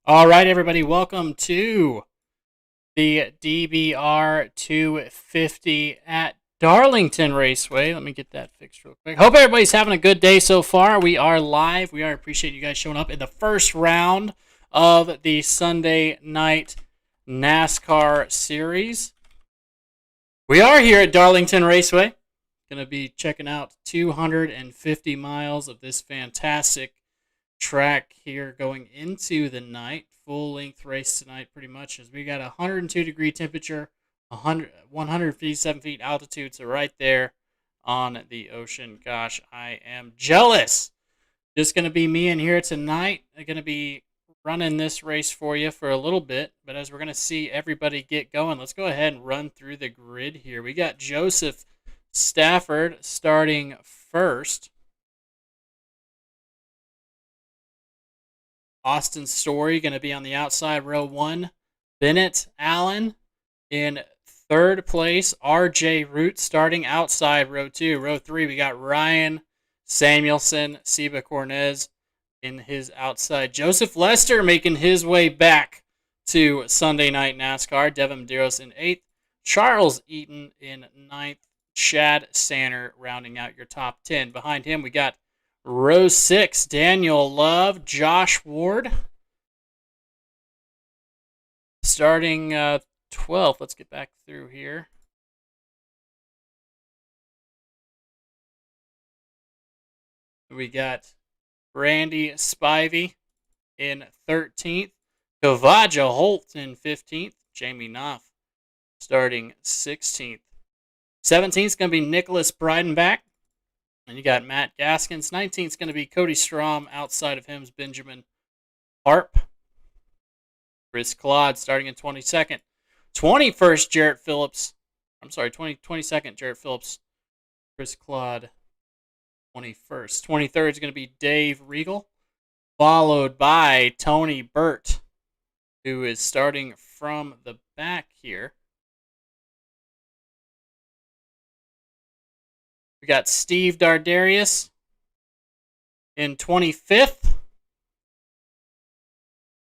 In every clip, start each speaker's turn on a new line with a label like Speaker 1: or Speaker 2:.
Speaker 1: All right, everybody, welcome to the DBR 250 at Darlington Raceway. Let me get that fixed real quick. Hope everybody's having a good day so far. We are live. We appreciate you guys showing up in the first round of the Sunday night NASCAR series. We are here at Darlington Raceway. Going to be checking out 250 miles of this fantastic track here going into the night. Full length race tonight, pretty much, as we got a 102-degree temperature, 157 feet altitude, so right there on the ocean. Gosh, I am jealous. Just going to be me in here tonight. I'm going to be running this race for you for a little bit, but as we're going to see everybody get going, let's go ahead and run through the grid here. We got Joseph Stafford starting first. Austin Story going to be on the outside, row 1. Bennett Allen in third place. RJ Root starting outside, row 2. Row 3, we got Ryan Samuelson, Seba Cornez in his outside. Joseph Lester making his way back to Sunday Night NASCAR. Devin Medeiros in 8th. Charles Eaton in 9th. Chad Sanner rounding out your top 10. Behind him, we got row 6, Daniel Love, Josh Ward. Starting 12th, let's get back through here. We got Randy Spivey in 13th. Kavaja Holt in 15th. Jamie Knopf starting 16th. 17th is going to be Nicholas Breidenbach. And you got Matt Gaskins. 19th is going to be Cody Strom. Outside of him is Benjamin Harp. Chris Claude starting in 22nd. 21st, Jarrett Phillips. I'm sorry, 22nd, Jarrett Phillips. Chris Claude, 21st. 23rd is going to be Dave Regal. Followed by Tony Burt, who is starting from the back here. We got Steve Dardarius in 25th.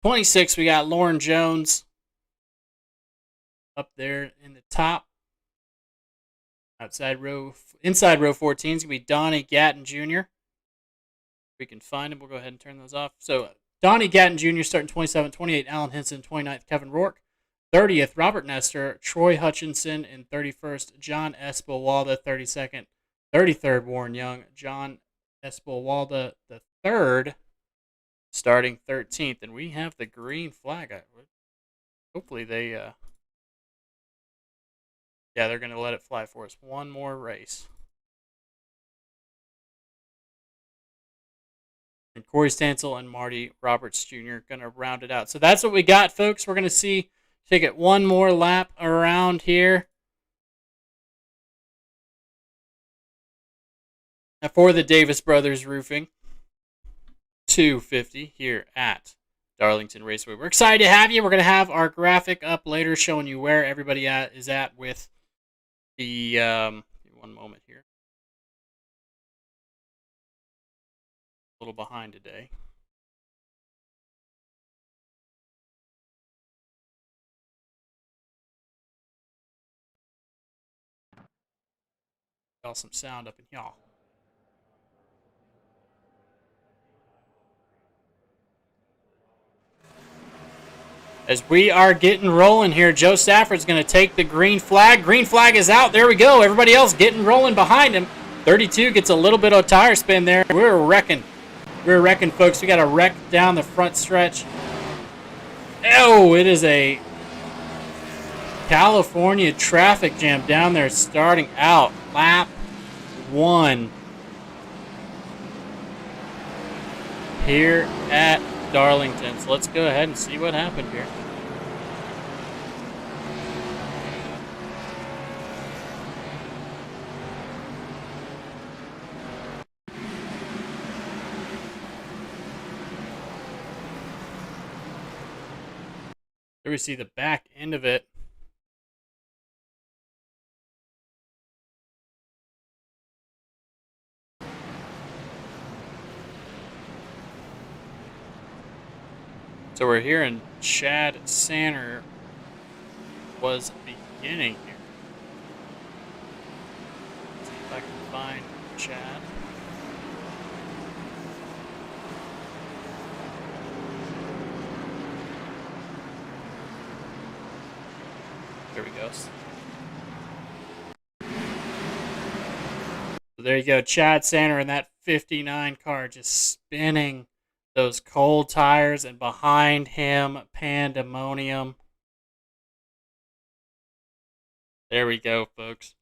Speaker 1: 26th, we got Lauren Jones up there in the top. Inside row 14 is going to be Donnie Gatton Jr. If we can find him, we'll go ahead and turn those off. So Donnie Gatton Jr. starting 27th, 28th, Alan Henson, 29th, Kevin Rourke. 30th, Robert Nestor, Troy Hutchinson in 31st, John Espelwalda, 32nd. 33rd, Warren Young. John Espelwalda the third, starting 13th. And we have the green flag. Hopefully they, yeah, they're going to let it fly for us. One more race. And Corey Stansel and Marty Roberts Jr. going to round it out. So that's what we got, folks. We're going to take it one more lap around here. For the Davis Brothers Roofing 250 here at Darlington Raceway. We're excited to have you. We're going to have our graphic up later showing you where everybody is at with the, one moment here. A little behind today. Got some sound up in y'all. As we are getting rolling here, Joe Stafford's going to take the green flag. Green flag is out. There we go. Everybody else getting rolling behind him. 32 gets a little bit of tire spin there. We're wrecking. We're wrecking, folks. We got a wreck down the front stretch. Oh, it is a California traffic jam down there starting out. Lap 1 here at Darlington. So let's go ahead and see what happened here. Here we see the back end of it. So we're here in Chad Sanner was beginning here. Let's see if I can find Chad. There we go. So there you go, Chad Sanner in that 59 car just spinning those cold tires, and behind him, pandemonium. There we go, folks.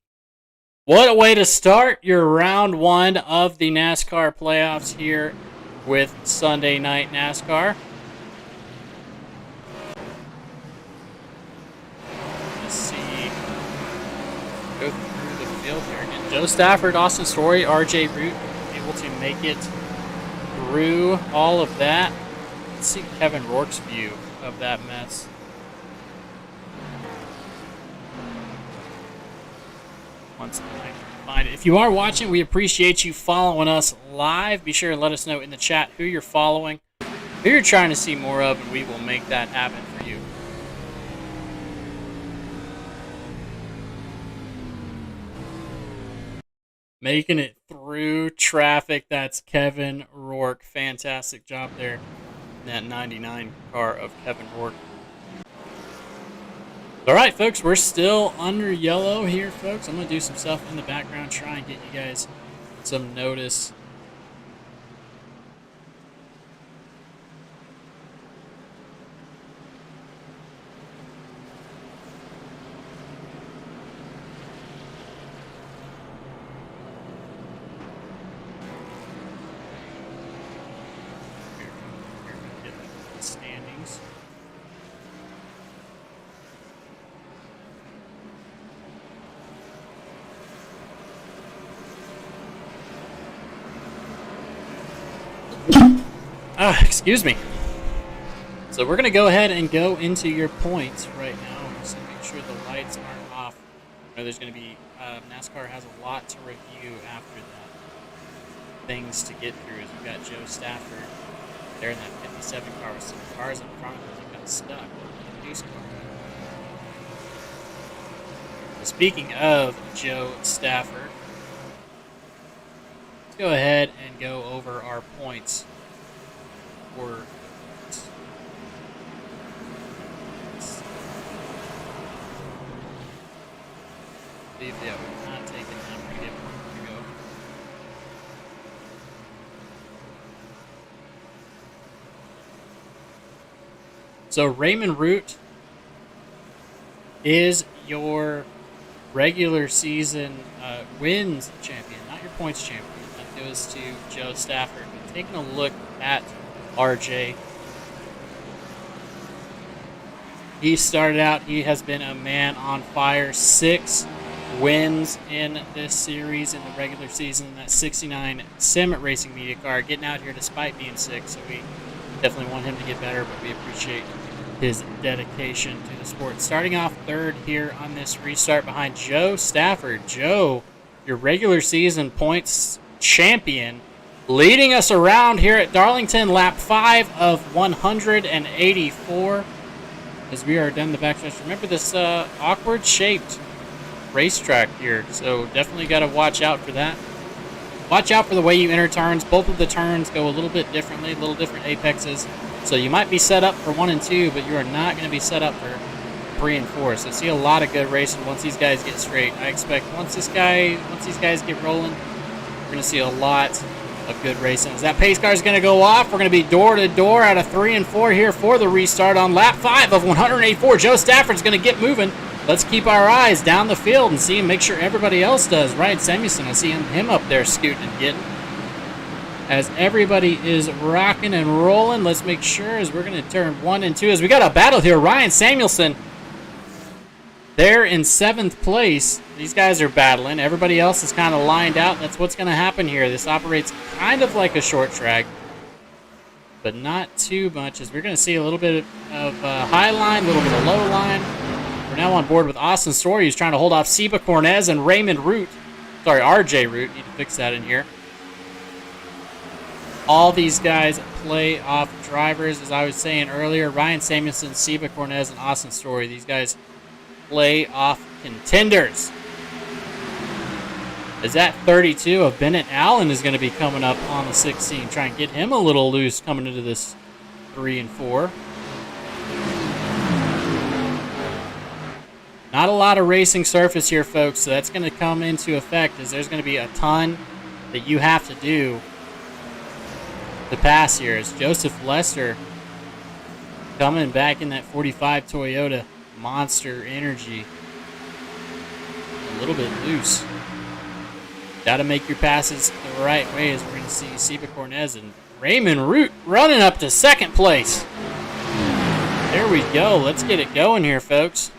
Speaker 1: What a way to start your round one of the NASCAR playoffs here with Sunday Night NASCAR. Let's see. Go through the field here again. Joe Stafford, Austin Story, RJ Root able to make it through all of that. Let's see Kevin Rourke's view of that mess. Once I can find it. If you are watching, we appreciate you following us live. Be sure to let us know in the chat who you're following, who you're trying to see more of, and we will make that happen for you. Making it through traffic. That's Kevin Rourke. Fantastic job there. That 99 car of Kevin Rourke. All right, folks, we're still under yellow here, folks. I'm going to do some stuff in the background, try and get you guys some notice. Standings. Excuse me. So we're going to go ahead and go into your points right now. Just to make sure the lights aren't off. I know there's going to be, NASCAR has a lot to review after that. Things to get through is we've got Joe Stafford there in that 57 car with some cars in front of him that got stuck in the police car. Speaking of Joe Stafford, let's go ahead and go over our points for we've not taken them to get to go. So Raymond Root is your regular season wins champion, not your points champion. That goes to Joe Stafford. But taking a look at RJ, he started out, he has been a man on fire. 6 wins in this series in the regular season. That 69 Sim Racing Media car, getting out here despite being sick, so we definitely want him to get better, but we appreciate his dedication to the sport. Starting off third here on this restart behind Joe Stafford. Joe, your regular season points champion, leading us around here at Darlington, lap 5 of 184. As we are done the backstretch. Remember this awkward shaped racetrack here, so definitely got to watch out for that. Watch out for the way you enter turns. Both of the turns go a little bit differently, little different apexes. So you might be set up for 1 and 2, but you are not going to be set up for 3 and 4. So see a lot of good racing once these guys get straight. I expect once these guys get rolling, we're going to see a lot of good racing. As that pace car is going to go off, we're going to be door to door out of 3 and 4 here for the restart on lap 5 of 184. Joe Stafford's going to get moving. Let's keep our eyes down the field and see and make sure everybody else does. Ryan Samuelson, I see him up there scooting and getting. As everybody is rocking and rolling, let's make sure as we're going to turn 1 and 2 as we got a battle here. Ryan Samuelson there in 7th place. These guys are battling. Everybody else is kind of lined out. That's what's going to happen here. This operates kind of like a short track, but not too much, as we're going to see a little bit of high line, a little bit of low line. We're now on board with Austin Story, who's trying to hold off Seba Cornez and Raymond Root. Sorry, RJ Root. Need to fix that in here. All these guys playoff drivers, as I was saying earlier. Ryan Samuelson, Seba Cornez, and Austin Story. These guys playoff contenders. As that 32 of Bennett Allen is going to be coming up on the 16. Try and get him a little loose coming into this 3 and 4. Not a lot of racing surface here, folks, so that's going to come into effect as there's going to be a ton that you have to do to pass here. As Joseph Lester coming back in that 45 Toyota Monster Energy. A little bit loose. Got to make your passes the right way, as we're going to see Seba Cornez and Raymond Root running up to second place. There we go. Let's get it going here, folks.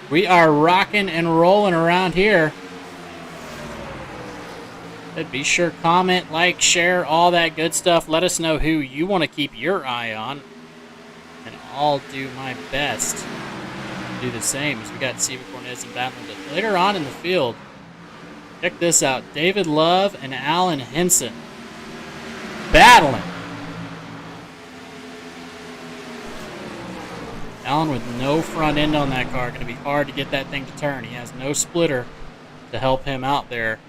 Speaker 1: We are rocking and rolling around here. But be sure, comment, like, share, all that good stuff. Let us know who you want to keep your eye on. And I'll do my best to do the same, as we got Seba Cornez and battling it later on in the field. Check this out. David Love and Alan Henson battling. Allen with no front end on that car. Going to be hard to get that thing to turn. He has no splitter to help him out there.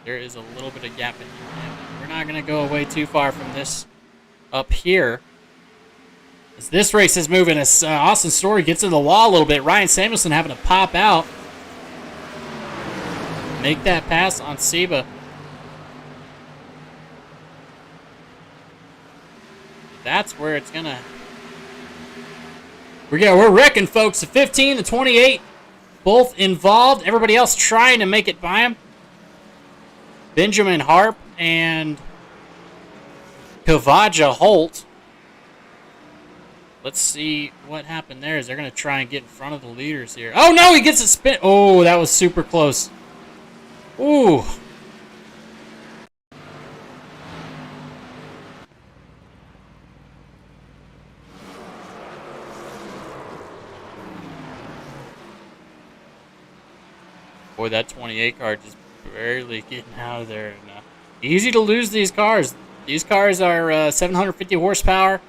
Speaker 1: There is a little bit of gap in him. We're not going to go away too far from this up here. As this race is moving, as Austin Story gets to the wall a little bit. Ryan Samuelson having to pop out. Make that pass on Seba. That's where it's going to... We're wrecking, folks. The 15, the 28, both involved. Everybody else trying to make it by him. Benjamin Harp and Kavaja Holt. Let's see what happened there. Is they're going to try and get in front of the leaders here. Oh, no, he gets a spin. Oh, that was super close. Ooh. Boy, that 28 car just barely getting out of there. And, easy to lose these cars. These cars are 750 horsepower.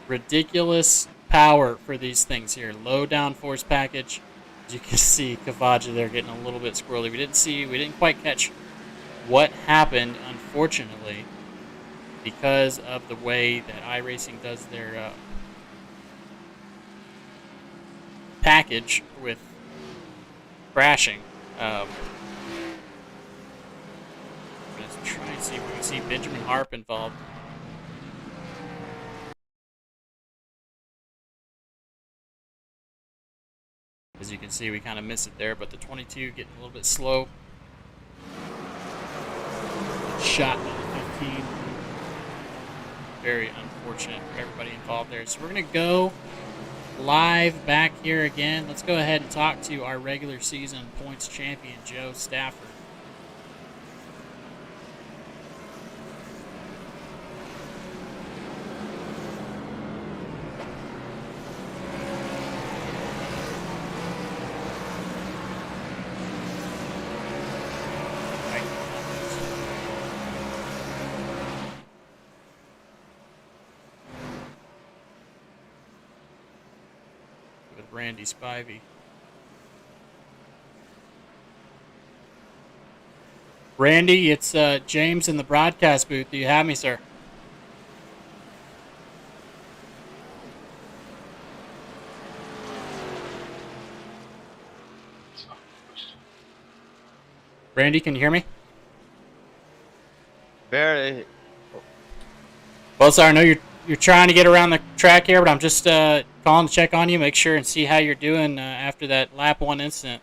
Speaker 1: Ridiculous power for these things here. Low downforce package. As you can see, Kavaja there getting a little bit squirrely. We didn't quite catch what happened, unfortunately, because of the way that iRacing does their package with crashing. Let's try and see if we can see Benjamin Harp involved. As you can see, we kind of miss it there, but the 22 getting a little bit slow. Shot by the 15. Very unfortunate for everybody involved there. So we're going to go live back here again. Let's go ahead and talk to our regular season points champion, Joe Stafford. Randy Spivey. Randy, it's James in the broadcast booth. Do you have me, sir? Randy, can you hear me?
Speaker 2: Barely.
Speaker 1: Well, sir, I know you're trying to get around the track here, but I'm just calling to check on you, make sure and see how you're doing after that lap 1 incident.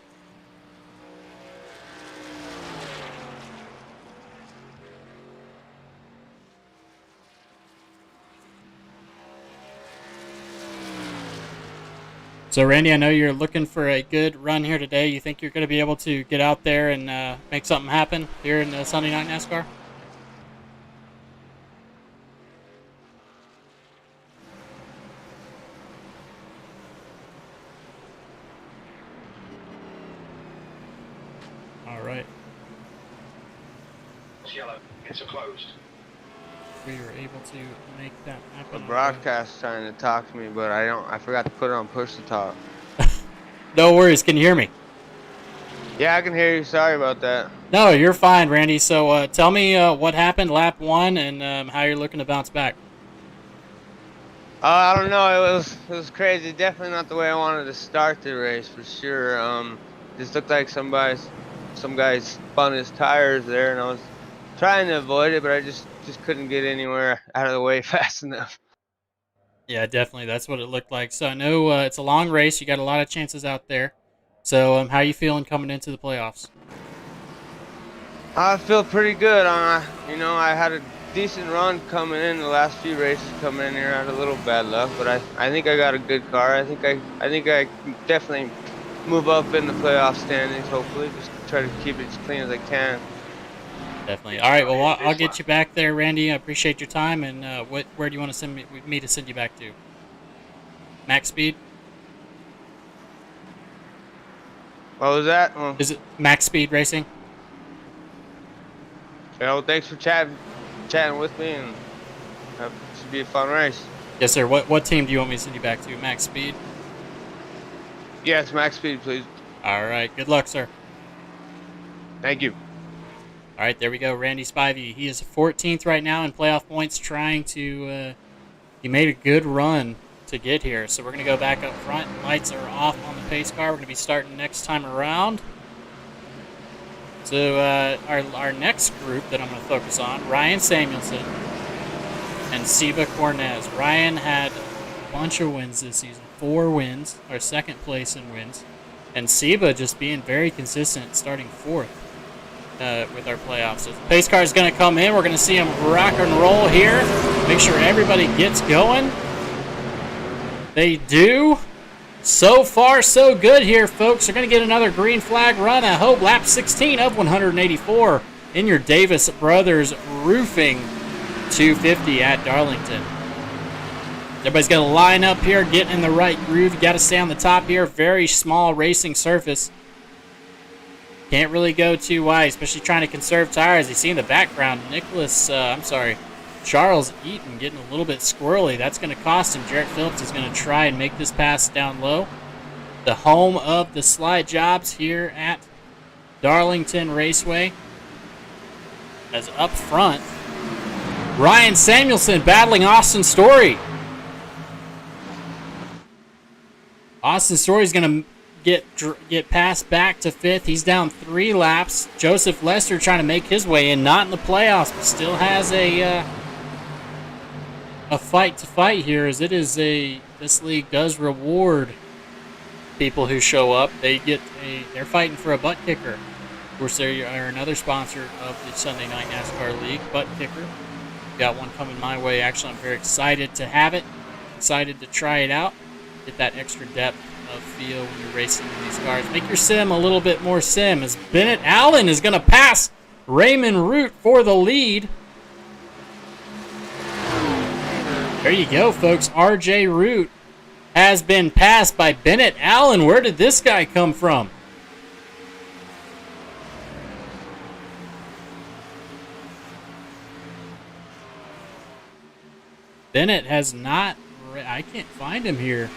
Speaker 1: So, Randy, I know you're looking for a good run here today. You think you're going to be able to get out there and make something happen here in the Sunday Night NASCAR? All right. We were able to make that happen.
Speaker 2: The broadcast trying to talk to me, but I forgot to put it on push to talk.
Speaker 1: No worries. Can you hear me?
Speaker 2: Yeah, I can hear you. Sorry about that.
Speaker 1: No, you're fine, Randy. So tell me what happened lap 1 and how you're looking to bounce back.
Speaker 2: I don't know. It was crazy. Definitely not the way I wanted to start the race for sure. Just looked like some guy spun his tires there, and I was trying to avoid it, but I just couldn't get anywhere out of the way fast enough.
Speaker 1: Yeah, definitely. That's what it looked like. So I know it's a long race. You got a lot of chances out there. So how you feeling coming into the playoffs?
Speaker 2: I feel pretty good. You know, I had a decent run coming in the last few races coming in here. I had a little bad luck, but I think I got a good car. I think I can definitely move up in the playoff standings. Hopefully, just try to keep it as clean as I can.
Speaker 1: Definitely. All right. Well, I'll get you back there, Randy. I appreciate your time. And where do you want to send me to send you back to? Max speed?
Speaker 2: What was that? Well,
Speaker 1: Is it max speed racing?
Speaker 2: you know, thanks for chatting with me, and it should be a fun race.
Speaker 1: Yes, sir. What team do you want me to send you back to? Max speed?
Speaker 2: Yes, max speed, please.
Speaker 1: All right. Good luck, sir.
Speaker 2: Thank you.
Speaker 1: All right, there we go. Randy Spivey. He is 14th right now in playoff points, trying to. He made a good run to get here. So we're going to go back up front. Lights are off on the pace car. We're going to be starting next time around. So our next group that I'm going to focus on, Ryan Samuelson and Seba Cornez. Ryan had a bunch of wins this season, 4 wins, or second place in wins. And Seba just being very consistent, starting 4th. With our playoffs. So the pace car is going to come in. We're going to see him rock and roll here. Make sure everybody gets going. They do. So far, so good here, folks. They're going to get another green flag run. I hope lap 16 of 184 in your Davis Brothers Roofing 250 at Darlington. Everybody's going to line up here, get in the right groove. You got to stay on the top here. Very small racing surface. Can't really go too wide, especially trying to conserve tires. You see in the background, Charles Eaton getting a little bit squirrely. That's going to cost him. Jarrett Phillips is going to try and make this pass down low. The home of the slide jobs here at Darlington Raceway. As up front, Ryan Samuelson battling Austin Story. Austin Story is going to get passed back to 5th. He's down 3 laps. Joseph Lester trying to make his way in, not in the playoffs, but still has a fight to fight here. As this league does reward people who show up. They're fighting for a Buttkicker. Of course, they are another sponsor of the Sunday Night NASCAR League, Buttkicker. Got one coming my way. Actually, I'm very excited to have it. Excited to try it out. Get that extra depth of feel when you're racing in these cars. Make your sim a little bit more sim, as Bennett Allen is going to pass Raymond Root for the lead. There you go, folks. RJ Root has been passed by Bennett Allen. Where did this guy come from? Bennett has not... I can't find him here.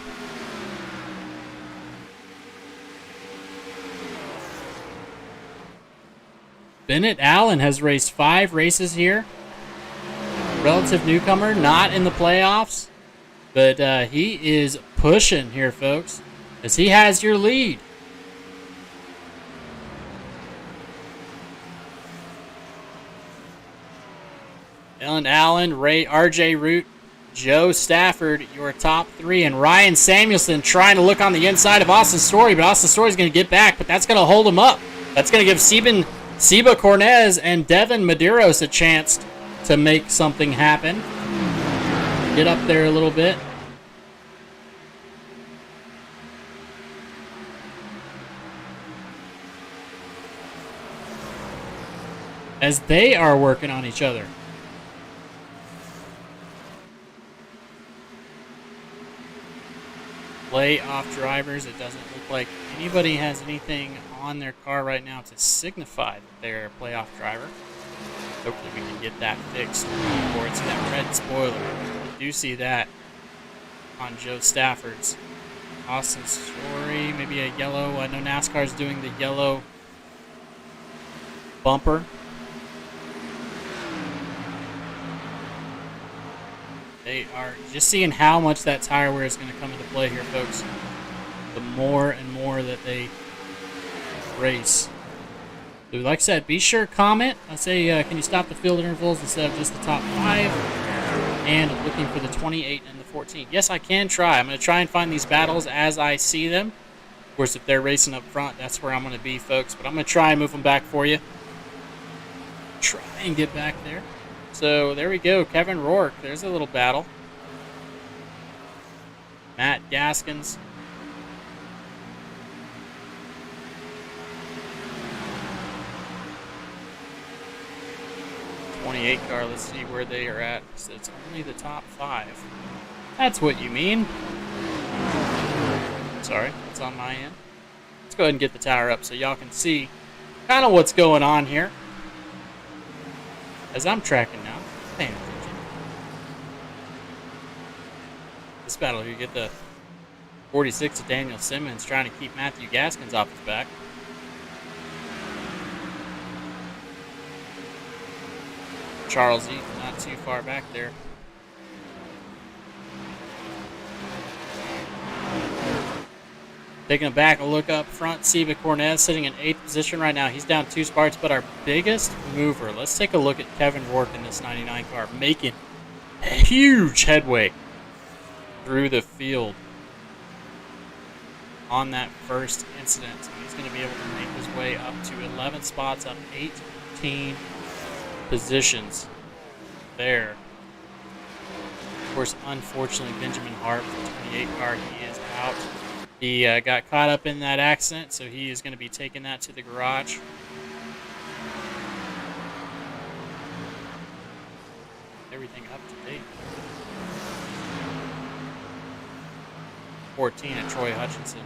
Speaker 1: Bennett Allen has raced 5 races here. Relative newcomer, not in the playoffs. But he is pushing here, folks, as he has your lead. Ellen Allen, RJ Root, Joe Stafford, your top 3. And Ryan Samuelson trying to look on the inside of Austin Story, but Austin Story's going to get back, but that's going to hold him up. That's going to give Seba Cornez and Devin Medeiros a chance to make something happen. Get up there a little bit. As they are working on each other. Playoff drivers. It doesn't look like anybody has anything on their car right now to signify that they're a playoff driver. Hopefully we can get that fixed before it's that red spoiler. I do see that on Joe Stafford's. Austin Story, maybe a yellow. I know NASCAR's doing the yellow bumper. They are just seeing how much that tire wear is going to come into play here, folks. The more and more that they race. So like I said, be sure to comment. I say, can you stop the field intervals instead of just the top 5? And looking for the 28 and the 14. Yes, I can try. I'm going to try and find these battles as I see them. Of course, if they're racing up front, that's where I'm going to be, folks. But I'm going to try and move them back for you. Try and get back there. So there we go. Kevin Rourke. There's a little battle. Matt Gaskins. '28 car. Let's see where they are at. So it's only the top 5. That's what you mean. Sorry, it's on my end. Let's go ahead and get the tower up so y'all can see kind of what's going on here. As I'm tracking now, paying attention. This battle here, you get the 46 of Daniel Simmons trying to keep Matthew Gaskins off his back. Charles Eaton not too far back there. Taking it back, a look up front. Seba Cornez sitting in 8th position right now. He's down 2 spots, but our biggest mover. Let's take a look at Kevin Rourke in this 99 car, making huge headway through the field on that first incident. So he's going to be able to make his way up to 11 spots, up 18 positions there. Of course, unfortunately, Benjamin Hart, the 28 car, he is out. He got caught up in that accident, so he is going to be taking that to the garage. Everything up to date. 14 at Troy Hutchinson.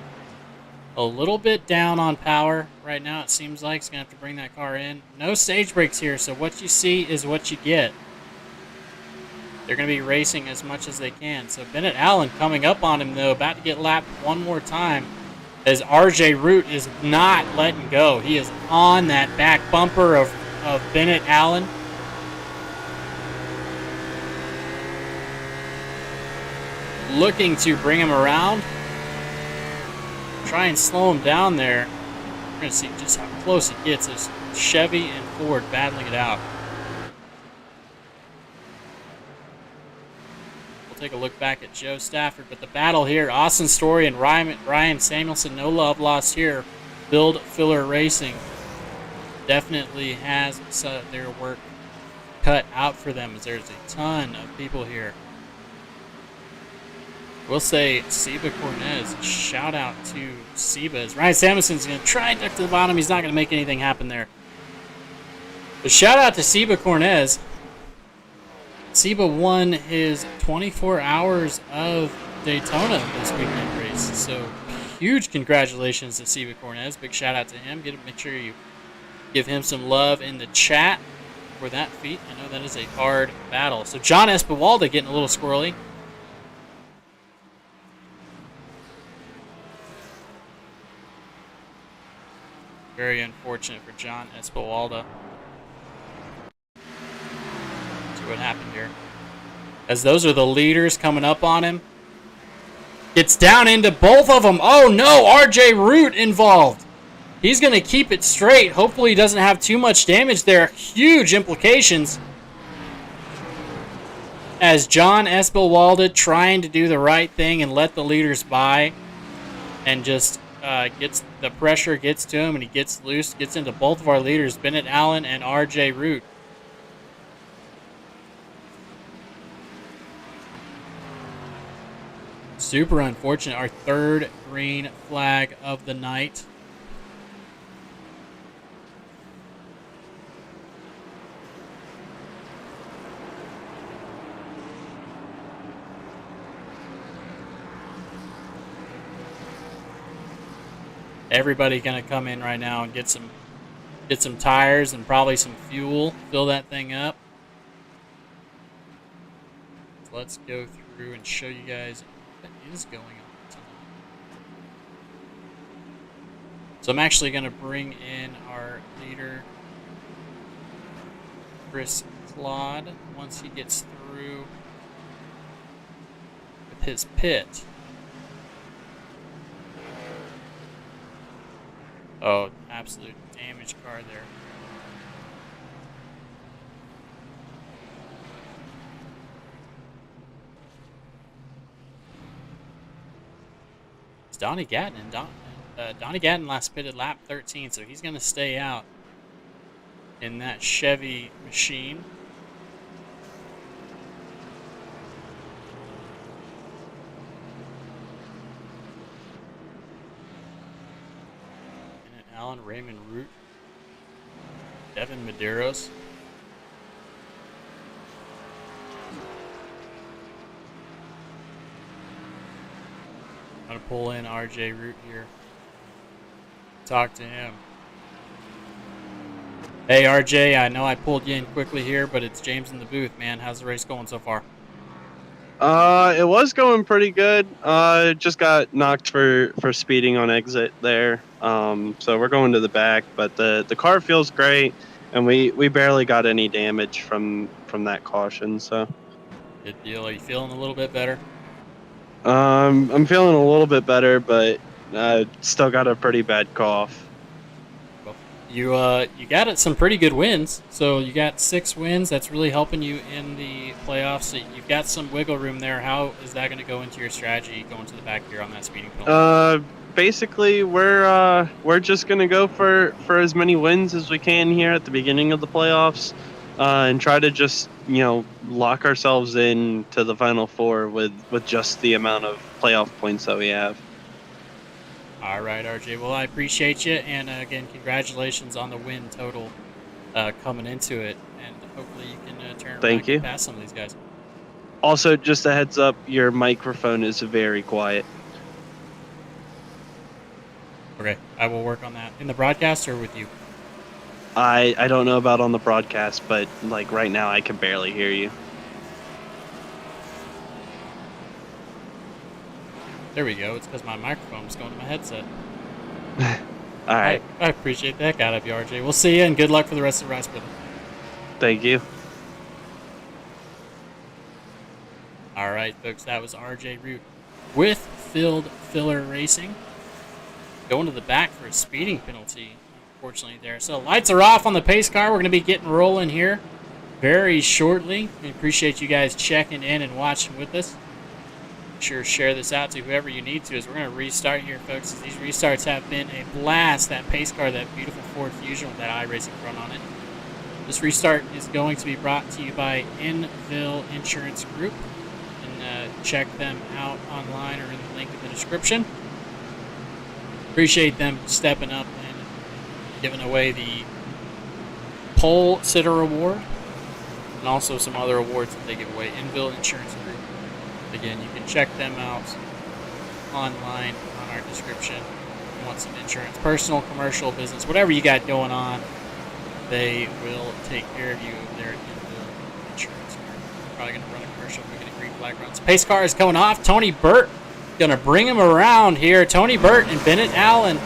Speaker 1: A little bit down on power right now, it seems like. He's going to have to bring that car in. No stage brakes here, so what you see is what you get. They're going to be racing as much as they can. So Bennett Allen coming up on him, though, about to get lapped one more time as RJ Root is not letting go. He is on that back bumper of Bennett Allen. Looking to bring him around. Try and slow him down there. We're going to see just how close it gets as Chevy and Ford battling it out. Take a look back at Joe Stafford, but the battle here, Austin Story and Ryan Samuelson, no love lost here. Build Filler Racing definitely has their work cut out for them, as there's a ton of people here. We'll say Seba Cornez, shout out to Seba, as Ryan Samuelson's going to try and duck to the bottom. He's not going to make anything happen there. But shout out to Seba Cornez. Seba won his 24 hours of Daytona this weekend race. So huge congratulations to Seba Cornez. Big shout out to him. Make sure you give him some love in the chat for that feat. I know that is a hard battle. So John Espewalda getting a little squirrely. Very unfortunate for John Espewalda. What happened here, as those are the leaders coming up on him. Gets down into both of them. Oh no, RJ Root involved. He's going to keep it straight. Hopefully he doesn't have too much damage there. Huge implications as John Espewalda trying to do the right thing and let the leaders by, and just gets the pressure, gets to him, and he gets loose, gets into both of our leaders, Bennett Allen and RJ Root. Super unfortunate. Our third green flag of the night. Everybody going to come in right now and get some Get some tires and probably some fuel. Fill that thing up. So let's go through and show you guys what is going on tonight. So I'm actually going to bring in our leader, Chris Claude, once he gets through with his pit. Oh, absolute damage car there. It's Donnie Gatton. Donnie Gatton last pitted lap 13, so he's going to stay out in that Chevy machine. Allen, Raymond Root, Devin Medeiros. I'm going to pull in RJ Root here. Talk to him. Hey RJ, I know I pulled you in quickly here, but it's James in the booth, man. How's the race going so far?
Speaker 3: It was going pretty good. Just got knocked for speeding on exit there. So we're going to the back, but the car feels great, and we barely got any damage from that caution. So
Speaker 1: good deal. Are you feeling a little bit better?
Speaker 3: I'm feeling a little bit better, but still got a pretty bad cough.
Speaker 1: You got some pretty good wins. So you got 6 wins. That's really helping you in the playoffs. So you've got some wiggle room there. How is that going to go into your strategy going to the back here on that speeding penalty?
Speaker 3: Basically, we're just gonna go for as many wins as we can here at the beginning of the playoffs, and try to just lock ourselves in to the final 4 with just the amount of playoff points that we have.
Speaker 1: All right, RJ. Well, I appreciate you, and again, congratulations on the win total coming into it, and hopefully you can turn around and pass some of these guys.
Speaker 3: Also, just a heads up, your microphone is very quiet.
Speaker 1: Okay, I will work on that. In the broadcast or with you?
Speaker 3: I don't know about on the broadcast, but like right now I can barely hear you.
Speaker 1: There we go. It's because my microphone was going to my headset.
Speaker 3: All right.
Speaker 1: I appreciate that. Got up, RJ. We'll see you, and good luck for the rest of the race, brother.
Speaker 3: Thank you.
Speaker 1: All right, folks. That was RJ Root with Field Filler Racing. Going to the back for a speeding penalty, unfortunately, there. So lights are off on the pace car. We're going to be getting rolling here very shortly. We appreciate you guys checking in and watching with us. Sure, share this out to whoever you need to, as we're going to restart here, folks. These restarts have been a blast. That pace car, that beautiful Ford Fusion with that iRacing front on it. This restart is going to be brought to you by Enville Insurance Group. And check them out online or in the link in the description. Appreciate them stepping up and giving away the Pole Sitter Award and also some other awards that they give away. Enville Insurance Group. Again, you can check them out online on our description. If you want some insurance, personal, commercial, business, whatever you got going on, they will take care of you there at Enville Insurance Group. Probably going to run a commercial if we get a green flag runs. Pace car is coming off. Tony Burt going to bring him around here. Tony Burt and Bennett Allen.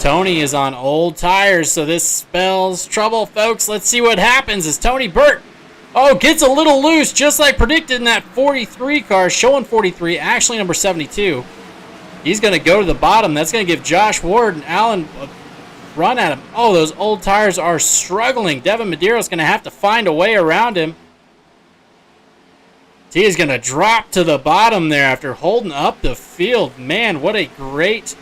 Speaker 1: Tony is on old tires, so this spells trouble, folks. Let's see what happens as Tony Burt gets a little loose, just like predicted in that 43 car, showing 43, actually number 72. He's going to go to the bottom. That's going to give Josh Ward and Allen a run at him. Oh, those old tires are struggling. Devin Medeiros is going to have to find a way around him. He is going to drop to the bottom there after holding up the field. Man, what a great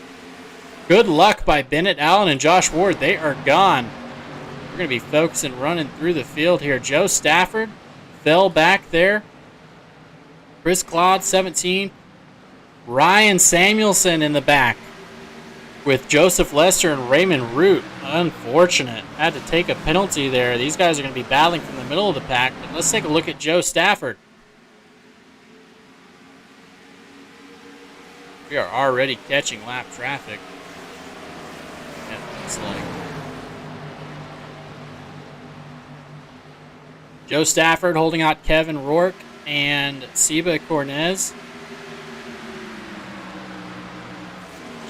Speaker 1: good luck by Bennett Allen and Josh Ward. They are gone. We're going to be focusing running through the field here. Joe Stafford fell back there. Chris Claude, 17. Ryan Samuelson in the back with Joseph Lester and Raymond Root. Unfortunate. Had to take a penalty there. These guys are going to be battling from the middle of the pack. But let's take a look at Joe Stafford. We are already catching lap traffic. It looks like. Joe Stafford holding out Kevin Rourke and Seba Cornez.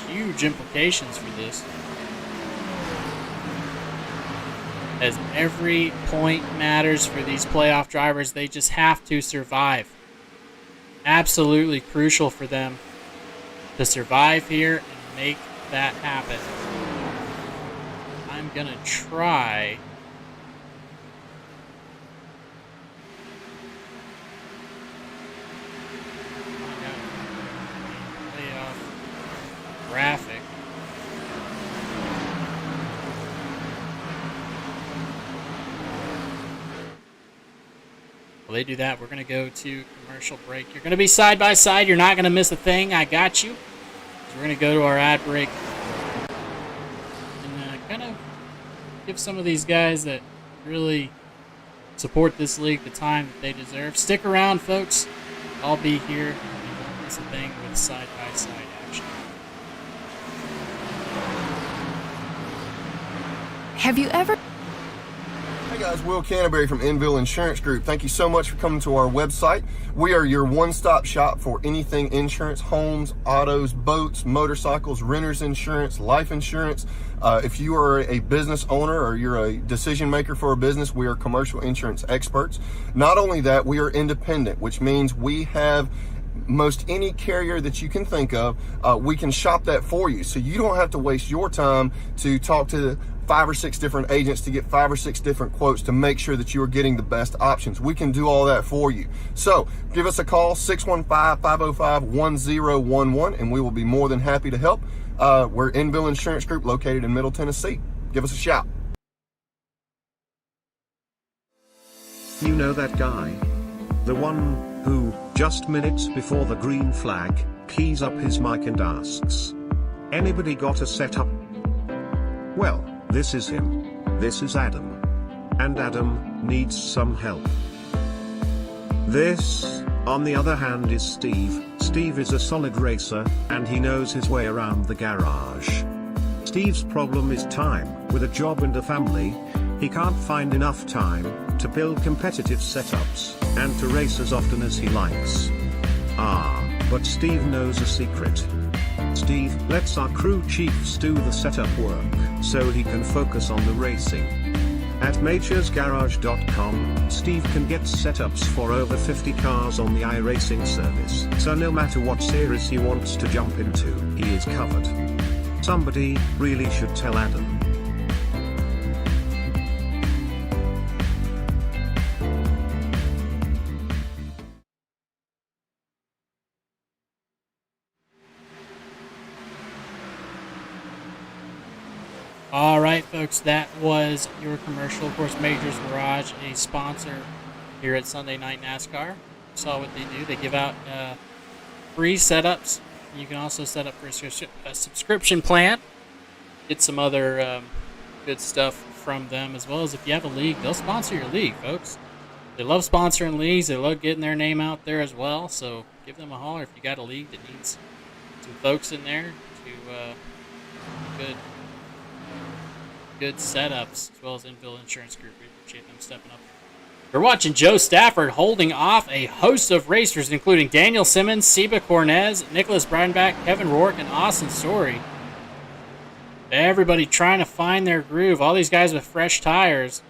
Speaker 1: Huge implications for this, as every point matters for these playoff drivers. They just have to survive. Absolutely crucial for them to survive here and make that happen. I'm gonna try playoff graphic. While they do that, we're going to go to commercial break. You're going to be side by side. You're not going to miss a thing. I got you. So we're going to go to our ad break and kind of give some of these guys that really support this league the time that they deserve. Stick around, folks. I'll be here. You won't miss a thing with side by side action.
Speaker 4: Have you ever...
Speaker 5: Hey guys, Will Canterbury from Enville Insurance Group. Thank you so much for coming to our website. We are your one-stop shop for anything insurance: homes, autos, boats, motorcycles, renters insurance, life insurance. If you are a business owner or you're a decision maker for a business, we are commercial insurance experts. Not only that, we are independent, which means we have most any carrier that you can think of. We can shop that for you, so you don't have to waste your time to talk to 5 or 6 different agents to get 5 or 6 different quotes to make sure that you are getting the best options. We can do all that for you. So give us a call, 615-505-1011, and we will be more than happy to help. We're Enville Insurance Group, located in Middle Tennessee. Give us a shout.
Speaker 6: You know that guy? The one who, just minutes before the green flag, keys up his mic and asks, "Anybody got a setup?" Well, this is him. This is Adam. And Adam needs some help. This, on the other hand, is Steve. Steve is a solid racer, and he knows his way around the garage. Steve's problem is time. With a job and a family, he can't find enough time to build competitive setups and to race as often as he likes. But Steve knows a secret. Steve lets our crew chiefs do the setup work so he can focus on the racing. At majorsgarage.com, Steve can get setups for over 50 cars on the iRacing service, so no matter what series he wants to jump into, he is covered. Somebody really should tell Adam.
Speaker 1: All right, folks, that was your commercial. Of course, Majors Garage, a sponsor here at Sunday Night NASCAR. Saw what they do. They give out free setups. You can also set up for a subscription plan. Get some other good stuff from them, as well as if you have a league, they'll sponsor your league, folks. They love sponsoring leagues. They love getting their name out there as well. So give them a holler if you got a league that needs some folks in there to good setups, as well as Enville Insurance Group. We appreciate them stepping up. We're watching Joe Stafford holding off a host of racers, including Daniel Simmons, Seba Cornez, Nicholas Breidenbach, Kevin Rourke, and Austin Story. Everybody trying to find their groove. All these guys with fresh tires.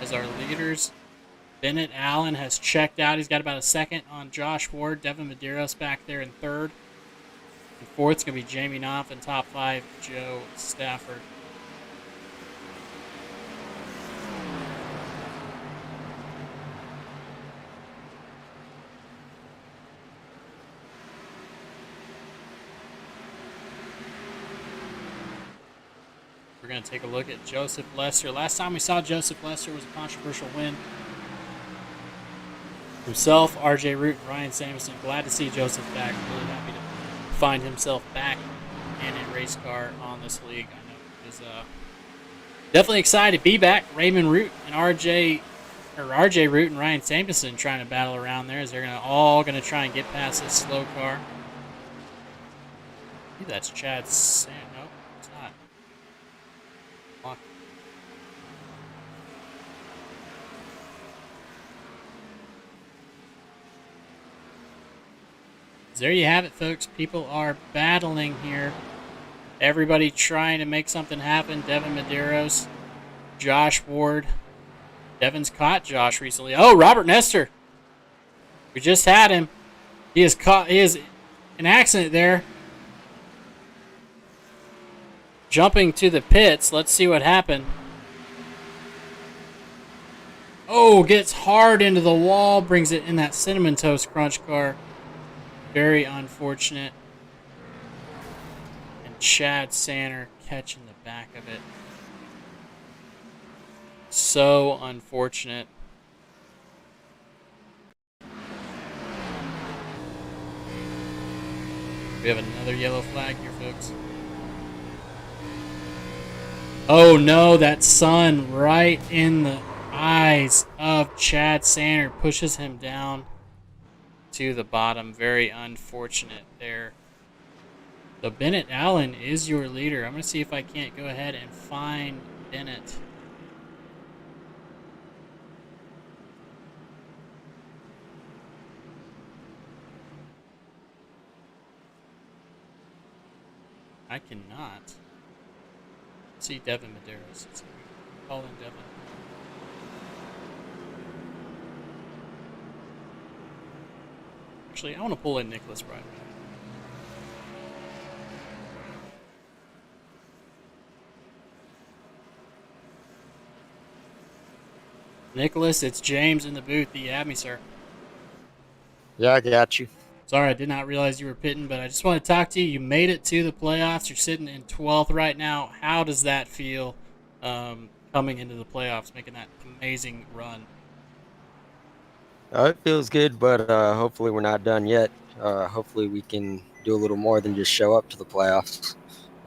Speaker 1: As our leaders, Bennett Allen has checked out. He's got about a second on Josh Ward. Devin Medeiros back there in third. And fourth's going to be Jamie Knopf, and top 5, Joe Stafford. We're going to take a look at Joseph Lester. Last time we saw Joseph Lester was a controversial win. Himself, RJ Root, and Ryan Samuelson. Glad to see Joseph back. Really happy to find himself back in a race car on this league. I know he's definitely excited to be back. Raymond Root and RJ Root and Ryan Samuelson trying to battle around there, as they're all going to try and get past this slow car. believe that's Chad San. No, it's not. Fuck. There you have it, folks. People are battling here. Everybody trying to make something happen. Devin Medeiros, Josh Ward. Devin's caught Josh recently. Oh, Robert Nestor. We just had him. He is caught. He is an accident there. Jumping to the pits. Let's see what happened. Oh, gets hard into the wall. Brings it in that Cinnamon Toast Crunch car. Very unfortunate. And Chad Sanner catching the back of it. So unfortunate. We have another yellow flag here, folks. Oh no, that sun right in the eyes of Chad Sanner pushes him down to the bottom. Very unfortunate there. So Bennett Allen is your leader. I'm going to see if I can't go ahead and find Bennett. I cannot see Devin Medeiros. Let's call in Devin. Actually, I want to pull in Nicholas Bryan. Nicholas, it's James in the booth. Do you have me, sir?
Speaker 4: Yeah, I got you.
Speaker 1: Sorry, I did not realize you were pitting, but I just want to talk to you. You made it to the playoffs. You're sitting in 12th right now. How does that feel coming into the playoffs, making that amazing run?
Speaker 4: It feels good, but hopefully we're not done yet. Hopefully we can do a little more than just show up to the playoffs.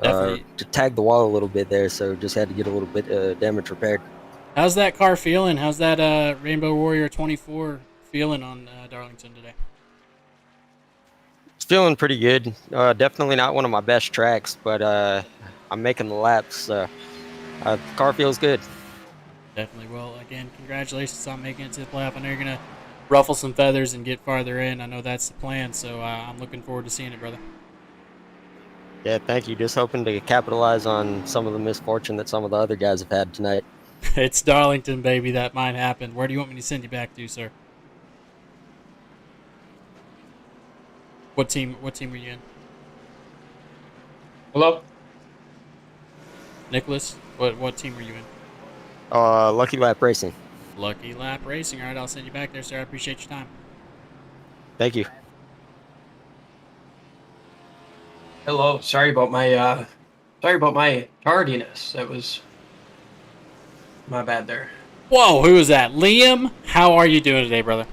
Speaker 1: Definitely.
Speaker 4: To tag the wall a little bit there, so just had to get a little bit damage repaired.
Speaker 1: How's that car feeling? How's that Rainbow Warrior 24 feeling on Darlington today?
Speaker 4: It's feeling pretty good. Definitely not one of my best tracks, but I'm making the laps. The car feels good.
Speaker 1: Definitely. Well, again, congratulations on making it to the playoff. I know you're going to ruffle some feathers and get farther in. I know that's the plan, so I'm looking forward to seeing it, brother.
Speaker 4: Yeah, thank you. Just hoping to capitalize on some of the misfortune that some of the other guys have had tonight.
Speaker 1: It's Darlington, baby. That might happen. Where do you want me to send you back to, sir? What team were you in?
Speaker 7: Hello?
Speaker 1: Nicholas, what team were you in?
Speaker 4: Lucky Lap Racing.
Speaker 1: Lucky Lap Racing. All right, I'll send you back there, sir. I appreciate your time.
Speaker 4: Thank you.
Speaker 7: Hello. Sorry about my tardiness. That was my bad there.
Speaker 1: Whoa, who is that? Liam, how are you doing today, brother?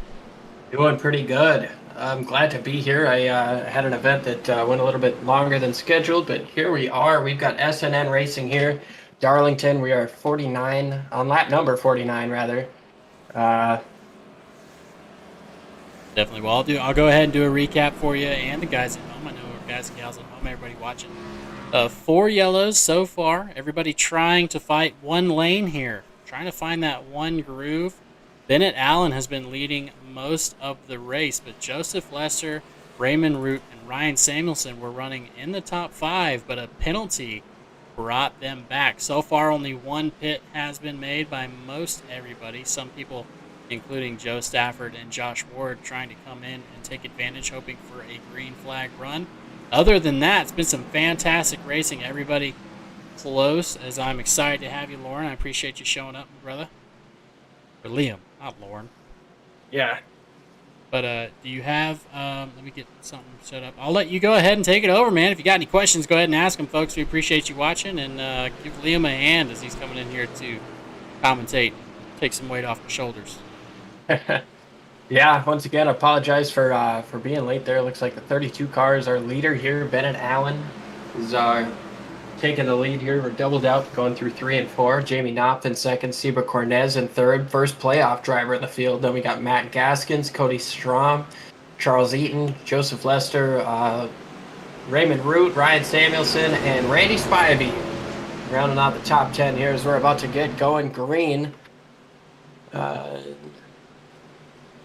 Speaker 7: Doing pretty good. I'm glad to be here. I had an event that went a little bit longer than scheduled, but here we are. We've got SNN Racing here. Darlington, we are 49, on lap number 49, rather.
Speaker 1: Definitely. Well, I'll go ahead and do a recap for you and the guys at home. I know guys and gals at home, everybody watching. 4 yellows so far. Everybody trying to fight one lane here. Trying to find that one groove. Bennett Allen has been leading most of the race, but Joseph Lesser, Raymond Root, and Ryan Samuelson were running in the top 5, but a penalty brought them back. So far, only one pit has been made by most everybody. Some people, including Joe Stafford and Josh Ward, trying to come in and take advantage, hoping for a green flag run. Other than that, it's been some fantastic racing. Everybody close, as I'm excited to have you, Lauren. I appreciate you showing up, brother. Or Liam, not Lauren.
Speaker 7: Yeah.
Speaker 1: But do you have, let me get something set up. I'll let you go ahead and take it over, man. If you got any questions, go ahead and ask them, folks. We appreciate you watching, and give Liam a hand as he's coming in here to commentate, take some weight off my shoulders.
Speaker 7: Yeah, once again, I apologize for being late there. It looks like the 32 car is our leader here. Bennett Allen is taking the lead here. We're doubled out, going through 3 and 4. Jamie Knopf in second, Seba Cornez in third. First playoff driver in the field. Then we got Matt Gaskins, Cody Strom, Charles Eaton, Joseph Lester, Raymond Root, Ryan Samuelson, and Randy Spivey. Rounding out the top 10 here as we're about to get going green. There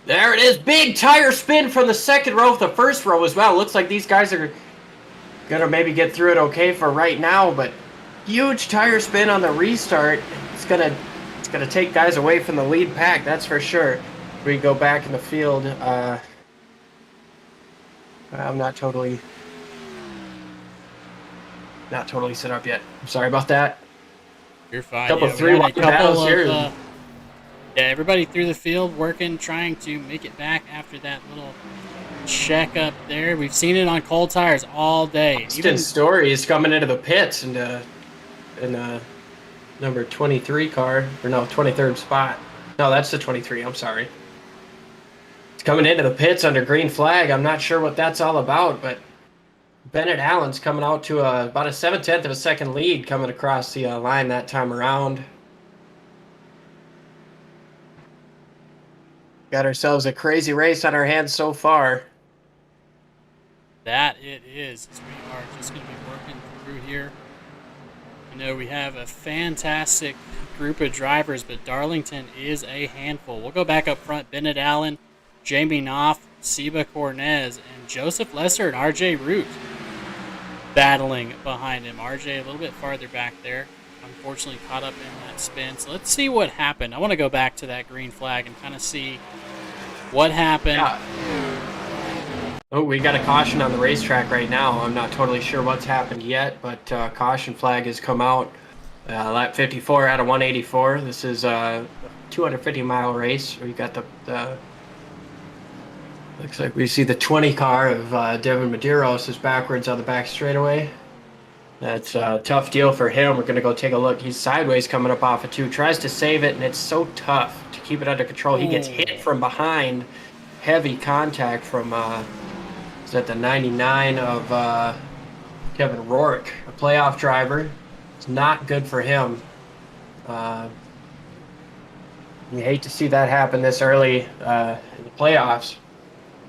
Speaker 7: it is. Big tire spin from the second row of the first row as well. Looks like these guys are going to maybe get through it okay for right now, but huge tire spin on the restart. It's going to take guys away from the lead pack, that's for sure. We go back in the field. I'm not totally set up yet. I'm sorry about that.
Speaker 1: You're fine.
Speaker 7: Couple
Speaker 1: yeah, we
Speaker 7: three
Speaker 1: had a
Speaker 7: wide
Speaker 1: couple
Speaker 7: battles
Speaker 1: of,
Speaker 7: here.
Speaker 1: yeah, everybody through the field working, trying to make it back after that little check up there. We've seen it on cold tires all day.
Speaker 7: Austin Story is coming into the pits in number 23 car, or no, 23rd spot. No, that's the 23. I'm sorry. It's coming into the pits under green flag. I'm not sure what that's all about, but Bennett Allen's coming out to about a 7/10 of a second lead coming across the line that time around. Got ourselves a crazy race on our hands so far.
Speaker 1: That it is. As we are just going to be working through here. I know we have a fantastic group of drivers, but Darlington is a handful. We'll go back up front. Bennett Allen, Jamie Knopf, Seba Cornez, and Joseph Lesser and RJ Root battling behind him. RJ a little bit farther back there. Unfortunately caught up in that spin. So let's see what happened. I want to go back to that green flag and kind of see what happened.
Speaker 7: Yeah. Oh, we got a caution on the racetrack right now. I'm not totally sure what's happened yet, but caution flag has come out. Lap 54 out of 184. This is a 250-mile race. We got the looks like we see the 20 car of Devin Medeiros is backwards on the back straightaway. That's a tough deal for him. We're going to go take a look. He's sideways coming up off of 2. Tries to save it, and it's so tough to keep it under control. He gets hit from behind. Heavy contact from, is that the 99 of Kevin Rourke, a playoff driver. It's not good for him. You hate to see that happen this early in the playoffs.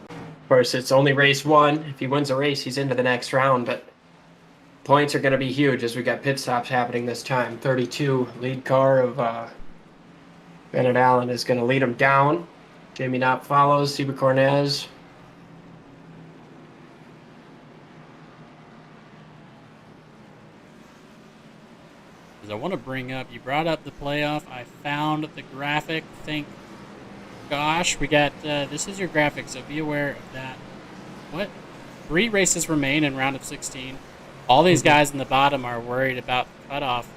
Speaker 7: Of course, it's only race 1. If he wins a race, he's into the next round, but points are going to be huge as we got pit stops happening this time. 32 lead car of Bennett Allen is going to lead him down. Jamie Knopf follows, Seba Cornez.
Speaker 1: I want to bring up, you brought up the playoff. I found the graphic. Thank gosh, we got, this is your graphic, so be aware of that. What? 3 races remain in round of 16. All these guys in the bottom are worried about the cutoff,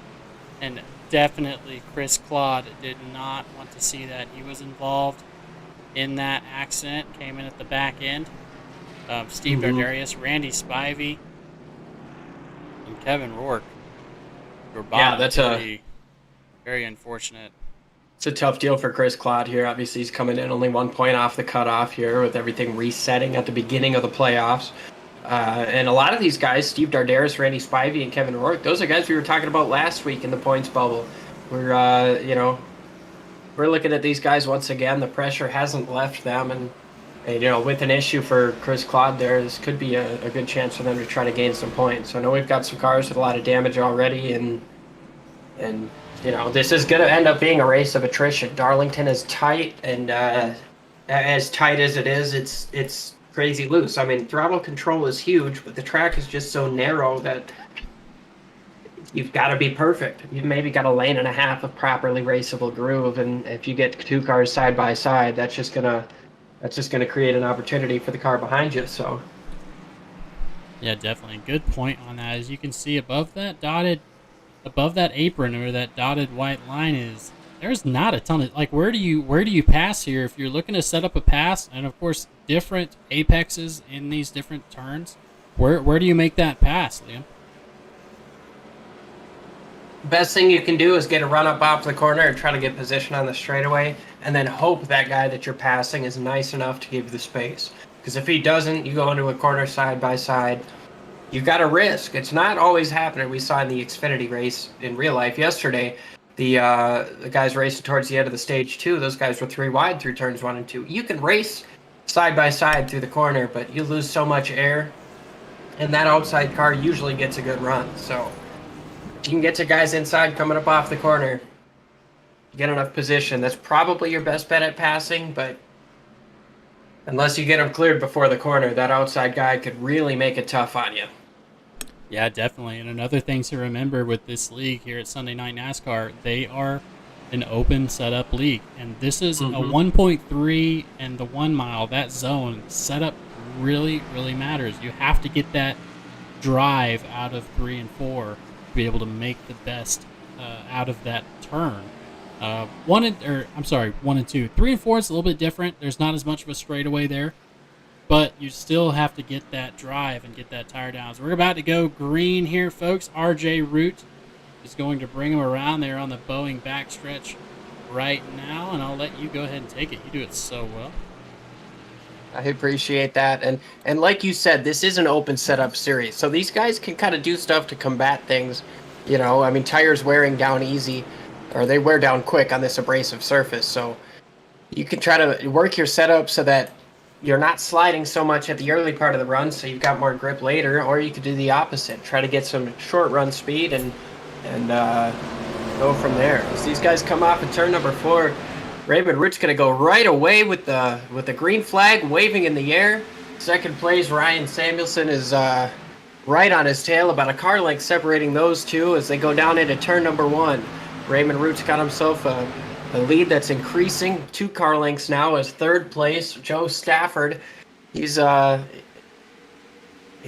Speaker 1: and definitely Chris Claude did not want to see that. He was involved in that accident, came in at the back end. Steve Dardarius, Randy Spivey, and Kevin Rourke.
Speaker 7: Yeah, that's
Speaker 1: very unfortunate.
Speaker 7: It's a tough deal for Chris Claude here. Obviously, he's coming in only 1 point off the cutoff here with everything resetting at the beginning of the playoffs. And a lot of these guys, Steve Dardarius, Randy Spivey, and Kevin Rourke, those are guys we were talking about last week in the points bubble. We're, we're looking at these guys once again. The pressure hasn't left them, and with an issue for Chris Claude there, this could be a good chance for them to try to gain some points. So I know we've got some cars with a lot of damage already, and this is going to end up being a race of attrition. Darlington is tight, and as tight as it is, it's crazy loose. I mean, throttle control is huge, but the track is just so narrow that you've got to be perfect. You've maybe got a lane and a half of properly raceable groove, and if you get 2 cars side by side, that's just gonna create an opportunity for the car behind you. So
Speaker 1: yeah, definitely good point on that. As you can see above that apron or that dotted white line there's not a ton of, like, where do you pass here if you're looking to set up a pass, and of course different apexes in these different turns. Where do you make that pass, Liam?
Speaker 7: Best thing you can do is get a run up off the corner and try to get position on the straightaway, and then hope that guy that you're passing is nice enough to give you the space. Because if he doesn't, you go into a corner side by side. You've got a risk. It's not always happening. We saw in the Xfinity race in real life yesterday, the guys racing towards the end of the stage 2. Those guys were 3 wide through turns 1 and 2. You can race side by side through the corner, but you lose so much air. and that outside car usually gets a good run. So if you can get to guys inside coming up off the corner, get enough position, that's probably your best bet at passing, but unless you get them cleared before the corner, that outside guy could really make it tough on you.
Speaker 1: Yeah, definitely. And another thing to remember with this league here at Sunday Night NASCAR, they are an open setup league. And this is a 1.3 and the 1 mile, that zone setup really, really matters. You have to get that drive out of 3 and 4 to be able to make the best out of that turn. 1 and 2. 3 and 4 is a little bit different. There's not as much of a straightaway there, but you still have to get that drive and get that tire down. So we're about to go green here, folks. RJ Root is going to bring them around there on the Boeing backstretch right now, and I'll let you go ahead and take it. You do it so well.
Speaker 7: I appreciate that. And like you said, this is an open setup series, so these guys can kind of do stuff to combat things. You know, I mean, tires wearing down easy, or they wear down quick on this abrasive surface, so you can try to work your setup so that you're not sliding so much at the early part of the run, so you've got more grip later, or you could do the opposite. Try to get some short run speed and go from there. As these guys come off in turn number 4, Raymond Root's going to go right away with the green flag waving in the air. Second place, Ryan Samuelson is right on his tail, about a car length separating those two as they go down into turn number 1. Raymond Root's got himself a lead that's increasing 2 car lengths now as third place. Joe Stafford, he's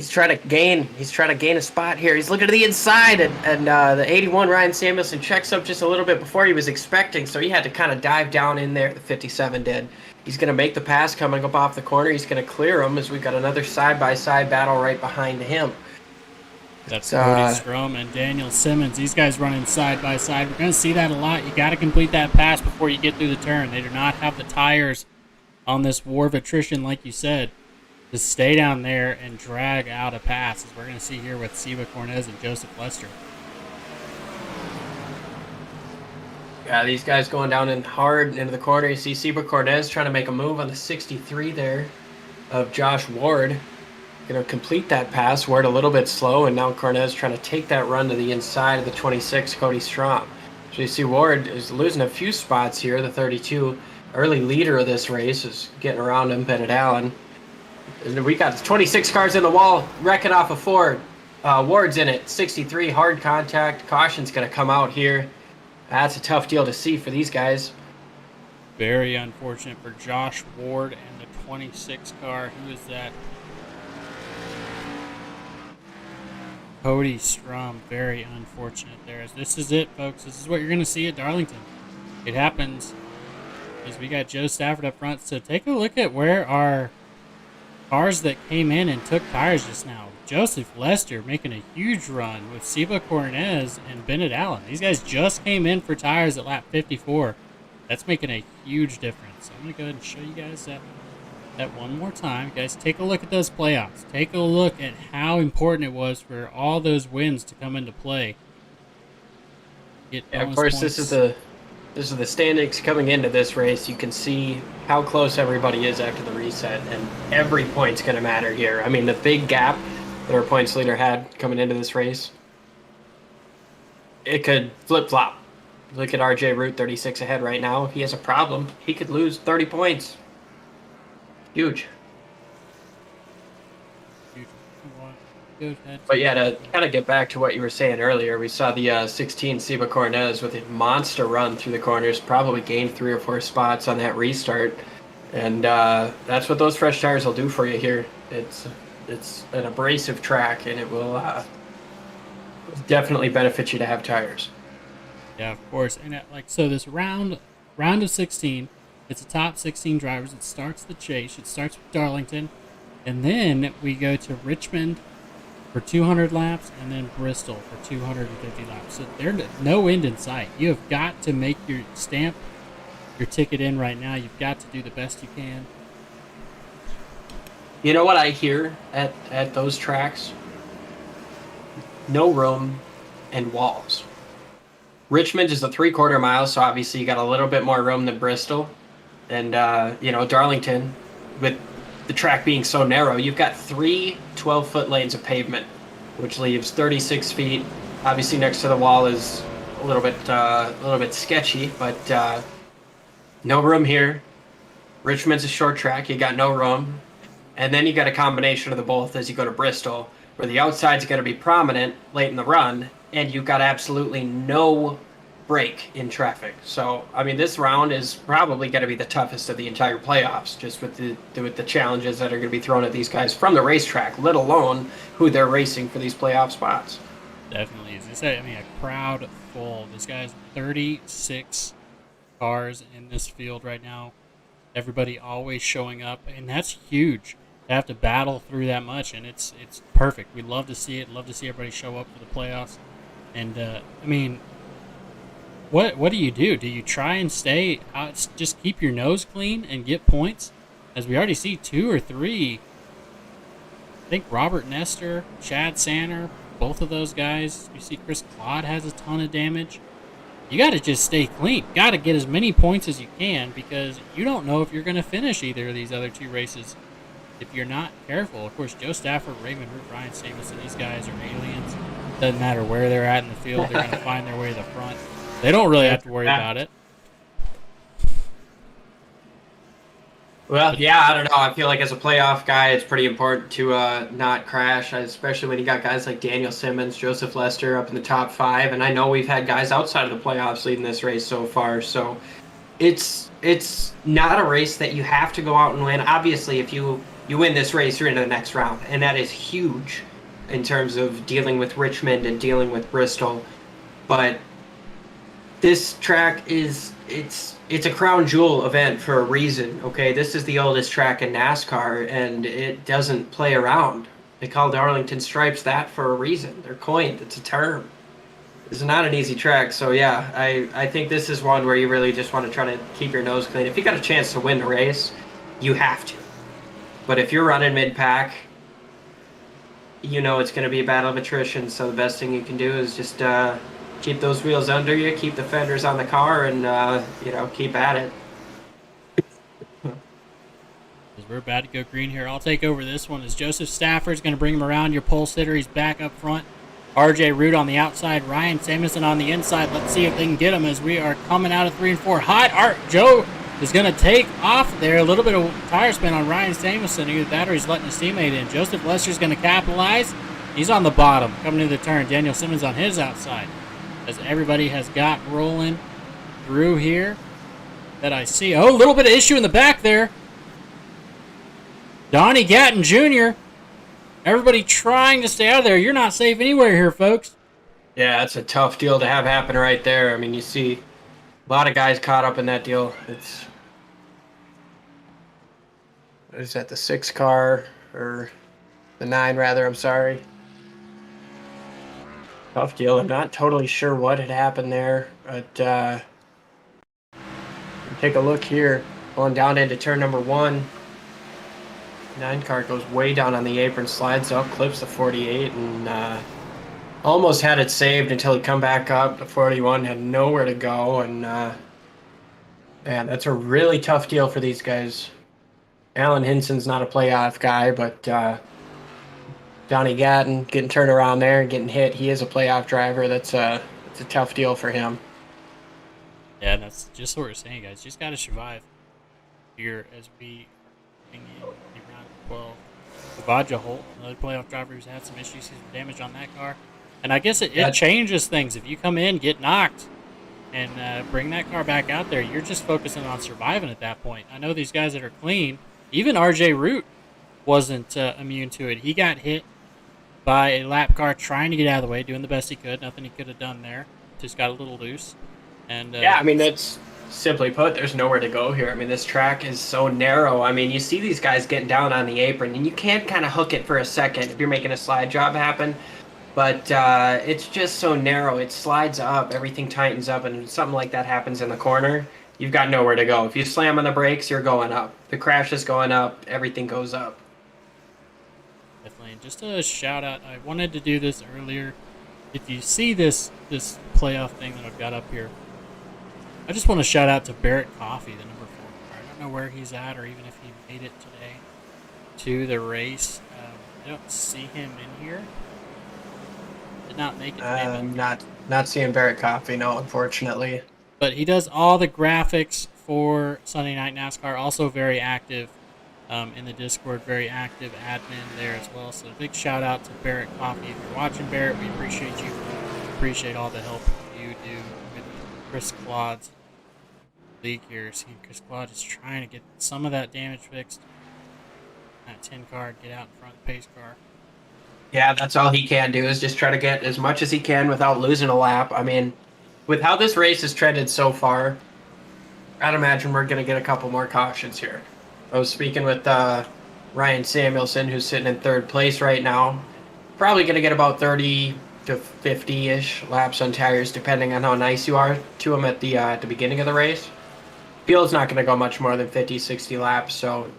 Speaker 7: trying to gain a spot here. He's looking to the inside, and the 81 Ryan Samuelson checks up just a little bit before he was expecting, so he had to kind of dive down in there. The 57 did. He's going to make the pass coming up off the corner. He's going to clear him as we've got another side-by-side battle right behind him.
Speaker 1: That's Cody Strum and Daniel Simmons. These guys running side by side. We're going to see that a lot. You got to complete that pass before you get through the turn. They do not have the tires on this war of attrition, like you said, to stay down there and drag out a pass, as we're going to see here with Seba Cornez and Joseph Lester.
Speaker 7: Yeah, these guys going down in hard into the corner. You see Seba Cornez trying to make a move on the 63 there of Josh Ward. Going to complete that pass. Ward a little bit slow, and now Cornez trying to take that run to the inside of the 26, Cody Strom. So you see Ward is losing a few spots here. The 32, early leader of this race, is getting around him, Bennett Allen. And we got 26 cars in the wall, wrecking off a Ford. Ward's in it, 63, hard contact. Caution's going to come out here. That's a tough deal to see for these guys.
Speaker 1: Very unfortunate for Josh Ward and the 26 car. Who is that? Cody Strum. Very unfortunate there. This is it, folks. This is what you're going to see at Darlington. It happens. As we got Joe Stafford up front. So take a look at where our cars that came in and took tires just now. Joseph Lester making a huge run with Seba Cornez and Bennett Allen. These guys just came in for tires at lap 54. That's making a huge difference. So I'm going to go ahead and show you guys that one more time. Guys, take a look at those playoffs. Take a look at how important it was for all those wins to come into play.
Speaker 7: Of course, this is the standings coming into this race. You can see how close everybody is after the reset, and every point's going to matter here. I mean, the big gap that our points leader had coming into this race, it could flip-flop. Look at RJ Root, 36 ahead right now. If he has a problem, he could lose 30 points. Huge. But yeah, to kind of get back to what you were saying earlier, we saw the 16 Seba Cornez with a monster run through the corners, probably gained 3 or 4 spots on that restart. And that's what those fresh tires will do for you here. It's an abrasive track, and it will definitely benefit you to have tires.
Speaker 1: Yeah, of course. And so this round of 16, it's a top 16 drivers. It starts the chase. It starts with Darlington, and then we go to Richmond for 200 laps, and then Bristol for 250 laps. So there's no end in sight. You have got to make your ticket in right now. You've got to do the best you can.
Speaker 7: You know what I hear at those tracks? No room and walls. Richmond is a 3/4 mile, so obviously you got a little bit more room than Bristol. And, Darlington, with the track being so narrow, you've got 3 12-foot lanes of pavement, which leaves 36 feet. Obviously, next to the wall is a little bit sketchy, but no room here. Richmond's a short track. You got no room. And then you got a combination of the both as you go to Bristol, where the outside's going to be prominent late in the run, and you've got absolutely no break in traffic. So, I mean, this round is probably going to be the toughest of the entire playoffs, just with the challenges that are going to be thrown at these guys from the racetrack, let alone who they're racing for these playoff spots.
Speaker 1: Definitely. As I said, I mean, a crowd full. This guy's 36 cars in this field right now. Everybody always showing up, and that's huge. To have to battle through that much, and it's perfect. We love to see it. Love to see everybody show up for the playoffs. And I mean, what do you do? Do you try and stay out, just keep your nose clean and get points? As we already see 2 or 3. I think Robert Nestor, Chad Sanner, both of those guys. You see Chris Claude has a ton of damage. You got to just stay clean. Got to get as many points as you can, because you don't know if you're going to finish either of these other 2 races if you're not careful. Of course, Joe Stafford, Raymond Root, Ryan Samuelson, these guys are aliens. Doesn't matter where they're at in the field, they're going to find their way to the front. They don't really have to worry about it.
Speaker 7: Well, yeah, I don't know. I feel like as a playoff guy, it's pretty important to not crash, especially when you got guys like Daniel Simmons, Joseph Lester up in the top 5. And I know we've had guys outside of the playoffs leading this race so far. So it's not a race that you have to go out and win. Obviously, if you win this race, you're into the next round. And that is huge in terms of dealing with Richmond and dealing with Bristol. But this track it's a crown jewel event for a reason, okay? This is the oldest track in NASCAR, and it doesn't play around. They call Darlington Stripes that for a reason. They're coined. It's a term. It's not an easy track, so yeah, I think this is one where you really just want to try to keep your nose clean. If you got a chance to win the race, you have to. But if you're running mid-pack, you know it's going to be a battle of attrition, so the best thing you can do is just keep those wheels under you, keep the fenders on the car, and keep at it.
Speaker 1: We're about to go green here. I'll take over this one as Joseph Stafford's going to bring him around. Your pole sitter, he's back up front. RJ Root on the outside, Ryan Samuelson on the inside. Let's see if they can get him as we are coming out of 3 and 4. Hot Joe is going to take off there. A little bit of tire spin on Ryan Samuelson. The battery's letting his teammate in. Joseph Lester's going to capitalize. He's on the bottom coming to the turn. Daniel Simmons on his outside. As everybody has got rolling through here that I see. Oh, a little bit of issue in the back there. Donnie Gatton Jr. Everybody trying to stay out of there. You're not safe anywhere here, folks.
Speaker 7: Yeah, that's a tough deal to have happen right there. I mean, you see a lot of guys caught up in that deal. Is that the 6 car, or the 9 rather, I'm sorry. Tough deal. I'm not totally sure what had happened there, but take a look here. Going down into turn number 1. 9 car goes way down on the apron, slides up, clips the 48, and almost had it saved until he come back up. The 41 had nowhere to go, and man, that's a really tough deal for these guys. Alan Hinson's not a playoff guy, but Donnie Gatton getting turned around there and getting hit. He is a playoff driver. It's a tough deal for him.
Speaker 1: Yeah, that's just what we're saying, guys. Just got to survive here as we bring in the round of 12. Savaja Holt, another playoff driver who's had some issues, some damage on that car. And I guess it changes things. If you come in, get knocked, and bring that car back out there, you're just focusing on surviving at that point. I know these guys that are clean, even RJ Root wasn't immune to it. He got hit by a lap car trying to get out of the way, doing the best he could. Nothing he could have done there. Just got a little loose. And
Speaker 7: yeah, I mean, that's simply put, there's nowhere to go here. I mean, this track is so narrow. I mean, you see these guys getting down on the apron, and you can't kind of hook it for a second if you're making a slide job happen. But it's just so narrow. It slides up, everything tightens up, and something like that happens in the corner, you've got nowhere to go. If you slam on the brakes, you're going up. The crash is going up. Everything goes up.
Speaker 1: Definitely. Just a shout out. I wanted to do this earlier. If you see this playoff thing that I've got up here, I just want to shout out to Barrett Coffey, the number 4 car. I don't know where he's at or even if he made it today to the race. I don't see him in here. Did not make it. Payment.
Speaker 7: Not seeing Barrett Coffee, no, unfortunately.
Speaker 1: But he does all the graphics for Sunday Night NASCAR. Also very active in the Discord. Very active admin there as well. So big shout out to Barrett Coffee. If you're watching, Barrett, we appreciate you. Appreciate all the help you do with Chris Claude's league here. See, Chris Claude is trying to get some of that damage fixed. That 10 car, get out in front of the pace car.
Speaker 7: Yeah, that's all he can do is just try to get as much as he can without losing a lap. I mean, with how this race has trended so far, I'd imagine we're going to get a couple more cautions here. I was speaking with Ryan Samuelson, who's sitting in third place right now. Probably going to get about 30 to 50-ish laps on tires, depending on how nice you are to him at the beginning of the race. Field's not going to go much more than 50, 60 laps, so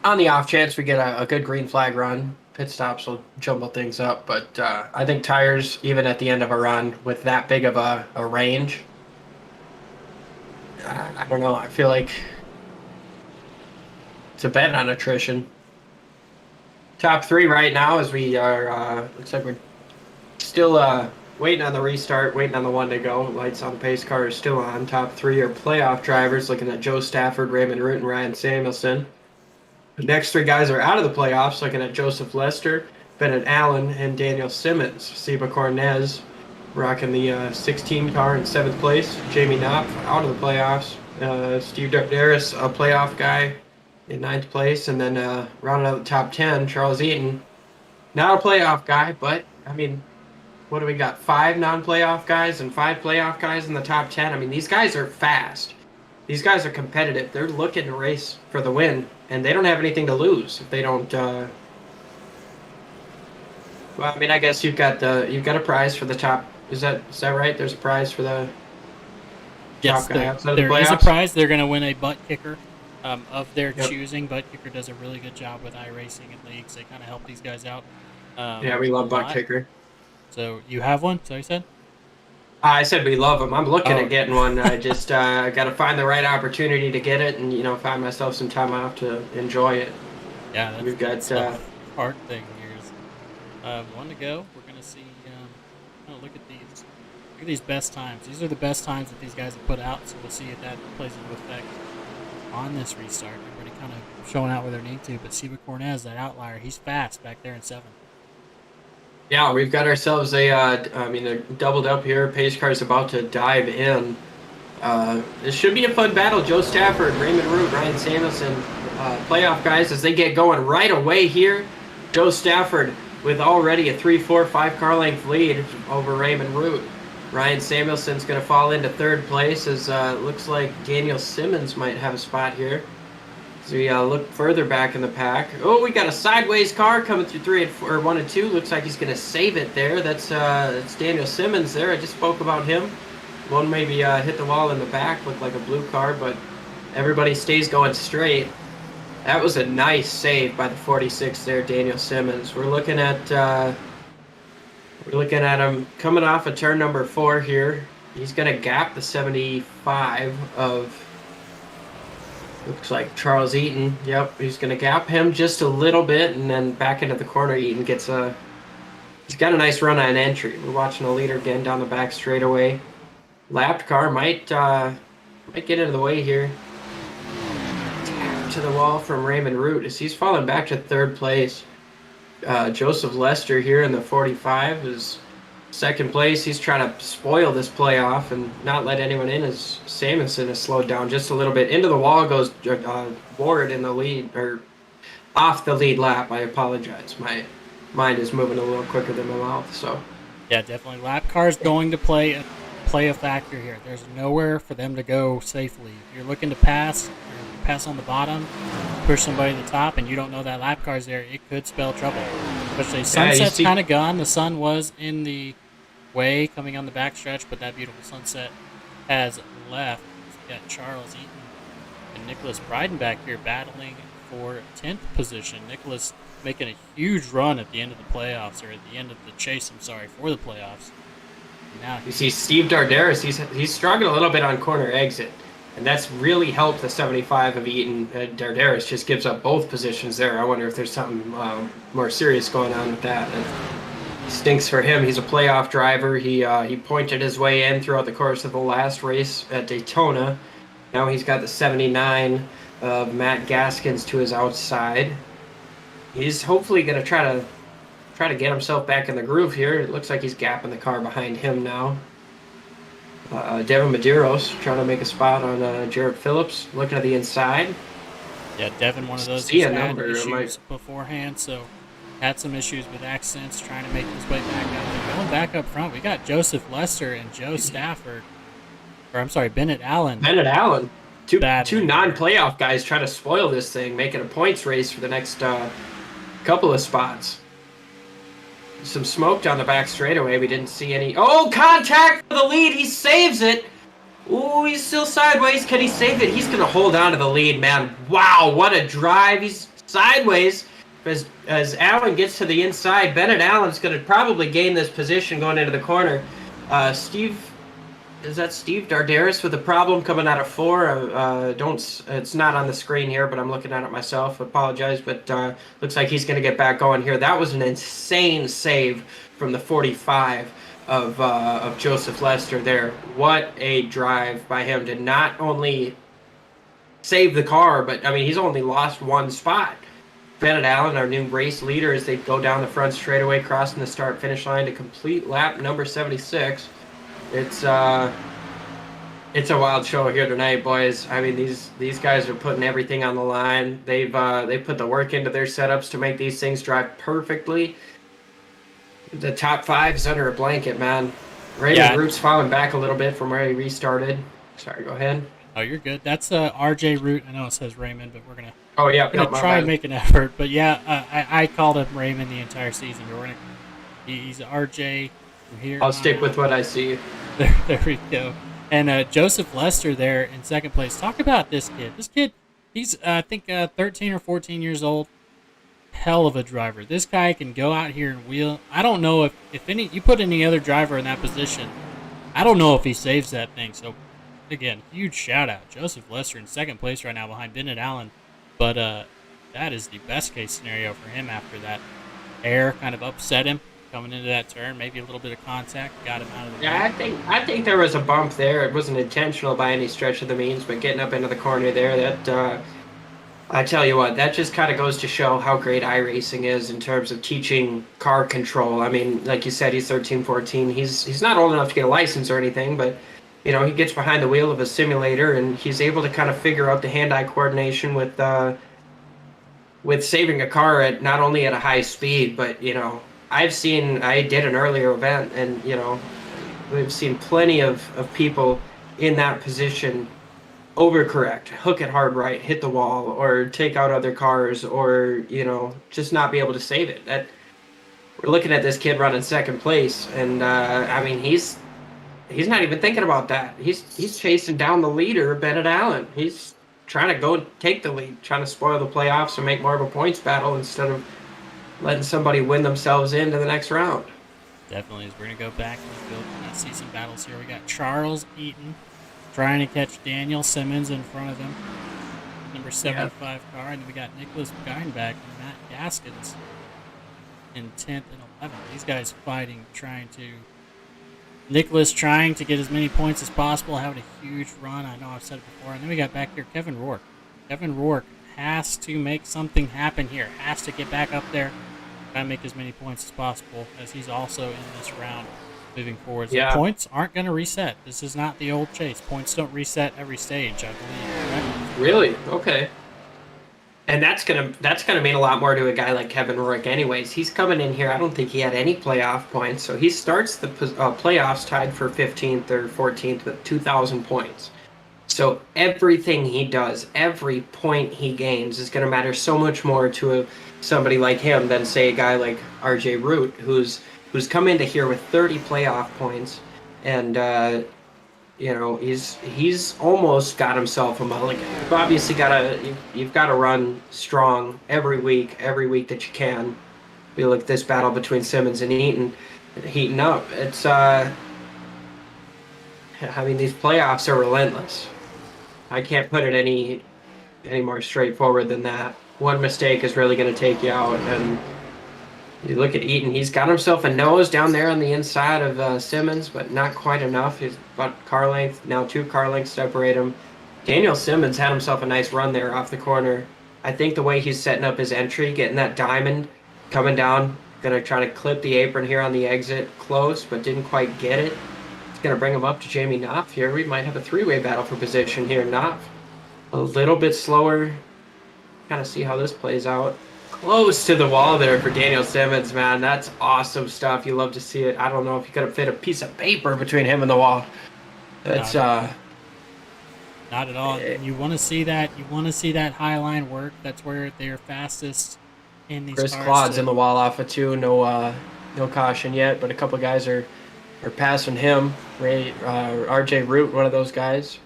Speaker 7: on the off chance we get a good green flag run, pit stops will jumble things up, but I think tires, even at the end of a run with that big of a range, I don't know, I feel like it's a bet on attrition. Top three right now as we are, looks like we're still waiting on the restart, waiting on the one to go. Lights on the pace car is still on. Top three are playoff drivers, looking at Joe Stafford, Raymond Root, and Ryan Samuelson. The next three guys are out of the playoffs, looking at Joseph Lester, Bennett Allen, and Daniel Simmons. Seba Cornez rocking the 16 car in 7th place. Jamie Knopf out of the playoffs. Steve Dardaris, a playoff guy, in 9th place. And then rounding out the top 10, Charles Eaton. Not a playoff guy, but, I mean, what do we got? 5 non-playoff guys and 5 playoff guys in the top 10. I mean, these guys are fast. These guys are competitive. They're looking to race for the win, and they don't have anything to lose if they don't. Well, I mean, I guess you've got a prize for the top. Is that right? There's a prize for the top guy outside of the playoffs?
Speaker 1: There is a prize. They're going to win a Buttkicker of their choosing. Buttkicker does a really good job with iRacing and leagues. They kind of help these guys out.
Speaker 7: Yeah, we love Buttkicker.
Speaker 1: So you have one? So you said?
Speaker 7: I said we love them. I'm looking at getting one. I just got to find the right opportunity to get it, and find myself some time off to enjoy it.
Speaker 1: Yeah, that's,
Speaker 7: we've got
Speaker 1: the hard thing here. Is one to go. We're gonna see. Look at these. Look at these best times. These are the best times that these guys have put out. So we'll see if that plays into effect on this restart. Everybody kind of showing out where they need to. But Seba Cornez, that outlier, he's fast back there in 7th.
Speaker 7: Yeah, we've got ourselves they're doubled up here. Pace car's about to dive in. This should be a fun battle. Joe Stafford, Raymond Root, Ryan Samuelson, playoff guys as they get going right away here. Joe Stafford with already a 3, 4, 5 car length lead over Raymond Root. Ryan Samuelson's going to fall into 3rd place as looks like Daniel Simmons might have a spot here. So we look further back in the pack. Oh, we got a sideways car coming through 3 and 4, or 1 and 2. Looks like he's going to save it there. That's Daniel Simmons there. I just spoke about him. One maybe hit the wall in the back, looked like a blue car, but everybody stays going straight. That was a nice save by the 46 there, Daniel Simmons. We're looking at him coming off of turn number 4 here. He's going to gap the 75 of. Looks like Charles Eaton. Yep, he's going to gap him just a little bit, and then back into the corner. Eaton gets he's got a nice run on entry. We're watching the leader again down the back straightaway. Lapped car might get into the way here. Tap to the wall from Raymond Root as he's falling back to 3rd place. Joseph Lester here in the 45 is 2nd place. He's trying to spoil this playoff and not let anyone in as Samuelson has slowed down just a little bit. Into the wall goes Ward in the lead, or off the lead lap. I apologize. My mind is moving a little quicker than my mouth. So
Speaker 1: yeah, definitely. Lap car's going to play a factor here. There's nowhere for them to go safely. If you're looking to pass on the bottom, push somebody to the top, and you don't know that lap car's there, it could spell trouble. Especially sunset's kind of gone. The sun was in the way coming on the backstretch, but that beautiful sunset has left. We've got Charles Eaton and Nicholas Bryden back here battling for 10th position. Nicholas making a huge run at the end of the playoffs, or at the end of the chase, for the playoffs. Now
Speaker 7: you see Steve Dardaris, he's struggling a little bit on corner exit. And that's really helped the 75 of Eaton. Dardaris just gives up both positions there. I wonder if there's something more serious going on with that. And stinks for him. He's a playoff driver. He pointed his way in throughout the course of the last race at Daytona. Now he's got the 79 of Matt Gaskins to his outside. He's hopefully going to try to get himself back in the groove here. It looks like he's gapping the car behind him now. Devin Medeiros trying to make a spot on Jared Phillips, looking at the inside.
Speaker 1: Yeah, Devin, one of those
Speaker 7: See
Speaker 1: who's
Speaker 7: a
Speaker 1: had
Speaker 7: number,
Speaker 1: issues beforehand, so had some issues with accents, trying to make his way back up. Going back up front, we got Joseph Lester and Joe Stafford. Or, I'm sorry, Bennett Allen.
Speaker 7: Bennett Allen. Two
Speaker 1: Battling
Speaker 7: non-playoff guys trying to spoil this thing, making a points race for the next couple of spots. Some smoke down the back straightaway. We didn't see any. Oh, contact for the lead. He saves it. Ooh, he's still sideways. Can he save it? He's going to hold on to the lead, man. Wow, what a drive. He's sideways. As Allen gets to the inside, Bennett Allen's going to probably gain this position going into the corner. Is that Steve Dardaris with a problem coming out of 4? It's not on the screen here, but I'm looking at it myself. Apologize, but looks like he's going to get back going here. That was an insane save from the 45 of Joseph Lester there. What a drive by him to not only save the car, but I mean, he's only lost one spot. Bennett Allen, our new race leader, as they go down the front straightaway, crossing the start-finish line to complete lap number 76. It's a wild show here tonight, boys. I mean, these guys are putting everything on the line. They put the work into their setups to make these things drive perfectly. The top 5 is under a blanket, man. Raymond Root's falling back a little bit from where he restarted. Sorry, go ahead.
Speaker 1: Oh, you're good. That's RJ Root. I know it says Raymond, but we're gonna
Speaker 7: try
Speaker 1: and make an effort. But yeah, I called him Raymond the entire season. But he's RJ. Here
Speaker 7: I'll stick with what I see.
Speaker 1: There we go. And Joseph Lester there in second place. Talk about this kid. This kid, he's I think 13 or 14 years old. Hell of a driver. This guy can go out here and wheel. I don't know if you put any other driver in that position. I don't know if he saves that thing. So again, huge shout out. Joseph Lester in second place right now behind Bennett Allen. But that is the best case scenario for him after that air kind of upset him. Coming into that turn, maybe a little bit of contact, got him out of the way.
Speaker 7: Yeah, I think there was a bump there. It wasn't intentional by any stretch of the means, but getting up into the corner there, that I tell you what, that just kind of goes to show how great iRacing is in terms of teaching car control. I mean, like you said, he's 13, 14. He's not old enough to get a license or anything, but you know, he gets behind the wheel of a simulator and he's able to kind of figure out the hand-eye coordination with saving a car at not only at a high speed, but you know. I did an earlier event, and you know, we've seen plenty of people in that position overcorrect, hook it hard right, hit the wall, or take out other cars, or you know, just not be able to save it. We're looking at this kid running second place, and I mean, he's not even thinking about that. He's chasing down the leader, Bennett Allen. He's trying to go take the lead, trying to spoil the playoffs and make more of a points battle instead of letting somebody win themselves into the next round.
Speaker 1: Definitely, as we're going to go back in the field and see some battles here. We got Charles Eaton trying to catch Daniel Simmons in front of him. Number 75 car. And then we got Nicholas Geinbach and Matt Gaskins in 10th and 11th. These guys fighting, Nicholas trying to get as many points as possible, having a huge run. I know I've said it before. And then we got back here Kevin Rourke. Kevin Rourke has to make something happen here. Has to get back up there. Try to make as many points as possible, as he's also in this round moving forward. So points aren't going to reset. This is not the old chase. Points don't reset every stage, I believe. Right?
Speaker 7: Really? Okay. And that's gonna mean a lot more to a guy like Kevin Rourke anyways. He's coming in here, I don't think he had any playoff points, so he starts the playoffs tied for 15th or 14th with 2,000 points. So everything he does, every point he gains is going to matter so much more to somebody like him than, say, a guy like RJ Root, who's come into here with 30 playoff points, and you know, he's almost got himself a mulligan. You've obviously you've got to run strong every week that you can. We look at this battle between Simmons and Eaton, heating up. It's I mean, these playoffs are relentless. I can't put it any more straightforward than that. One mistake is really going to take you out. And you look at Eaton, he's got himself a nose down there on the inside of Simmons, but not quite enough. He's about car length, now 2 car lengths separate him. Daniel Simmons had himself a nice run there off the corner. I think the way he's setting up his entry, getting that diamond, coming down, going to try to clip the apron here on the exit, close, but didn't quite get it. It's going to bring him up to Jamie Knopf here. We might have a 3-way battle for position here. Knopf a little bit slower. Kind of see how this plays out. Close to the wall there for Daniel Simmons, man. That's awesome stuff. You love to see it. I don't know if you could have fit a piece of paper between him and the wall. That's
Speaker 1: not at all. You want to see that. You want to see that high line work. That's where they're fastest in these
Speaker 7: Chris
Speaker 1: cars.
Speaker 7: Claude's in the wall off of 2. No caution yet, but a couple guys are passing him. RJ Root, one of those guys.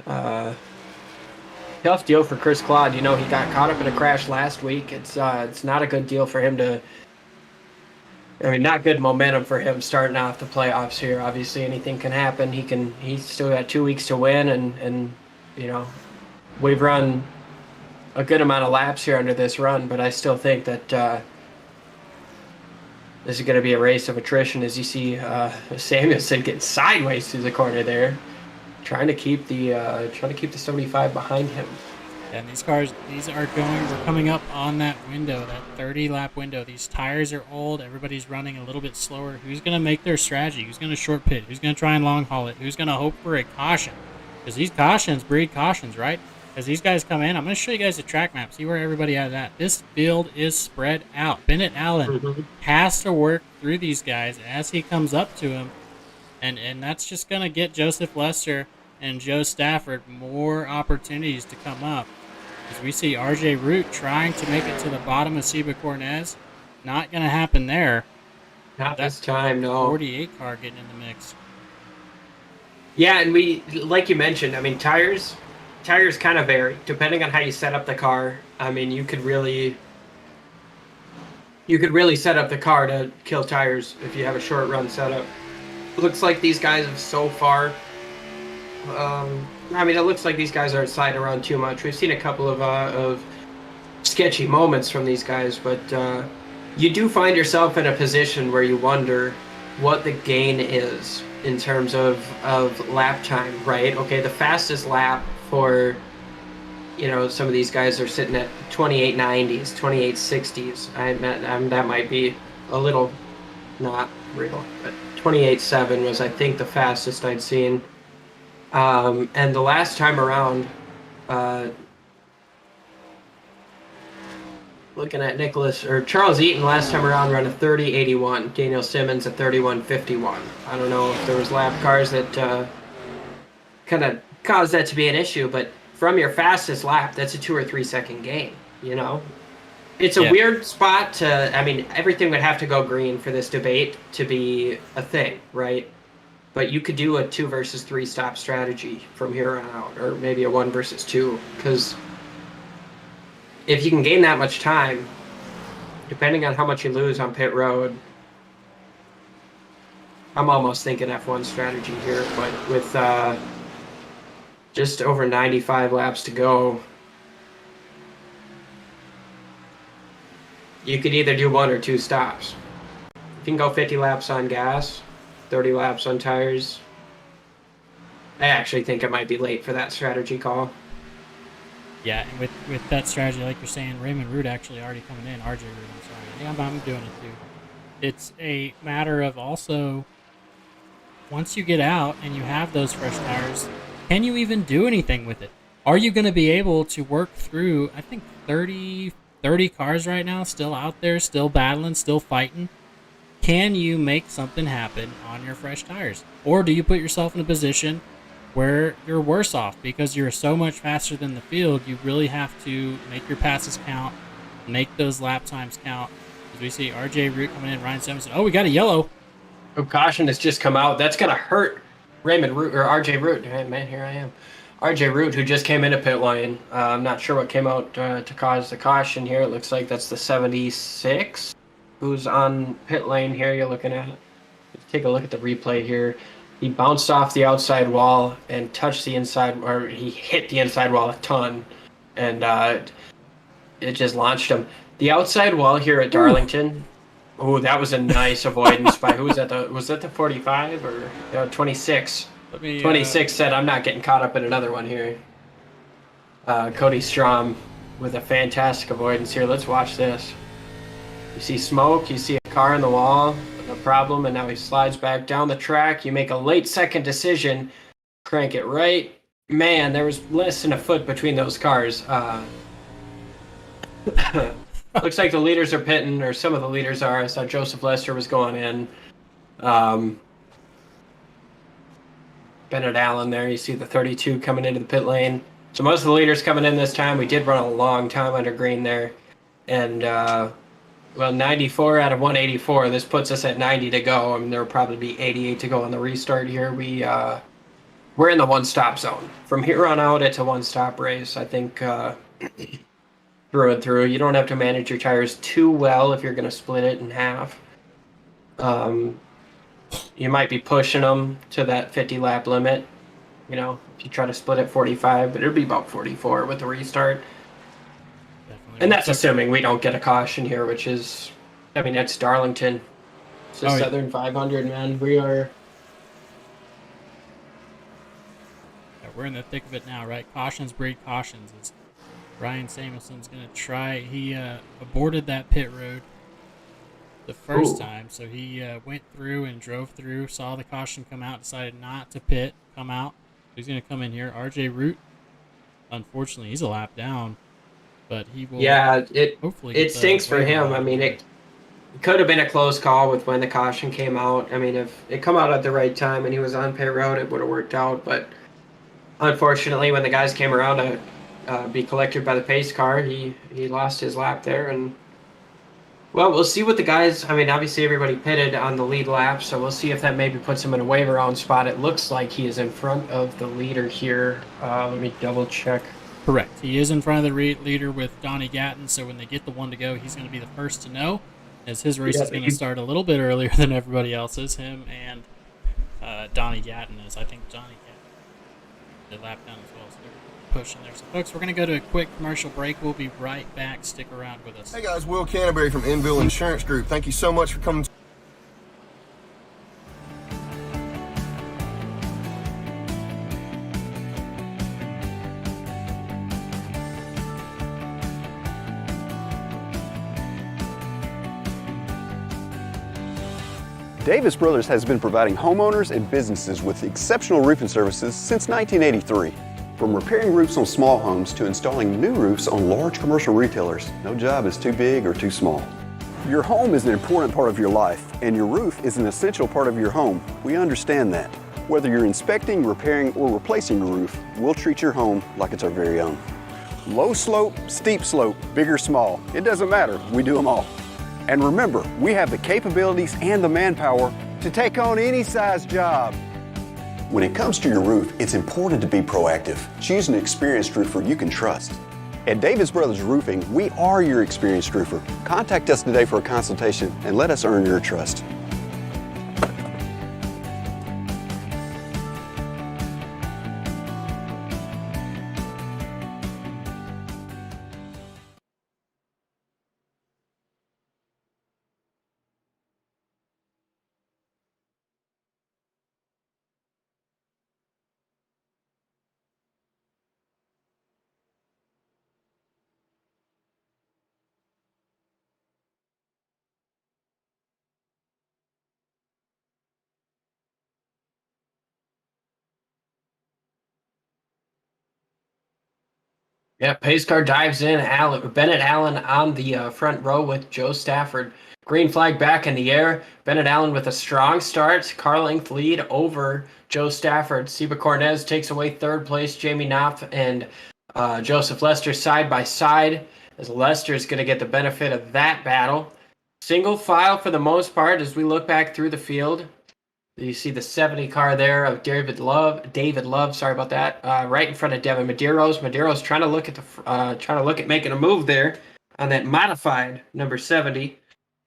Speaker 7: Tough deal for Chris Claude. You know, he got caught up in a crash last week. It's not a good deal for him to. I mean, not good momentum for him starting off the playoffs here. Obviously, anything can happen. He's still got 2 weeks to win, and you know, we've run a good amount of laps here under this run, but I still think that this is going to be a race of attrition. As you see, Samuelson getting sideways through the corner there, trying to keep the 75 behind him.
Speaker 1: And we're coming up on that window, that 30-lap window. These tires are old. Everybody's running a little bit slower. Who's going to make their strategy? Who's going to short pit? Who's going to try and long haul it? Who's going to hope for a caution? Because these cautions breed cautions, right? As these guys come in, I'm going to show you guys the track map. See where everybody is at. This field is spread out. Bennett Allen has to work through these guys as he comes up to him. And that's just going to get Joseph Lester and Joe Stafford more opportunities to come up. As we see RJ Root trying to make it to the bottom of Seba Cornez. Not going to happen there.
Speaker 7: Not this time, no.
Speaker 1: 48 car getting in the mix.
Speaker 7: Yeah, and we, like you mentioned, I mean, tires kind of vary depending on how you set up the car. I mean, you could really set up the car to kill tires if you have a short run setup. Looks like these guys have so far. I mean, it looks like these guys aren't sliding around too much. We've seen a couple of sketchy moments from these guys, but you do find yourself in a position where you wonder what the gain is in terms of lap time, right? Okay, the fastest lap for, you know, some of these guys are sitting at 28.90s, 28.60s. That might be a little not real, but 28.7 was, I think, the fastest I'd seen. And the last time around, looking at Charles Eaton last time around ran a 30.81. Daniel Simmons a 31.51. I don't know if there was lap cars that kind of caused that to be an issue, but from your fastest lap, that's a 2 or 3 second gain. You know, it's a weird spot to. I mean, everything would have to go green for this debate to be a thing, right? But you could do a 2 versus 3 stop strategy from here on out, or maybe a 1 versus 2, because if you can gain that much time, depending on how much you lose on pit road, I'm almost thinking F1 strategy here, but with just over 95 laps to go, you could either do 1 or 2 stops. You can go 50 laps on gas, 30 laps on tires. I actually think it might be late for that strategy call.
Speaker 1: Yeah, and with that strategy, like you're saying, Raymond Root actually already coming in. RJ Root, I'm sorry. Yeah, I'm doing it too. It's a matter of also, once you get out and you have those fresh tires, can you even do anything with it? Are you going to be able to work through, I think, 30 cars right now, still out there, still battling, still fighting? Can you make something happen on your fresh tires? Or do you put yourself in a position where you're worse off because you're so much faster than the field? You really have to make your passes count, make those lap times count. As we see RJ Root coming in, Ryan Simmons. Oh, we got a yellow.
Speaker 7: Oh, caution has just come out. That's going to hurt Raymond Root, or RJ Root. Hey, man, here I am. RJ Root, who just came into pit lane. I'm not sure what came out to cause the caution here. It looks like that's the 76 who's on pit lane here. You're looking at. Let's take a look at the replay here. He bounced off the outside wall and touched the inside, or he hit the inside wall a ton, and it just launched him. The outside wall here at Darlington. Oh, that was a nice avoidance by who was that? Was that the 45 or 26? 26 said, "I'm not getting caught up in another one here." Cody Strom with a fantastic avoidance here. Let's watch this. You see smoke. You see a car in the wall. No problem. And now he slides back down the track. You make a late second decision. Crank it right. Man, there was less than a foot between those cars. Looks like the leaders are pitting, or some of the leaders are. I saw Joseph Lester was going in. Bennett Allen there. You see the 32 coming into the pit lane. So most of the leaders coming in this time. We did run a long time under green there. And, 94 out of 184. This puts us at 90 to go. I mean, there will probably be 88 to go on the restart here. We're in the one-stop zone. From here on out, it's a one-stop race. I think through and through. You don't have to manage your tires too well if you're going to split it in half. You might be pushing them to that 50-lap limit. You know, if you try to split at 45, but it'll be about 44 with the restart. Definitely. And that's assuming we don't get a caution here, which is, I mean, that's Darlington. It's a Southern 500, man. We're
Speaker 1: in the thick of it now, right? Cautions breed cautions. As Ryan Samuelson's going to try. He aborted that pit road the first time, so he went through and drove through, saw the caution come out, decided not to pit, come out. He's going to come in here. RJ Root, unfortunately, he's a lap down, but he will. Yeah, hopefully
Speaker 7: it stinks for him. I mean, it could have been a close call with when the caution came out. I mean, if it come out at the right time and he was on pit road, it would have worked out. But unfortunately, when the guys came around to be collected by the pace car, he lost his lap there. And well, we'll see what the guys. I mean, obviously everybody pitted on the lead lap, so we'll see if that maybe puts him in a wave around spot. It looks like he is in front of the leader here. Let me double check.
Speaker 1: Correct. He is in front of the leader with Donnie Gatton, so when they get the one to go, he's going to be the first to know, as his race is going to start a little bit earlier than everybody else's. Him and Donnie Gatton is. I think Donnie Gatton did lap down as well, so they're pushing there. So, folks, we're going to go to a quick commercial break. We'll be right back. Stick around with us.
Speaker 5: Hey, guys. Will Canterbury from Enville Insurance Group. Thank you so much for coming.
Speaker 8: Davis Brothers has been providing homeowners and businesses with exceptional roofing services since 1983. From repairing roofs on small homes to installing new roofs on large commercial retailers, no job is too big or too small. Your home is an important part of your life, and your roof is an essential part of your home. We understand that. Whether you're inspecting, repairing, or replacing your roof, we'll treat your home like it's our very own. Low slope, steep slope, big or small, it doesn't matter, we do them all. And remember, we have the capabilities and the manpower to take on any size job. When it comes to your roof, it's important to be proactive. Choose an experienced roofer you can trust. At Davis Brothers Roofing, we are your experienced roofer. Contact us today for a consultation and let us earn your trust.
Speaker 7: Yeah, pace car dives in. Bennett Allen on the front row with Joe Stafford. Green flag back in the air. Bennett Allen with a strong start. Car length lead over Joe Stafford. Seba Cornez takes away third place. Jamie Knopf and Joseph Lester side by side, as Lester is going to get the benefit of that battle. Single file for the most part as we look back through the field. You see the 70 car there of David Love, sorry about that, right in front of Devin Medeiros. Medeiros trying to look at making a move there on that modified number 70.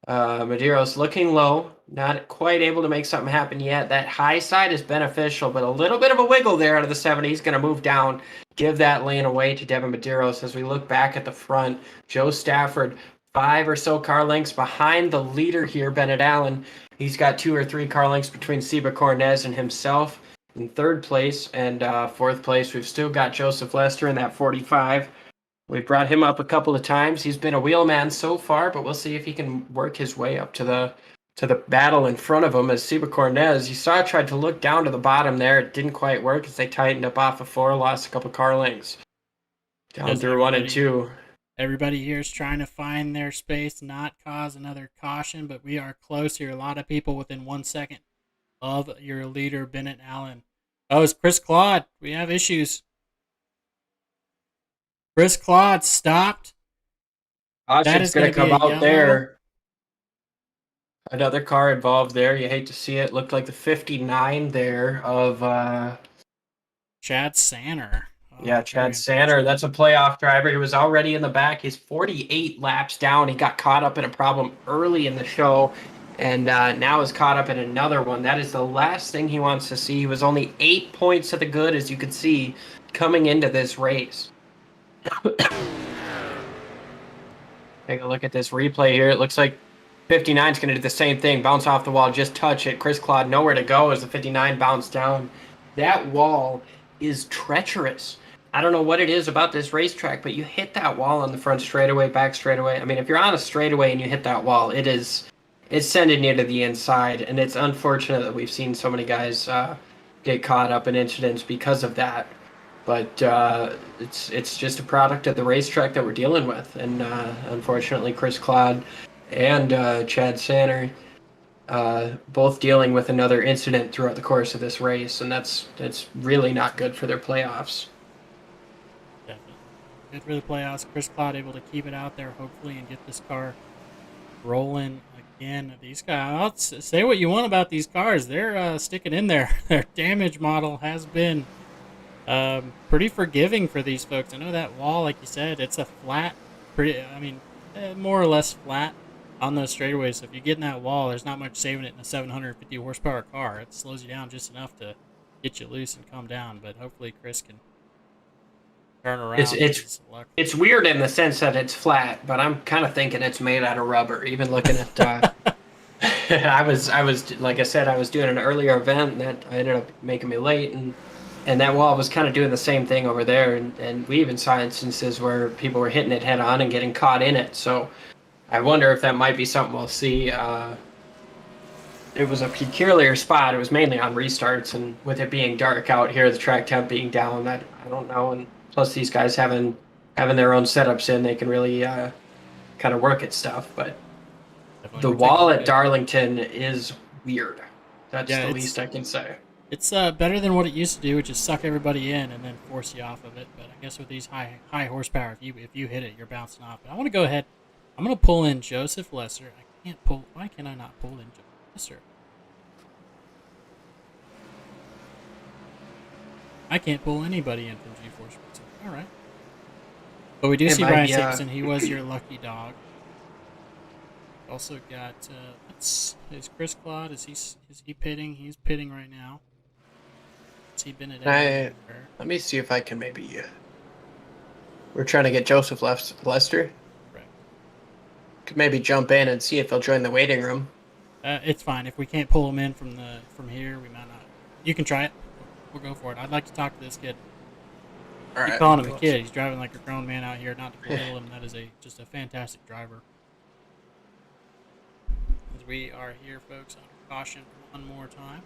Speaker 7: Medeiros looking low, not quite able to make something happen yet. That high side is beneficial, but a little bit of a wiggle there out of the 70. He's going to move down, give that lane away to Devin Medeiros. As we look back at the front, Joe Stafford, 5 or so car lengths behind the leader here, Bennett Allen. He's got 2 or 3 car lengths between Seba Cornez and himself in 3rd place. And 4th place, we've still got Joseph Lester in that 45. We brought him up a couple of times. He's been a wheelman so far, but we'll see if he can work his way up to the battle in front of him. As Seba Cornez, you saw, tried to look down to the bottom there. It didn't quite work as they tightened up off of 4, lost a couple car lengths down through 1 and 2.
Speaker 1: Everybody here is trying to find their space, not cause another caution, but we are close here. A lot of people within 1 second of your leader, Bennett Allen. Oh, it's Chris Claude. We have issues. Chris Claude stopped.
Speaker 7: That is going to come out there. Another car involved there. You hate to see it. Looked like the 59 there of
Speaker 1: Chad Sanner.
Speaker 7: Yeah, Chad Sanner. That's a playoff driver. He was already in the back. He's 48 laps down. He got caught up in a problem early in the show, and now is caught up in another one. That is the last thing he wants to see. He was only 8 points to the good, as you can see, coming into this race. Take a look at this replay here. It looks like 59 is going to do the same thing. Bounce off the wall, just touch it. Chris Claude nowhere to go as the 59 bounced down. That wall is treacherous. I don't know what it is about this racetrack, but you hit that wall on the front straightaway, back straightaway. I mean, if you're on a straightaway and you hit that wall, it's sending you to the inside, and it's unfortunate that we've seen so many guys get caught up in incidents because of that. But it's just a product of the racetrack that we're dealing with, and unfortunately, Chris Claude and Chad Sanner both dealing with another incident throughout the course of this race, and that's really not good for their playoffs.
Speaker 1: Definitely good for the playoffs. Chris Claude able to keep it out there, hopefully, and get this car rolling again. These guys, say what you want about these cars, they're sticking in there. Their damage model has been pretty forgiving for these folks. I know that wall, like you said, it's a flat, more or less flat on those straightaways. So if you get in that wall, there's not much saving it in a 750 horsepower car. It slows you down just enough to get you loose and calm down. But hopefully Chris can turn around.
Speaker 7: It's weird in the sense that it's flat, but I'm kind of thinking it's made out of rubber. Even looking at, I was like I said, I was doing an earlier event that ended up making me late, and that wall was kind of doing the same thing over there. And we even saw instances where people were hitting it head on and getting caught in it. So I wonder if that might be something we'll see. It was a peculiar spot. It was mainly on restarts, and with it being dark out here, the track temp being down, I don't know. And plus these guys having their own setups in, they can really kind of work at stuff. But definitely the wall at Darlington is weird. That's the least I can say.
Speaker 1: It's better than what it used to do, which is suck everybody in and then force you off of it. But I guess with these high horsepower, if you hit it, you're bouncing off. But I want to go ahead. I'm going to pull in Joseph Lesser. Why can I not pull in Joseph Lesser? I can't pull anybody in from G-Force Racing. All right. But we do see Brian Dixon. He was your lucky dog. Also got, is Chris Claude, is he pitting? He's pitting right now. Has he been at
Speaker 7: let me see if I can maybe, we're trying to get Joseph Lester. Could maybe jump in and see if he'll join the waiting room.
Speaker 1: It's fine. If we can't pull him in from here, we might not. You can try it. We'll go for it. I'd like to talk to this kid.
Speaker 7: All right.
Speaker 1: Keep calling him a kid. He's driving like a grown man out here. Not to belittle him. That is just a fantastic driver. As we are here, folks, under caution one more time.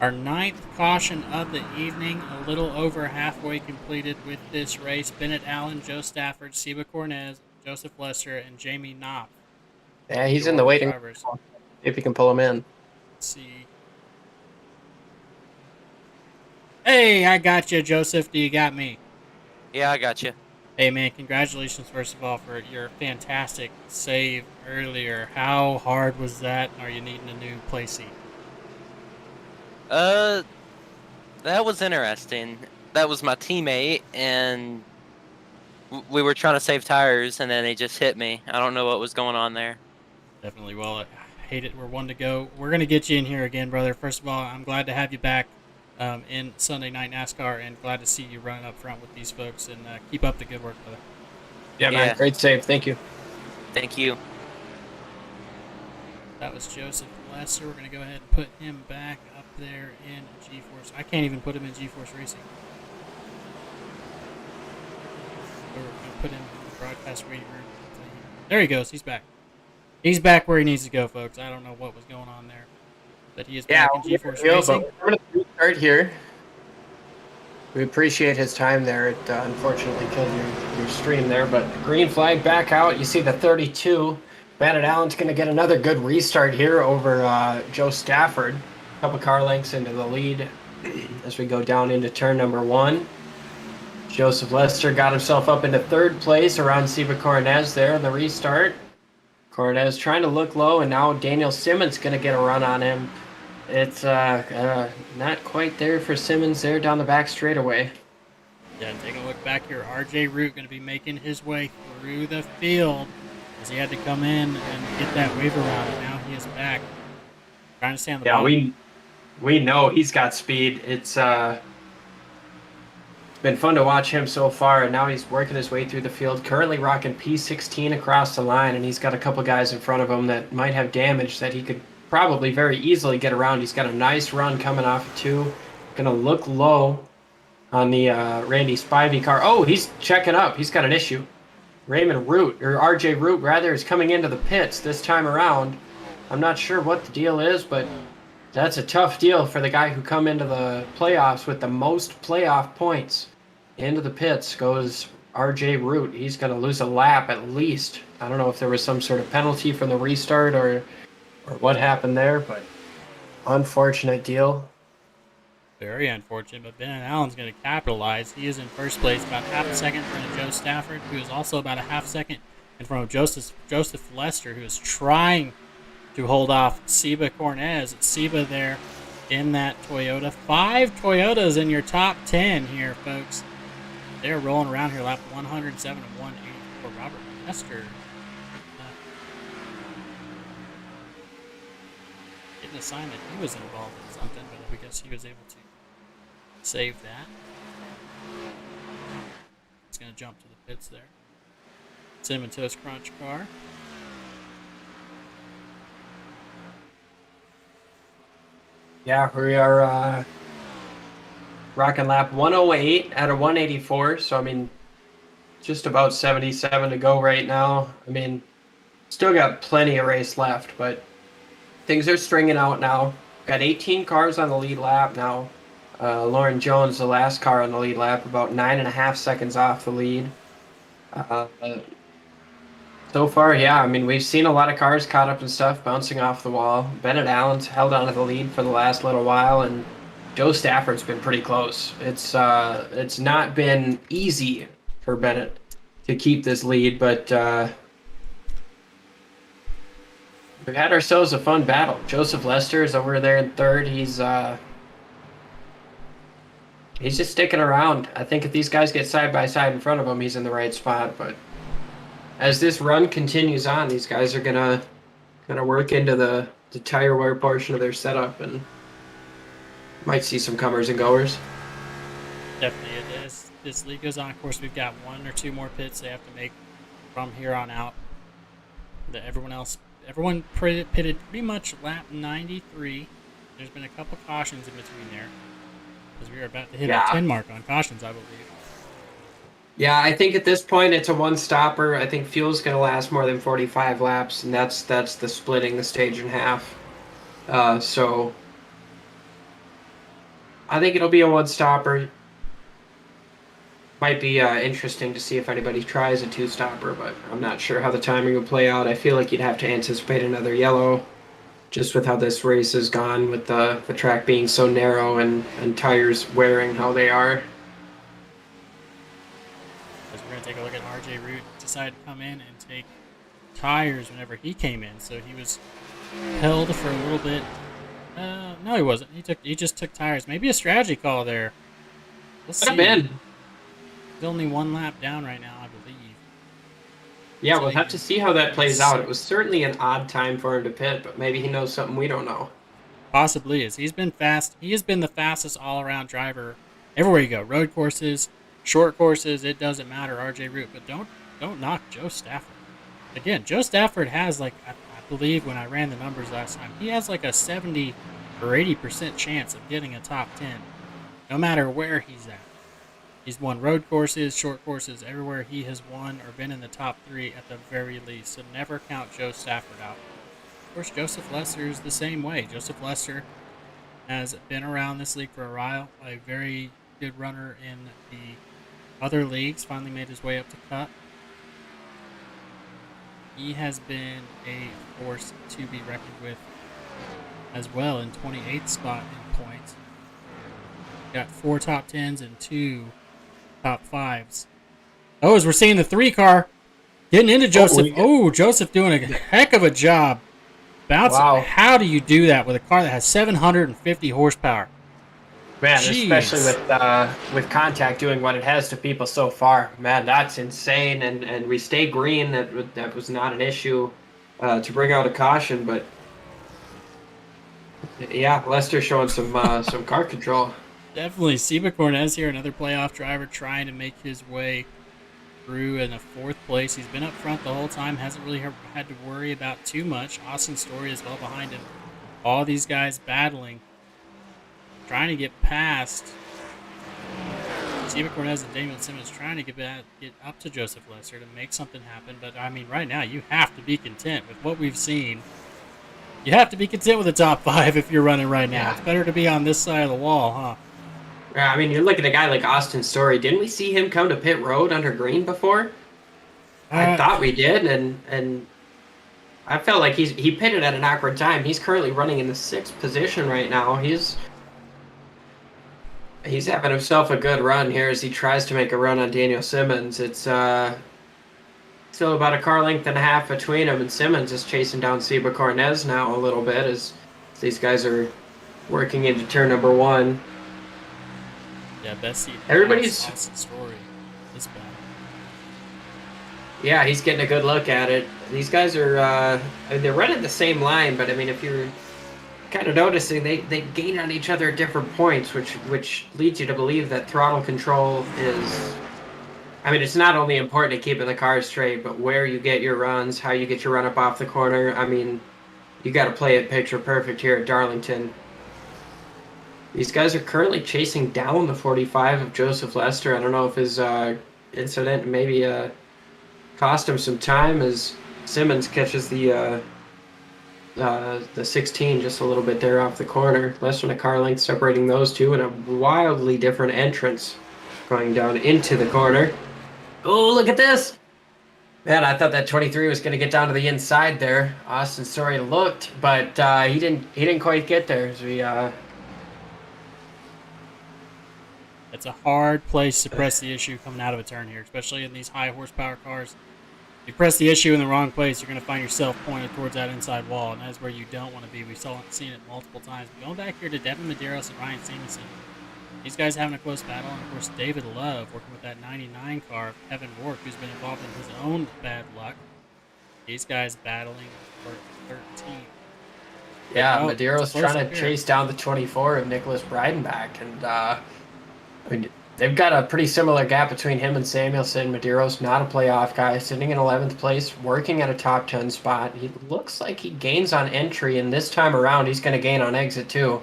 Speaker 1: Our 9th caution of the evening, a little over halfway completed with this race. Bennett Allen, Joe Stafford, Seba Cornez, Joseph Lester, and Jamie Knopp.
Speaker 7: Yeah, he's in the waiting room. If you can pull him in.
Speaker 1: Let's see. Hey, I got you, Joseph. Do you got me?
Speaker 9: Yeah, I got you.
Speaker 1: Hey, man, congratulations, first of all, for your fantastic save earlier. How hard was that? Are you needing a new play seat?
Speaker 9: That was interesting. That was my teammate, and we were trying to save tires, and then they just hit me. I don't know what was going on there.
Speaker 1: Definitely. Well, I hate it. We're one to go. We're going to get you in here again, brother. First of all, I'm glad to have you back in Sunday Night NASCAR, and glad to see you running up front with these folks, and keep up the good work, brother.
Speaker 7: Yeah, man. Great save. Thank you.
Speaker 9: Thank you.
Speaker 1: That was Joseph Lester. We're going to go ahead and put him back up there in G-Force. I can't even put him in G-Force Racing. We're going to put him in the broadcast waiting room. There he goes. He's back. He's back where he needs to go, folks. I don't know what was going on there, but he is back in G-Force Racing.
Speaker 7: We're going to start here. We appreciate his time there. It unfortunately killed your stream there, but green flag back out. You see the 32. Bennett Allen's going to get another good restart here over Joe Stafford. A couple car lengths into the lead as we go down into turn number 1. Joseph Lester got himself up into 3rd place around Seba Coronez there in the restart. Coronez trying to look low, and now Daniel Simmons going to get a run on him. It's not quite there for Simmons there down the back straightaway.
Speaker 1: Yeah, take a look back here. RJ Root going to be making his way through the field as he had to come in and get that wave around, and now he is back. Trying to stay on the bottom.
Speaker 7: We know he's got speed. It's been fun to watch him so far, and now he's working his way through the field. Currently rocking P16 across the line, and he's got a couple guys in front of him that might have damage that he could probably very easily get around. He's got a nice run coming off of 2. Gonna look low on the Randy Spivey car. Oh, he's checking up. He's got an issue. Raymond Root, or RJ Root rather, is coming into the pits this time around. I'm not sure what the deal is, but that's a tough deal for the guy who come into the playoffs with the most playoff points. Into the pits goes RJ Root. He's going to lose a lap at least. I don't know if there was some sort of penalty from the restart or what happened there, but unfortunate deal.
Speaker 1: Very unfortunate, but Ben Allen's going to capitalize. He is in first place, about half a second in front of Joe Stafford, who is also about a half second in front of Joseph Lester, who is trying to hold off Seba Cornez. Seba there in that Toyota. 5 Toyotas in your top 10 here, folks. They're rolling around here, lap 107 and 180 for Robert Lester. Getting a sign that he was involved in something, but I guess he was able to save that. He's going to jump to the pits there. Cinnamon Toast Crunch car.
Speaker 7: Yeah, we are rocking lap 108 out of 184. So, I mean, just about 77 to go right now. I mean, still got plenty of race left, but things are stringing out now. Got 18 cars on the lead lap now. Lauren Jones, the last car on the lead lap, about 9.5 seconds off the lead. So far, yeah, I mean, we've seen a lot of cars caught up and stuff, bouncing off the wall. Bennett Allen's held on to the lead for the last little while, and Joe Stafford's been pretty close. It's not been easy for Bennett to keep this lead, but we've had ourselves a fun battle. Joseph Lester is over there in 3rd. He's just sticking around. I think if these guys get side by side in front of him, he's in the right spot, but as this run continues on, these guys are gonna work into the tire wear portion of their setup, and might see some comers and goers.
Speaker 1: Definitely, as this league goes on, of course, we've got 1 or 2 more pits they have to make from here on out. Everyone pitted pretty much lap 93. There's been a couple cautions in between there, because we are about to hit a 10 mark on cautions, I believe.
Speaker 7: Yeah, I think at this point it's a one-stopper. I think fuel's going to last more than 45 laps, and that's the splitting the stage in half. So I think it'll be a one-stopper. Might be interesting to see if anybody tries a 2-stopper, but I'm not sure how the timing will play out. I feel like you'd have to anticipate another yellow, just with how this race has gone, with the track being so narrow and tires wearing how they are.
Speaker 1: We're going to take a look at RJ Root. Decided to come in and take tires whenever he came in, so he was held for a little bit. No, he wasn't. He just took tires. Maybe a strategy call there. Let's see.
Speaker 7: He's
Speaker 1: only 1 lap down right now, I believe.
Speaker 7: Yeah, we'll have to see how that plays out. It was certainly an odd time for him to pit, but maybe he knows something we don't know.
Speaker 1: Possibly is. He's been fast. He has been the fastest all-around driver everywhere you go. Road courses, short courses, it doesn't matter. RJ Root, but don't knock Joe Stafford. Again, Joe Stafford has like I believe when I ran the numbers last time, he has like a 70 or 80% chance of getting a top 10, no matter where he's at. He's won road courses, short courses, everywhere he has won or been in the top 3 at the very least. So never count Joe Stafford out. Of course, Joseph Lester is the same way. Joseph Lester has been around this league for a while, a very good runner in the other leagues, finally made his way up to Cup. He has been a force to be reckoned with as well in 28th spot in points. Got 4 top 10s and 2 top 5s. Oh, as we're seeing the 3 car getting into Joseph. Joseph doing a heck of a job. Bouncing. Wow. How do you do that with a car that has 750 horsepower?
Speaker 7: Man,
Speaker 1: Jeez.
Speaker 7: Especially with contact doing what it has to people so far. Man, that's insane. And we stay green. That was not an issue to bring out a caution. But yeah, Lester showing some car control.
Speaker 1: Definitely. Seba Cornez here, another playoff driver trying to make his way through in a 4th place. He's been up front the whole time. Hasn't really had to worry about too much. Austin Story is well behind him. All these guys battling. Trying to get past Seba Cornez and Damian Simmons, trying to get up to Joseph Lester to make something happen. But, I mean, right now you have to be content with what we've seen. You have to be content with the top 5 if you're running right now. Yeah. It's better to be on this side of the wall, huh?
Speaker 7: Yeah, I mean, you're looking at a guy like Austin Story. Didn't we see him come to pit road under green before? I thought we did, and I felt like he pitted at an awkward time. He's currently running in the 6th position right now. He's having himself a good run here as he tries to make a run on Daniel Simmons. It's still about a car length and a half between him, and Simmons is chasing down Seba Cornez now a little bit as these guys are working into turn number 1.
Speaker 1: Yeah, Bessie.
Speaker 7: Everybody's
Speaker 1: story. This bad.
Speaker 7: Yeah, he's getting a good look at it. These guys are they're running the same line, but I mean, if you're kind of noticing, they gain on each other at different points, which leads you to believe that throttle control is. I mean, it's not only important to keeping the car straight, but where you get your runs, how you get your run up off the corner. I mean, you got to play it picture perfect here at Darlington. These guys are currently chasing down the 45 of Joseph Lester. I don't know if his incident maybe cost him some time as Simmons catches the 16 just a little bit there off the corner. Less than a car length separating those two, and a wildly different entrance going down into the corner. Oh, look at this! Man, I thought that 23 was going to get down to the inside there. Austin Story looked, but he didn't quite get there as we.
Speaker 1: It's a hard place to press the issue coming out of a turn here, especially in these high horsepower cars. If you press the issue in the wrong place, you're going to find yourself pointed towards that inside wall, and that's where you don't want to be. We've seen it multiple times. But going back here to Devin Medeiros and Ryan Stevenson, these guys having a close battle, and of course David Love working with that 99 car of Kevin Rourke, who's been involved in his own bad luck. These guys battling for 13.
Speaker 7: Yeah, Medeiros trying to chase down the 24 of Nicholas Breidenbach, and I mean, they've got a pretty similar gap between him and Samuelson. Medeiros, not a playoff guy, sitting in 11th place, working at a top 10 spot. He looks like he gains on entry, and this time around he's going to gain on exit too.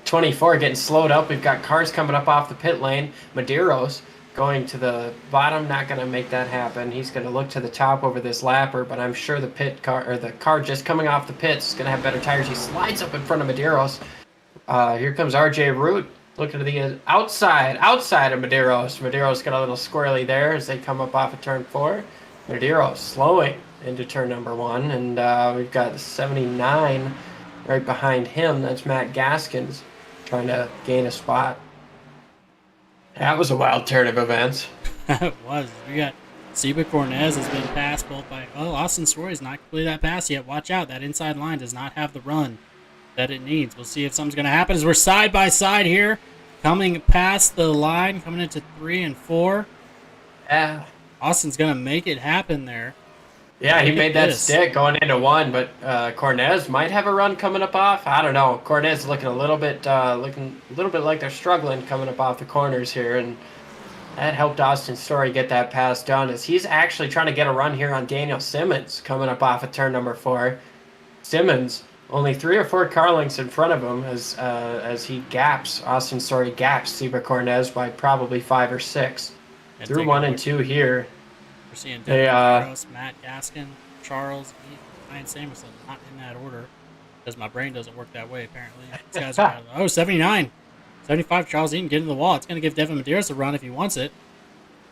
Speaker 7: 24 getting slowed up. We've got cars coming up off the pit lane. Medeiros going to the bottom, not going to make that happen. He's going to look to the top over this lapper, but I'm sure the car just coming off the pits is going to have better tires. He slides up in front of Medeiros. Here comes RJ Root. Looking to the outside of Medeiros. Medeiros got a little squirrely there as they come up off of turn 4. Medeiros slowing into turn number 1. And we've got 79 right behind him. That's Matt Gaskins trying to gain a spot. That was a wild turn of events.
Speaker 1: It was. We got Seba Cornez has been passed both by... Oh, Austin Story's not completed that pass yet. Watch out. That inside line does not have the run that it needs. We'll see if something's going to happen as we're side by side here, coming past the line, coming into 3 and 4.
Speaker 7: Yeah.
Speaker 1: Austin's going to make it happen there.
Speaker 7: Yeah, he
Speaker 1: Look at
Speaker 7: made that
Speaker 1: this.
Speaker 7: stick going into one, but Cornez might have a run coming up off. I don't know. Cornez is looking a little bit like they're struggling coming up off the corners here, and that helped Austin Story get that pass done. As he's actually trying to get a run here on Daniel Simmons coming up off of turn number 4. Simmons only 3 or 4 car lengths in front of him as he gaps Austin Story gaps Zebra Cornez by probably 5 or 6
Speaker 1: And
Speaker 7: through
Speaker 1: take
Speaker 7: 1
Speaker 1: a
Speaker 7: and
Speaker 1: look.
Speaker 7: 2 here.
Speaker 1: We're seeing
Speaker 7: They,
Speaker 1: Devin Medeiros, Matt Gaskin, Charles, Ryan Samuelson, not in that order, because my brain doesn't work that way, apparently. These guys are, 79. 75, Charles Eaton, get in the wall. It's going to give Devin Medeiros a run if he wants it.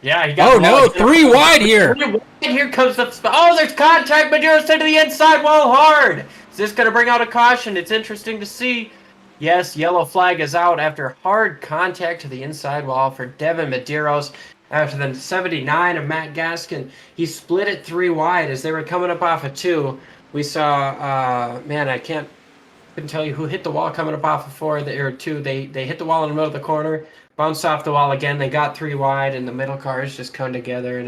Speaker 7: Yeah, he got.
Speaker 1: Oh, no, 3 wide here.
Speaker 7: 3 wide, here comes the. Oh, there's contact. Medeiros into the inside wall hard. Is this going to bring out a caution? It's interesting to see. Yes, yellow flag is out after hard contact to the inside wall for Devin Medeiros. After the 79 of Matt Gaskin, he split it 3 wide as they were coming up off of 2. We saw, man, I couldn't tell you who hit the wall coming up off of 4 or 2. They hit the wall in the middle of the corner, bounced off the wall again. They got 3 wide, and the middle cars just come together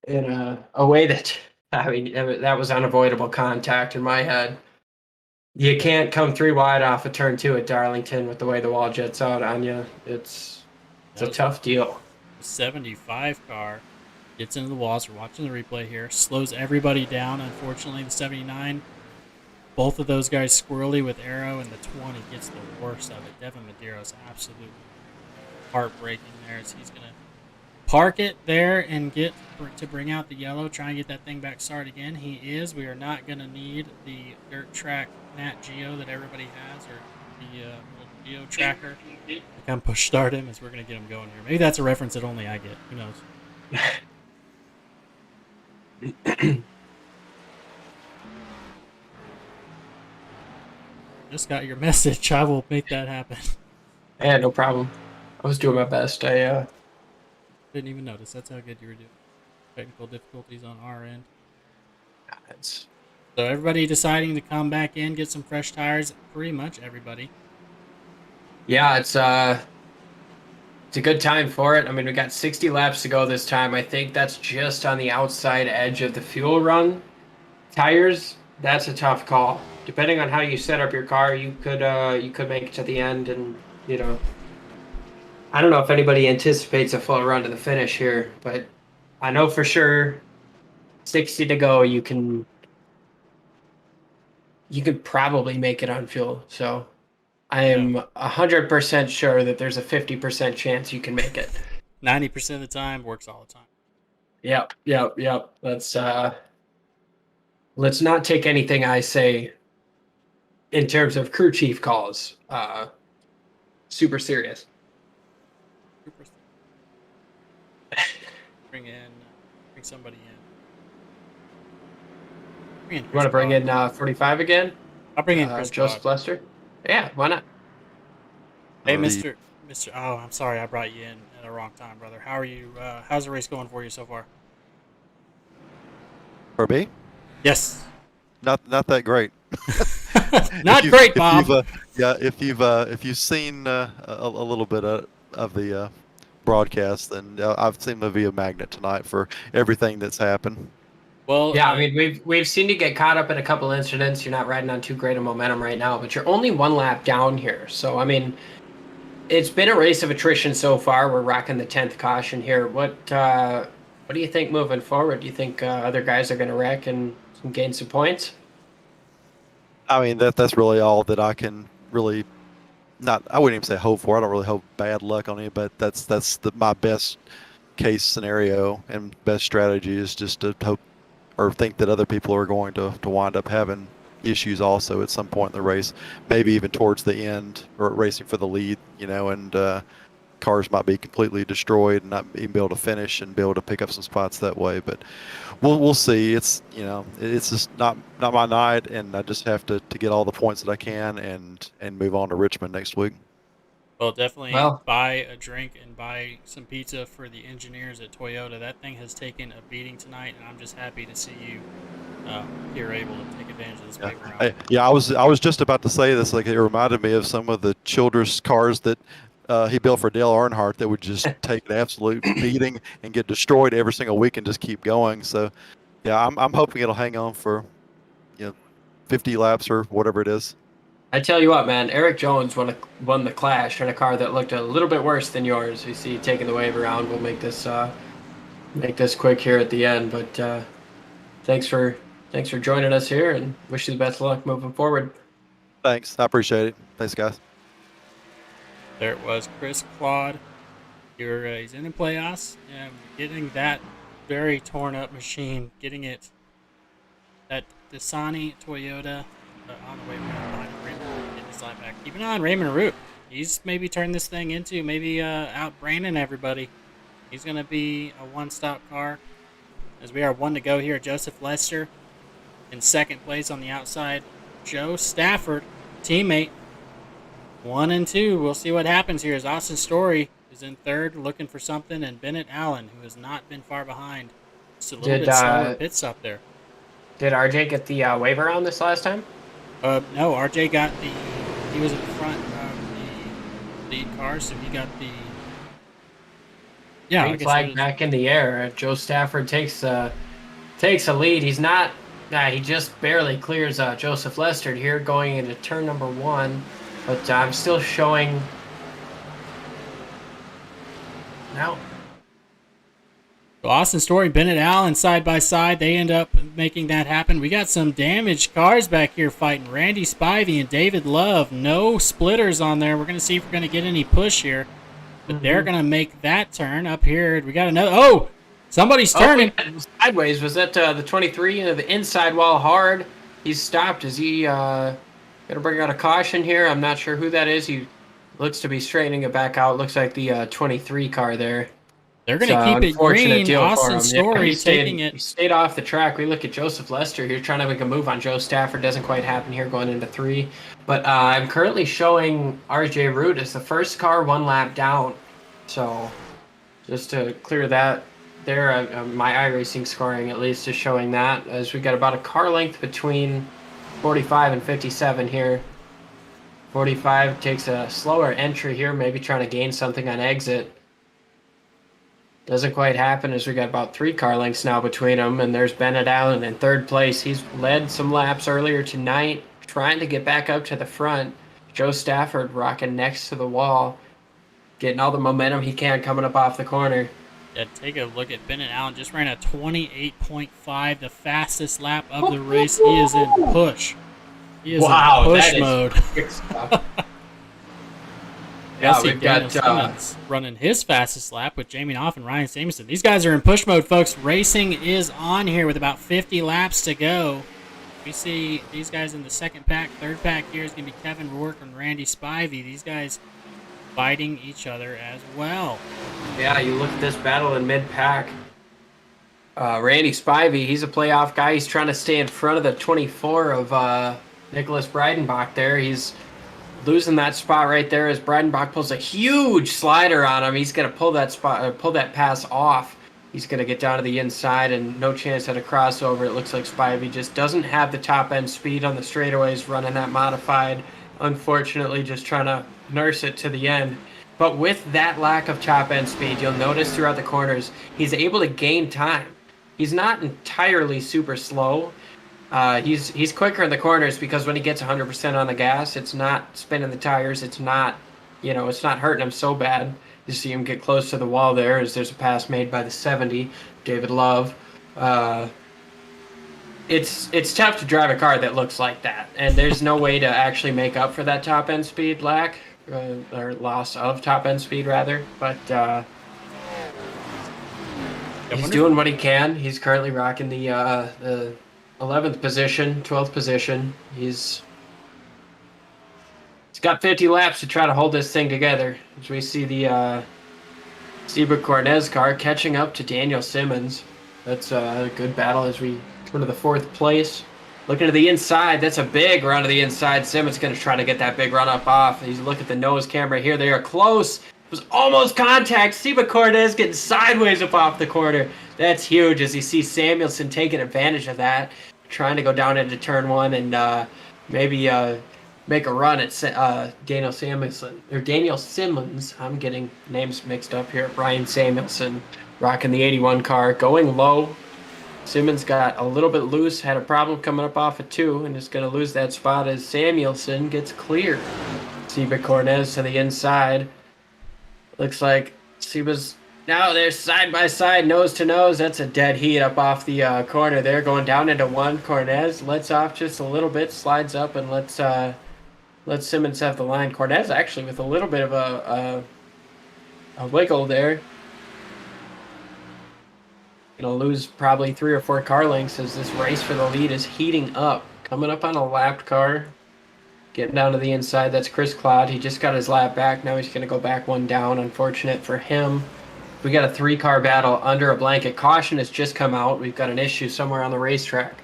Speaker 7: in a way that, I mean, that was unavoidable contact in my head. You can't come 3 wide off of turn 2 at Darlington with the way the wall jets out on you. It's a tough deal.
Speaker 1: 75 car gets into the walls. We're watching the replay here. Slows everybody down. Unfortunately, the 79. Both of those guys squirrely with arrow, and the 20 gets the worst of it. Devin Medeiros absolutely heartbreaking there as he's going to park it there and get to bring out the yellow, try and get that thing back started again. He is. We are not going to need the dirt track Nat Geo that everybody has, or the little Geo tracker to come push start him, as we're going to get him going here. Maybe that's a reference that only I get. Who knows? Just got your message. I will make that happen.
Speaker 7: Yeah, no problem. I was doing my best. I
Speaker 1: didn't even notice. That's how good you were doing. Technical difficulties on our end. So everybody deciding to come back in, get some fresh tires. Pretty much everybody.
Speaker 7: Yeah, it's a good time for it. I mean, we got 60 laps to go this time. I think that's just on the outside edge of the fuel run. Tires, that's a tough call. Depending on how you set up your car, you could make it to the end, and I don't know if anybody anticipates a full run to the finish here, but I know for sure 60 to go, you can probably make it on fuel. So I am 100% sure that there's a 50% chance you can make it.
Speaker 1: 90% of the time, works all the time.
Speaker 7: Yep. Let's not take anything I say in terms of crew chief calls super serious.
Speaker 1: Bring somebody in.
Speaker 7: You want to bring in 45 again?
Speaker 1: I'll bring in Chris
Speaker 7: Joseph Lester. Yeah, why not?
Speaker 1: Hey, Mr. Oh, I'm sorry, I brought you in at the wrong time, brother. How are you? How's the race going for you so far?
Speaker 10: For me?
Speaker 1: Yes.
Speaker 10: Not that great.
Speaker 1: Not great, Bob.
Speaker 10: If you've seen a little bit of the broadcast, then I've seemed to be a magnet tonight for everything that's happened.
Speaker 7: Well, yeah, I mean, we've seen you get caught up in a couple incidents. You're not riding on too great a momentum right now, but you're only 1 lap down here. So, I mean, it's been a race of attrition so far. We're rocking the 10th caution here. What do you think moving forward? Do you think other guys are going to wreck and gain some points?
Speaker 10: I mean, that's really all that I can really I wouldn't even say hope for. I don't really hope bad luck on it, but that's my best case scenario and best strategy is just to hope or think that other people are going to wind up having issues also at some point in the race, maybe even towards the end or racing for the lead, and cars might be completely destroyed and not even be able to finish and be able to pick up some spots that way. But we'll see. It's it's just not my night, and I just have to get all the points that I can and move on to Richmond next week.
Speaker 1: Well, definitely buy a drink and buy some pizza for the engineers at Toyota. That thing has taken a beating tonight, and I'm just happy to see you here able to take advantage of this big round.
Speaker 10: I was just about to say this. Like, it reminded me of some of the Childress cars that he built for Dale Earnhardt that would just take an absolute beating and get destroyed every single week and just keep going. So, Yeah, I'm hoping it'll hang on for 50 laps or whatever it is.
Speaker 7: I tell you what, man, Eric Jones won the Clash in a car that looked a little bit worse than yours. You see, taking the wave around. We'll make this quick here at the end. But thanks for joining us here, and wish you the best of luck moving forward.
Speaker 10: Thanks, I appreciate it. Thanks, guys.
Speaker 1: There it was, Chris Claude. He's in the playoffs, getting that very torn up machine, getting it, that Dasani Toyota on the way around Raymond, getting his line back. Keep an eye on Raymond Root. He's maybe turned this thing into out branding everybody. He's going to be a one-stop car. As we are one to go here, Joseph Lester in second place on the outside. Joe Stafford, teammate, 1 and 2. We'll see what happens here as Austin Story is in third, looking for something, and Bennett Allen, who has not been far behind. Just a little bit slower pit stop there.
Speaker 7: Did RJ get the wave around this last time?
Speaker 1: No, RJ got he was in front of the lead car, so he got the
Speaker 7: green flag back in the air. Joe Stafford takes a lead. He's not. He just barely clears Joseph Lester here going into turn number 1, but I'm still showing. Now,
Speaker 1: so Austin Story, Bennett Allen side by side. They end up making that happen. We got some damaged cars back here fighting. Randy Spivey and David Love. No splitters on there. We're going to see if we're going to get any push here. But they're going to make that turn up here. We got another. Oh, somebody's turning.
Speaker 7: Sideways. Was that the 23 into the inside wall hard? He's stopped. Is he going to bring out a caution here? I'm not sure who that is. He looks to be straightening it back out. Looks like the 23 car there.
Speaker 1: They're going to keep it green. Austin Story taking it.
Speaker 7: He stayed off the track. We look at Joseph Lester here trying to make a move on Joe Stafford. Doesn't quite happen here going into 3. But I'm currently showing RJ Root as the first car 1 lap down. So just to clear that there, my iRacing scoring at least is showing that, as we got about a car length between 45 and 57 here. 45 takes a slower entry here, maybe trying to gain something on exit. Doesn't quite happen, as we got about 3 car lengths now between them. And there's Bennett Allen in third place. He's led some laps earlier tonight, trying to get back up to the front. Joe Stafford rocking next to the wall, getting all the momentum he can coming up off the corner.
Speaker 1: Yeah, take a look at Bennett Allen. Just ran a 28.5, the fastest lap of the race. He is in push. He is in push mode.
Speaker 7: Yeah, we've got
Speaker 1: Simmons running his fastest lap with Jamie Knopf and Ryan Samuelson. These guys are in push mode, folks. Racing is on here with about 50 laps to go. We see these guys in the second pack. Third pack here is going to be Kevin Rourke and Randy Spivey. These guys fighting each other as well.
Speaker 7: Yeah, you look at this battle in mid-pack. Randy Spivey, he's a playoff guy. He's trying to stay in front of the 24 of Nicholas Breidenbach there. He's losing that spot right there as Breidenbach pulls a huge slider on him. He's going to pull that pass off. He's going to get down to the inside, and no chance at a crossover. It looks like Spivey just doesn't have the top-end speed on the straightaways running that modified. Unfortunately, just trying to nurse it to the end. But with that lack of top-end speed, you'll notice throughout the corners, he's able to gain time. He's not entirely super slow. He's quicker in the corners because when he gets 100% on the gas, it's not spinning the tires. It's not, it's not hurting him so bad. You see him get close to the wall there as there's a pass made by the 70, David Love. It's tough to drive a car that looks like that, and there's no way to actually make up for that top-end speed lack, or loss of top-end speed, rather. But he's doing what he can. He's currently rocking the 11th position, 12th position. He's got 50 laps to try to hold this thing together. As we see the Zebra Cornez car catching up to Daniel Simmons. That's a good battle as we turn to the 4th place. Looking to the inside, that's a big run to the inside. Simmons going to try to get that big run up off. He's looking at the nose camera here. They are close. It was almost contact. Zebra Cornez getting sideways up off the corner. That's huge as you see Samuelson taking advantage of that, trying to go down into turn 1 and maybe make a run at Daniel Simmons. I'm getting names mixed up here. Brian Samuelson rocking the 81 car, going low. Simmons got a little bit loose, had a problem coming up off of 2, and is going to lose that spot as Samuelson gets clear. Seba Cornez to the inside. Looks like Seba's now they're side by side, nose to nose. That's a dead heat up off the corner there, going down into 1. Cornez lets off just a little bit, slides up, and lets Simmons have the line. Cornez actually with a little bit of a wiggle there. Gonna lose probably 3 or 4 car lengths as this race for the lead is heating up. Coming up on a lapped car. Getting down to the inside, that's Chris Cloud. He just got his lap back. Now he's going to go back 1 down. Unfortunate for him. We got a 3-car battle under a blanket. Caution has just come out. We've got an issue somewhere on the racetrack.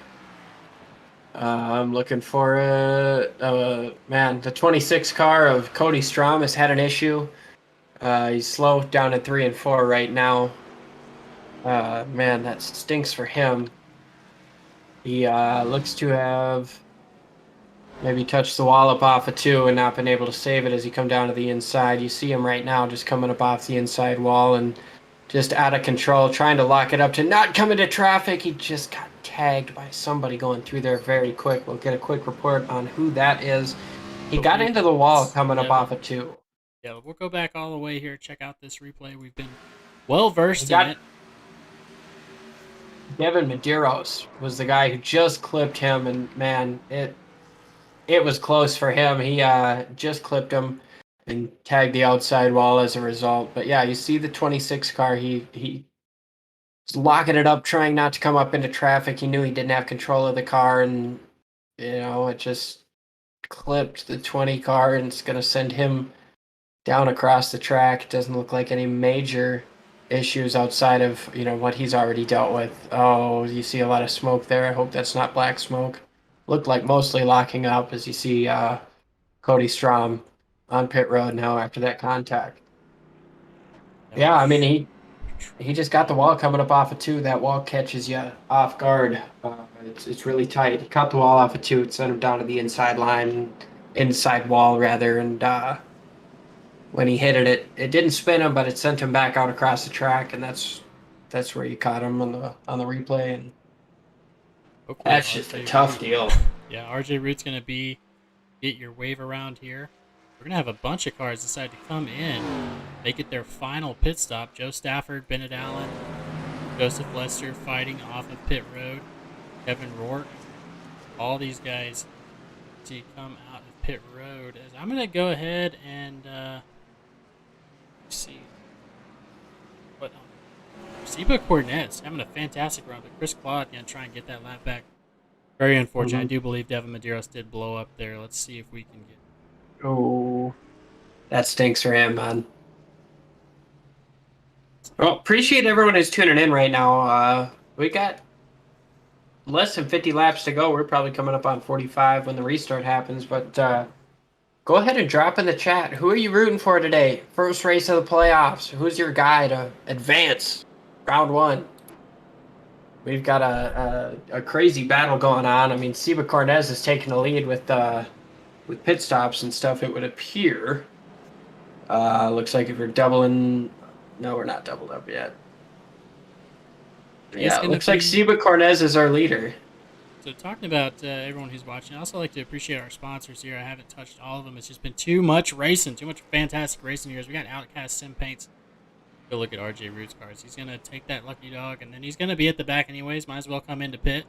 Speaker 7: I'm looking for man, the 26 car of Cody Strom has had an issue. He's slow down at 3 and 4 right now. Man, that stinks for him. He looks to have maybe touched the wall up off of 2 and not been able to save it as he come down to the inside. You see him right now just coming up off the inside wall and just out of control, trying to lock it up to not come into traffic. He just got tagged by somebody going through there very quick. We'll get a quick report on who that is. He got into the wall coming up off of 2.
Speaker 1: Yeah, we'll go back all the way here. Check out this replay. We've been well versed in it.
Speaker 7: Devin Medeiros was the guy who just clipped him, and man, it was close for him. He just clipped him and tagged the outside wall as a result. But yeah, you see the 26 car. He was locking it up, trying not to come up into traffic. He knew he didn't have control of the car, and it just clipped the 20 car, and it's going to send him down across the track. It doesn't look like any major issues outside of what he's already dealt with. Oh, you see a lot of smoke there. I hope that's not black smoke. Looked like mostly locking up as you see Cody Strom on pit road now after that contact. Yeah, I mean, he just got the wall coming up off of 2. That wall catches you off guard. It's really tight. He caught the wall off of 2. It sent him down to the inside wall rather, and when he hit it, it didn't spin him, but it sent him back out across the track, and that's where you caught him on the replay. And
Speaker 1: okay,
Speaker 7: that's just a tough deal.
Speaker 1: Yeah, RJ Root's going to get your wave around here. We're going to have a bunch of cars decide to come in. They get their final pit stop. Joe Stafford, Bennett Allen, Joseph Lester fighting off of pit road. Kevin Rourke. All these guys to come out of pit road. As I'm going to go ahead and see what Seba Cornez having a fantastic run, but Chris Claude going to try and get that lap back. Very unfortunate. I do believe Devin Medeiros did blow up there. Let's see if we can get.
Speaker 7: Oh, that stinks for him, man. Well, appreciate everyone who's tuning in right now. We got less than 50 laps to go. We're probably coming up on 45 when the restart happens, but go ahead and drop in the chat. Who are you rooting for today? First race of the playoffs. Who's your guy to advance round 1? We've got a crazy battle going on. I mean, Seba Cornez is taking the lead with pit stops and stuff, it would appear. Looks like if we're doubling... No, we're not doubled up yet. Yeah, it looks like Seba Cornez is our leader.
Speaker 1: So talking about everyone who's watching, I also like to appreciate our sponsors here. I haven't touched all of them. It's just been too much racing, too much fantastic racing here. We got Outkast Sim Paints. Go look at RJ Root's cars. He's going to take that lucky dog, and then he's going to be at the back anyways. Might as well come into pit.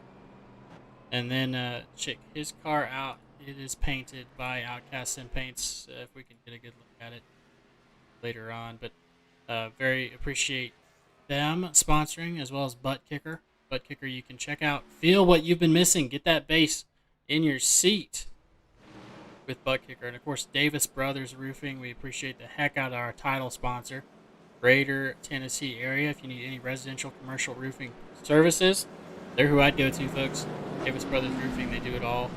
Speaker 1: And then check his car out. It is painted by Outkast Sim Paints. If we can get a good look at it later on. But very appreciate them sponsoring, as well as Buttkicker. Buttkicker you can check out. Feel what you've been missing. Get that bass in your seat with Buttkicker. And, of course, Davis Brothers Roofing. We appreciate the heck out of our title sponsor. Greater Tennessee area. If you need any residential, commercial roofing services, they're who I'd go to, folks. Davis Brothers Roofing, they do it all.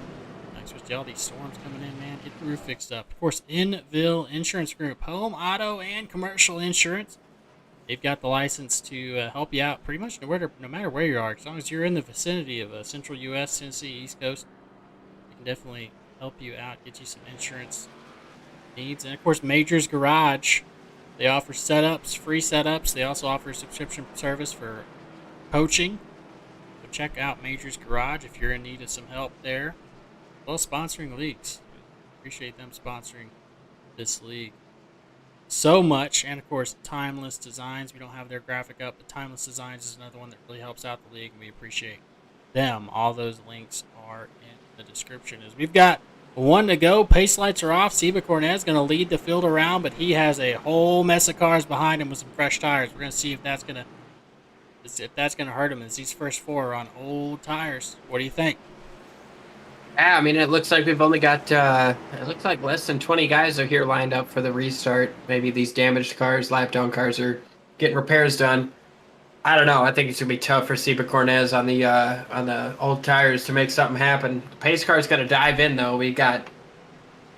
Speaker 1: Especially all these storms coming in, man. Get the roof fixed up. Of course, Inville Insurance Group. Home, auto, and commercial insurance. They've got the license to help you out pretty much no matter where you are. As long as you're in the vicinity of central U.S., Tennessee, East Coast, they can definitely help you out, get you some insurance needs. And, of course, Major's Garage. They offer setups, free setups. They also offer subscription service for coaching. check out Major's Garage if you're in need of some help there. Well, sponsoring leagues. Appreciate them sponsoring this league so much. And, of course, Timeless Designs. We don't have their graphic up, but Timeless Designs is another one that really helps out the league, and we appreciate them. All those links are in the description. As we've got one to go, pace lights are off. Seba Cornet's going to lead the field around, but he has a whole mess of cars behind him with some fresh tires. We're going to see if that's going to hurt him, as these first four are on old tires. What do you think?
Speaker 7: Yeah, I mean, it looks like we've only got, it looks like less than 20 guys are here lined up for the restart. Maybe these damaged cars, lap-down cars, are getting repairs done. I don't know. I think it's going to be tough for Seba Cornez on the old tires to make something happen. The pace car's going to dive in, though. We got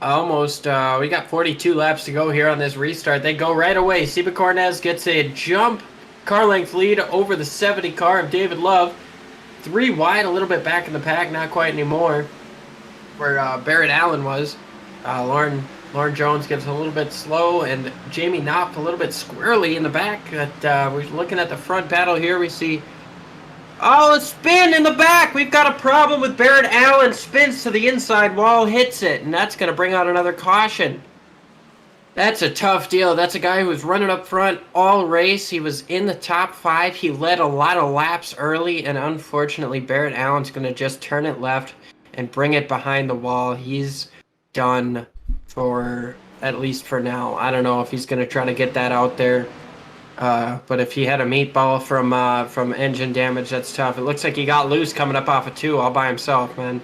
Speaker 7: almost, we got 42 laps to go here on this restart. They go right away. Seba Cornez gets a jump car length lead over the 70 car of David Love. 3 wide, a little bit back in the pack, not quite anymore, where Barrett Allen was. Lauren Jones gets a little bit slow, and Jamie Knopf a little bit squirrely in the back. But we're looking at the front battle here. We see, a spin in the back. We've got a problem with Barrett Allen. Spins to the inside wall, hits it, and that's going to bring out another caution. That's a tough deal. That's a guy who was running up front all race. He was in the top 5. He led a lot of laps early, and unfortunately, Barrett Allen's going to just turn it left and bring it behind the wall. He's done for, at least for now. I don't know if he's going to try to get that out there. But if he had a meatball from engine damage, that's tough. It looks like he got loose coming up off of 2 all by himself, man.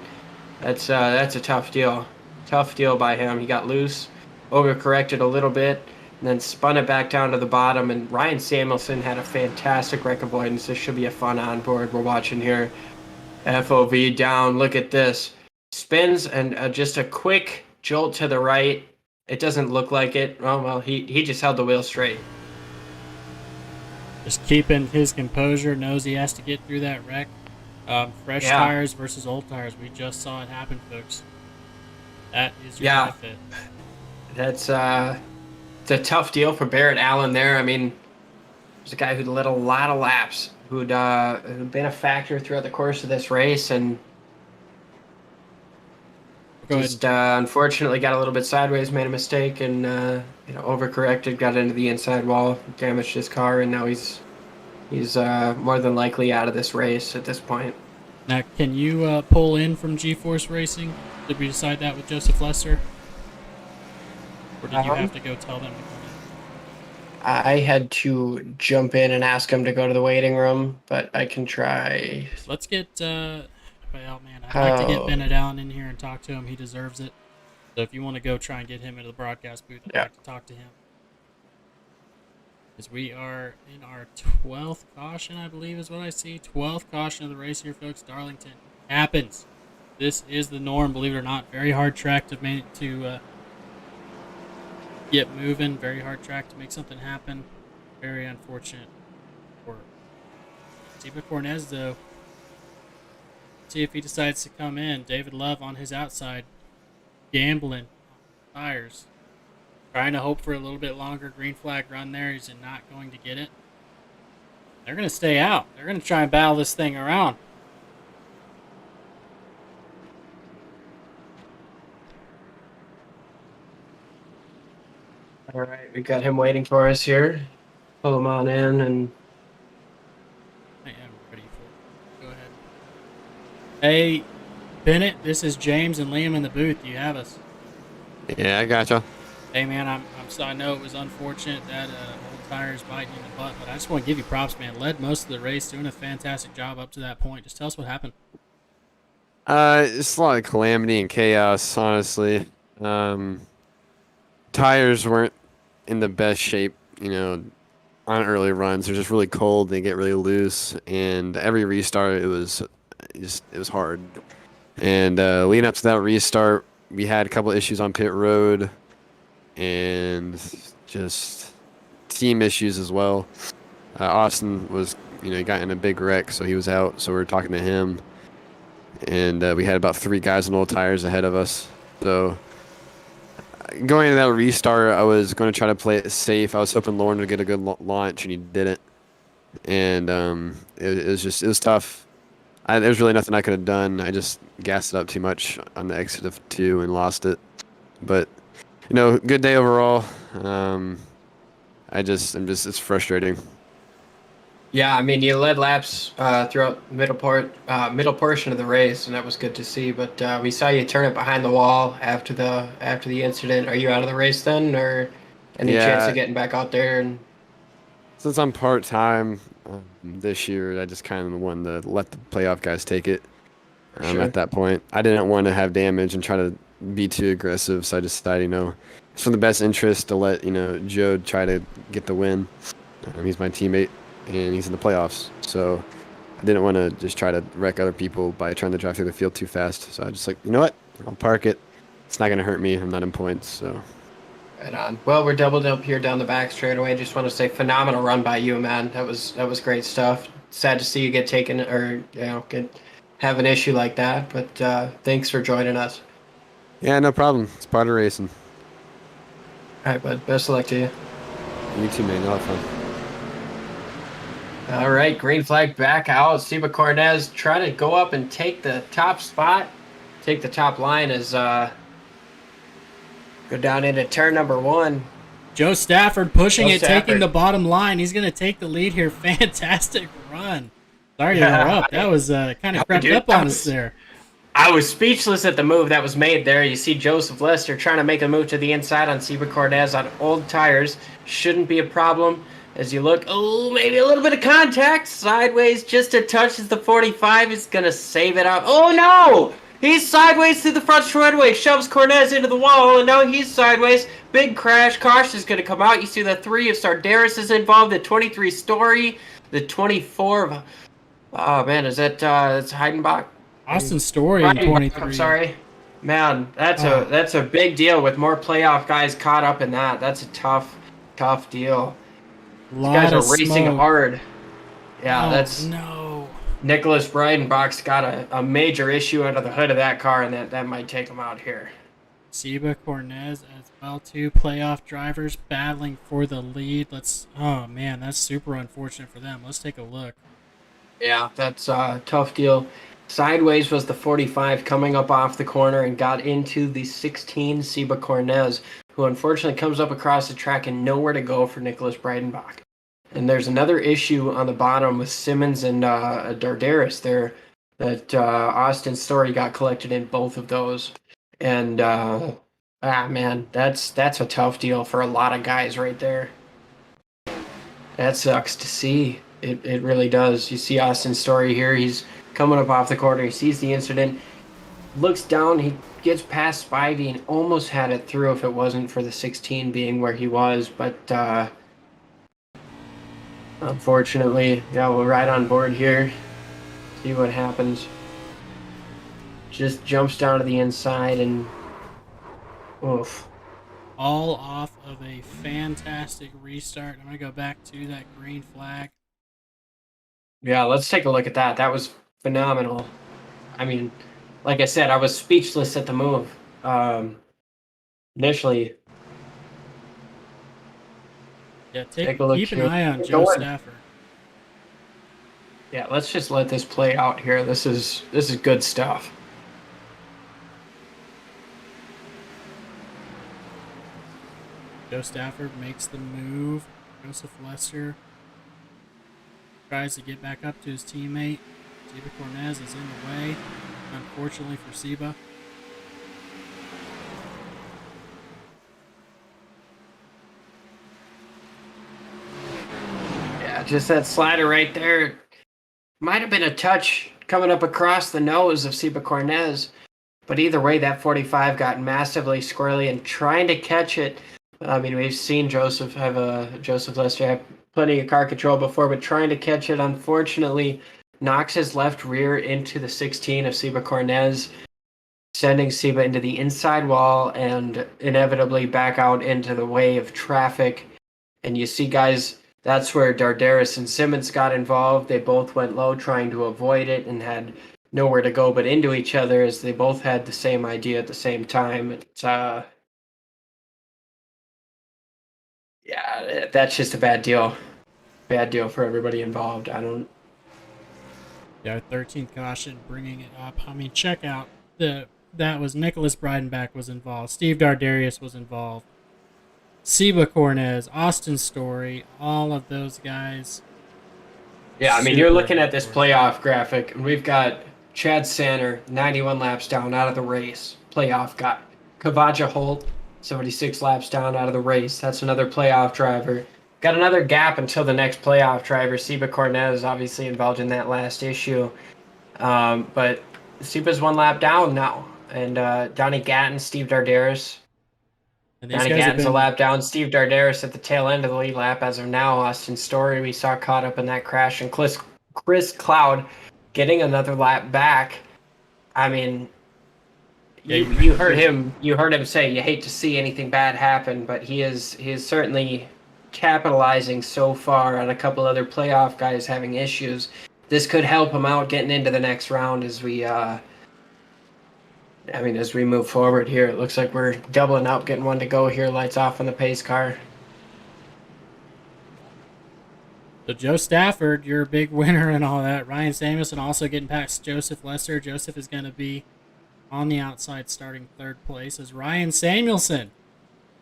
Speaker 7: That's a tough deal. Tough deal by him. He got loose, overcorrected a little bit, and then spun it back down to the bottom. And Ryan Samuelson had a fantastic wreck avoidance. This should be a fun onboard we're watching here. FOV down. Look at this. Spins and just a quick jolt to the right. It doesn't look like it. Oh, well, he just held the wheel straight.
Speaker 1: Just keeping his composure, knows he has to get through that wreck. Fresh tires versus old tires. We just saw it happen, folks. That is your benefit.
Speaker 7: That's it's a tough deal for Barrett Allen there. I mean, there's a guy who led a lot of laps, who'd been a factor throughout the course of this race, and just unfortunately got a little bit sideways, made a mistake, and overcorrected, got into the inside wall, damaged his car, and now he's more than likely out of this race at this point.
Speaker 1: Now, can you pull in from G-Force Racing? Did we decide that with Joseph Lesser? Or did you have to go tell them to come in?
Speaker 7: I had to jump in and ask him to go to the waiting room, but I can try.
Speaker 1: Let's get, well, man, I'd like to get Bennett Allen in here and talk to him. He deserves it. So if you want to go try and get him into the broadcast booth, I'd like to talk to him. Because we are in our 12th caution, I believe is what I see. 12th caution of the race here, folks. Darlington. Happens. This is the norm, believe it or not. Very hard track to get moving. Very hard track to make something happen. Very unfortunate for Seba Cornez, though. See if he decides to come in. David Love on his outside, gambling on tires. Trying to hope for a little bit longer green flag run there. He's not going to get it. They're going to stay out. They're going to try and battle this thing around.
Speaker 7: All right, we got him waiting for us here. Pull him on in, and
Speaker 1: I am ready for it. Go ahead. Hey, Bennett, this is James and Liam in the booth. Do you have us?
Speaker 11: Yeah, I gotcha.
Speaker 1: Hey, man, I'm sorry. I know it was unfortunate that old tires biting you in the butt, but I just want to give you props, man. Led most of the race, doing a fantastic job up to that point. Just tell us what happened.
Speaker 11: It's a lot of calamity and chaos, honestly. Tires weren't in the best shape, on early runs. They're just really cold. They get really loose, and every restart, it was hard. And leading up to that restart, we had a couple issues on pit road, and just team issues as well. Austin was, he got in a big wreck, so he was out. So we were talking to him, and we had about 3 guys on old tires ahead of us. So going into that restart, I was going to try to play it safe. I was hoping Lauren would get a good launch, and he didn't. And it was tough. There's really nothing I could have done. I just gassed it up too much on the exit of 2 and lost it. But good day overall. It's frustrating.
Speaker 7: Yeah, I mean, you led laps throughout middle portion of the race, and that was good to see. But we saw you turn it behind the wall after the incident. Are you out of the race then, or any chance
Speaker 11: Yeah,
Speaker 7: of getting back out there? And
Speaker 11: since I'm part-time this year, I just kind of wanted to let the playoff guys take it.
Speaker 7: Sure.
Speaker 11: At that point, I didn't want to have damage and try to be too aggressive, so I just decided, it's for the best interest to let, Joe try to get the win. He's my teammate, and he's in the playoffs, so I didn't want to just try to wreck other people by trying to drive through the field too fast. So I just you know what? I'll park it. It's not going to hurt me. I'm not in points, so.
Speaker 7: Right on. Well, we're doubled up here down the back straightaway. Just want to say phenomenal run by you, man. That was great stuff. Sad to see you get taken or have an issue like that, but thanks for joining us.
Speaker 11: Yeah, no problem. It's part of racing.
Speaker 7: All right, bud. Best of luck to you.
Speaker 11: You too, man. You'll have fun.
Speaker 7: All right, green flag back out. Seba Cornez trying to go up and take the top spot, take the top line as go down into turn number 1.
Speaker 1: Joe Stafford pushing it,
Speaker 7: Stafford.
Speaker 1: taking the bottom line. He's going to take the lead here. Fantastic run. Sorry to interrupt. That was kind of crept up on us there.
Speaker 7: I was speechless at the move that was made there. You see Joseph Lester trying to make a move to the inside on Seba Cornez on old tires. Shouldn't be a problem. As you look, maybe a little bit of contact. Sideways, just a touch as the 45 is going to save it out. Oh, no! He's sideways through the front straightaway, shoves Cornez into the wall, and now he's sideways. Big crash. Caution is going to come out. You see the 3 of Sardaris is involved, the 23 Story, the 24 of... Oh, man, is that it's Heidenbach?
Speaker 1: Austin Story in 23.
Speaker 7: I'm sorry. Man, that's a big deal with more playoff guys caught up in that. That's a tough deal. These guys are racing hard. Yeah, that's...
Speaker 1: No.
Speaker 7: Nicholas Breidenbach's got a major issue under the hood of that car, and that might take him out here.
Speaker 1: Seba Cornez as well, 2 playoff drivers battling for the lead. Oh, man, that's super unfortunate for them. Let's take a look.
Speaker 7: Yeah, that's a tough deal. Sideways was the 45 coming up off the corner and got into the 16 Seba Cornez, who unfortunately comes up across the track and nowhere to go for Nicholas Breidenbach. And there's another issue on the bottom with Simmons and Dardaris there that Austin Story got collected in both of those. And, man, that's a tough deal for a lot of guys right there. That sucks to see. It really does. You see Austin Story here. He's coming up off the corner. He sees the incident, looks down. He gets past Spivey and almost had it through if it wasn't for the 16 being where he was. But unfortunately, yeah, we'll ride on board here. See what happens. Just jumps down to the inside and oof.
Speaker 1: All off of a fantastic restart. I'm going to go back to that green flag.
Speaker 7: Yeah, let's take a look at that. That was phenomenal. I mean, like I said, I was speechless at the move. Initially.
Speaker 1: Yeah,
Speaker 7: take a look.
Speaker 1: Keep an eye on Joe Stafford.
Speaker 7: Yeah, let's just let this play out here. This is good stuff.
Speaker 1: Joe Stafford makes the move. Joseph Lester tries to get back up to his teammate. Seba Cornez is in the way, unfortunately for Seba.
Speaker 7: Yeah, just that slider right there. Might have been a touch coming up across the nose of Seba Cornez. But either way, that 45 got massively squirrely and trying to catch it. I mean, we've seen Joseph Lester have plenty of car control before, but trying to catch it, unfortunately, knocks his left rear into the 16 of Seba Cornez, sending Seba into the inside wall and inevitably back out into the way of traffic. And you see, guys, that's where Dardaris and Simmons got involved. They both went low trying to avoid it and had nowhere to go but into each other, as they both had the same idea at the same time. It's yeah, that's just a bad deal. Bad deal for everybody involved.
Speaker 1: Yeah, our 13th caution, bringing it up. I mean, check out that was Nicholas Breidenbach was involved. Steve Dardarius was involved. Seba Cornez, Austin Story, all of those guys.
Speaker 7: Yeah, I mean, you're
Speaker 1: Super
Speaker 7: looking at this
Speaker 1: important.
Speaker 7: playoff graphic, and we've got Chad Sanner, 91 laps down out of the race. Playoff guy. Kavaja Holt, 76 laps down out of the race. That's another playoff driver. Got another gap until the next playoff driver. Seba Cornez obviously involved in that last issue. But Seba's 1 lap down now. And Donnie Gatton, Steve Dardaris.
Speaker 1: And these
Speaker 7: Donnie
Speaker 1: guys have
Speaker 7: Gatton's a
Speaker 1: been,
Speaker 7: lap down. Steve Dardaris at the tail end of the lead lap as of now. Austin Story we saw caught up in that crash. And Chris Cloud getting another lap back. I mean, you heard him say you hate to see anything bad happen, but he is certainly capitalizing so far on a couple other playoff guys having issues. This could help him out getting into the next round as we as we move forward here. It looks like we're doubling up, getting one to go here. Lights off on the pace car.
Speaker 1: So Joe Stafford, you're a big winner and all that. Ryan Samuelson also getting past Joseph Lester. Joseph is going to be on the outside starting 3rd place as Ryan Samuelson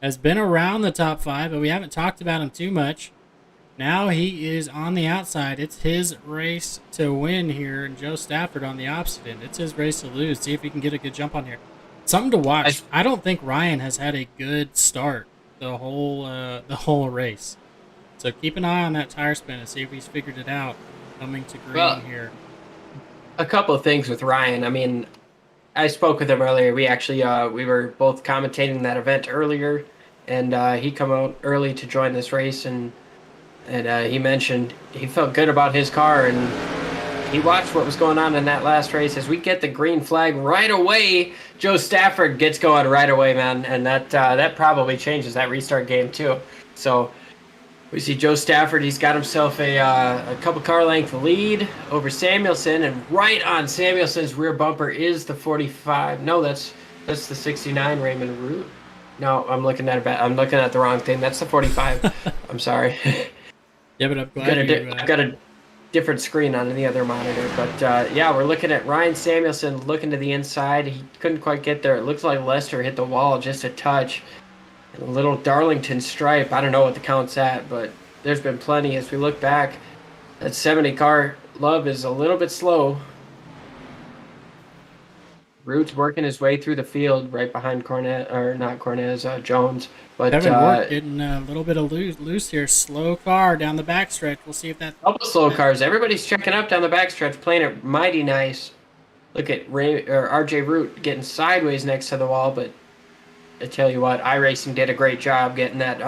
Speaker 1: has been around the top 5, but we haven't talked about him too much. Now he is on the outside. It's his race to win here, and Joe Stafford on the opposite end. It's his race to lose. See if he can get a good jump on here. Something to watch. I don't think Ryan has had a good start the whole race. So keep an eye on that tire spin and see if he's figured it out coming to green here.
Speaker 7: A couple of things with Ryan. I mean, I spoke with him earlier. We actually we were both commentating that event earlier, and he come out early to join this race, and he mentioned he felt good about his car, and he watched what was going on in that last race. As we get the green flag right away, Joe Stafford gets going right away, man, and that probably changes that restart game too. So we see Joe Stafford. He's got himself a couple car length lead over Samuelson, and right on Samuelson's rear bumper is the 45. No, that's the 69 Raymond Root. No, I'm looking at the wrong thing. That's the 45. I'm sorry.
Speaker 1: Yeah, but I'm glad
Speaker 7: I've got a different screen on the other monitor. But yeah, we're looking at Ryan Samuelson looking to the inside. He couldn't quite get there. It looks like Lester hit the wall just a touch. A little Darlington stripe. I don't know what the count's at, but there's been plenty. As we look back, that 70 car Love is a little bit slow. Root's working his way through the field right behind Jones. But
Speaker 1: Kevin Ward getting a little bit of loose here. Slow car down the backstretch. We'll see if that.
Speaker 7: Couple slow cars. Everybody's checking up down the backstretch, playing it mighty nice. Look at RJ Root getting sideways next to the wall, but I tell you what, iRacing did a great job getting that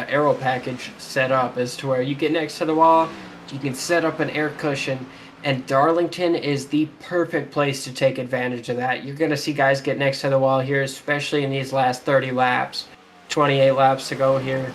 Speaker 7: aero package set up as to where you get next to the wall, you can set up an air cushion, and Darlington is the perfect place to take advantage of that. You're going to see guys get next to the wall here, especially in these last 30 laps, 28 laps to go here.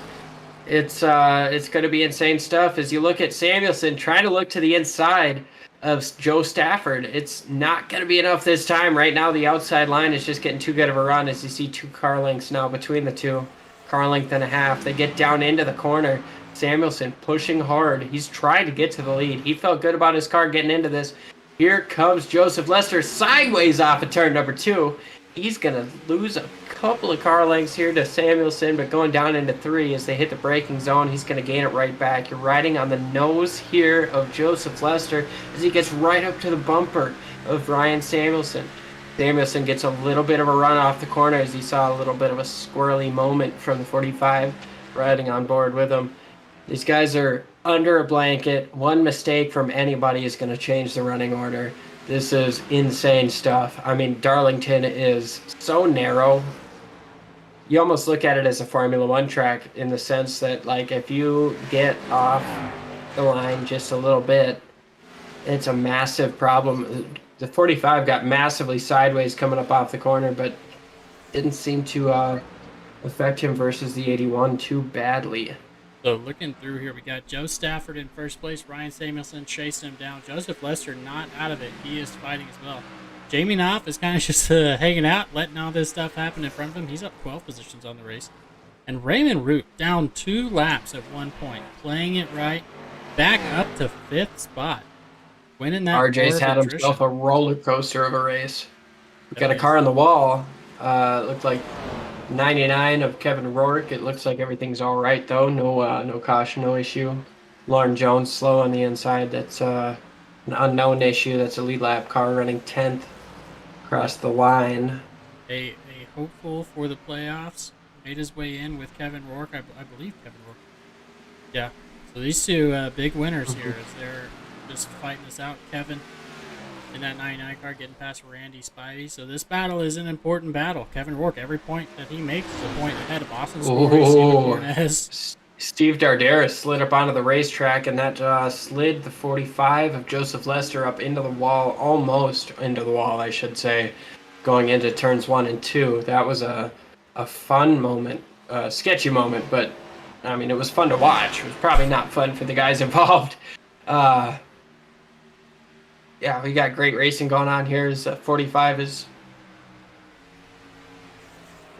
Speaker 7: It's going to be insane stuff. As you look at Samuelson trying to look to the inside of Joe Stafford, it's not going to be enough this time. Right now, the outside line is just getting too good of a run as you see 2 car lengths now between the two. Car length and a half. They get down into the corner. Samuelson pushing hard. He's trying to get to the lead. He felt good about his car getting into this. Here comes Joseph Lester sideways off of turn number 2. He's going to lose a couple of car lengths here to Samuelson, but going down into 3 as they hit the braking zone, he's going to gain it right back. You're riding on the nose here of Joseph Lester as he gets right up to the bumper of Ryan Samuelson. Samuelson gets a little bit of a run off the corner as he saw a little bit of a squirrely moment from the 45 riding on board with him. These guys are under a blanket. One mistake from anybody is going to change the running order. This is insane stuff. I mean, Darlington is so narrow. You almost look at it as a Formula One track in the sense that, like, if you get off the line just a little bit, it's a massive problem. The 45 got massively sideways coming up off the corner, but didn't seem to affect him versus the 81 too badly.
Speaker 1: So looking through here, we got Joe Stafford in first place, Ryan Samuelson chasing him down. Joseph Lester not out of it. He is fighting as well. Jamie Knopf is kind of just hanging out, letting all this stuff happen in front of him. He's up 12 positions on the race. And Raymond Root down 2 laps at one point, playing it right, back up to 5th spot. winning that
Speaker 7: RJ's had
Speaker 1: attrition.
Speaker 7: himself a roller coaster of a race. We got a
Speaker 1: That
Speaker 7: car
Speaker 1: is-
Speaker 7: on the wall. It looked like 99 of Kevin Rourke. It looks like everything's all right though. No caution, no issue. Lauren Jones slow on the inside. That's an unknown issue. That's a lead lap car running 10th across the line.
Speaker 1: A hopeful for the playoffs made his way in with Kevin Rourke. I believe Kevin Rourke. Yeah. So these two big winners here as they're just fighting this out. Kevin in that 99 car getting past Randy Spivey. So this battle is an important battle. Kevin Rourke, every point that he makes is a point ahead of Austin Story, Steven Cornez.
Speaker 7: Steve Dardaris slid up onto the racetrack, and that slid the 45 of Joseph Lester up into the wall, almost into the wall, I should say, going into turns 1 and 2. That was a fun moment, a sketchy moment, but I mean, it was fun to watch. It was probably not fun for the guys involved. Yeah, we got great racing going on here. 45 is,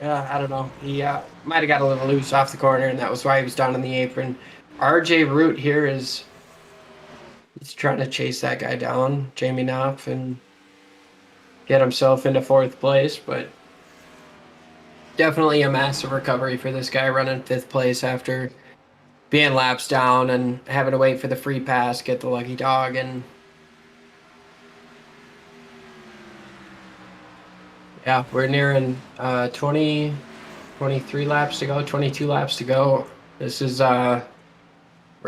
Speaker 7: I don't know. He might have got a little loose off the corner, and that was why he was down on the apron. RJ Root here he's trying to chase that guy down, Jamie Knopf, and get himself into 4th place, but definitely a massive recovery for this guy running 5th place after being laps down and having to wait for the free pass, get the lucky dog, and yeah, we're nearing 23 laps to go, 22 laps to go. This is, we're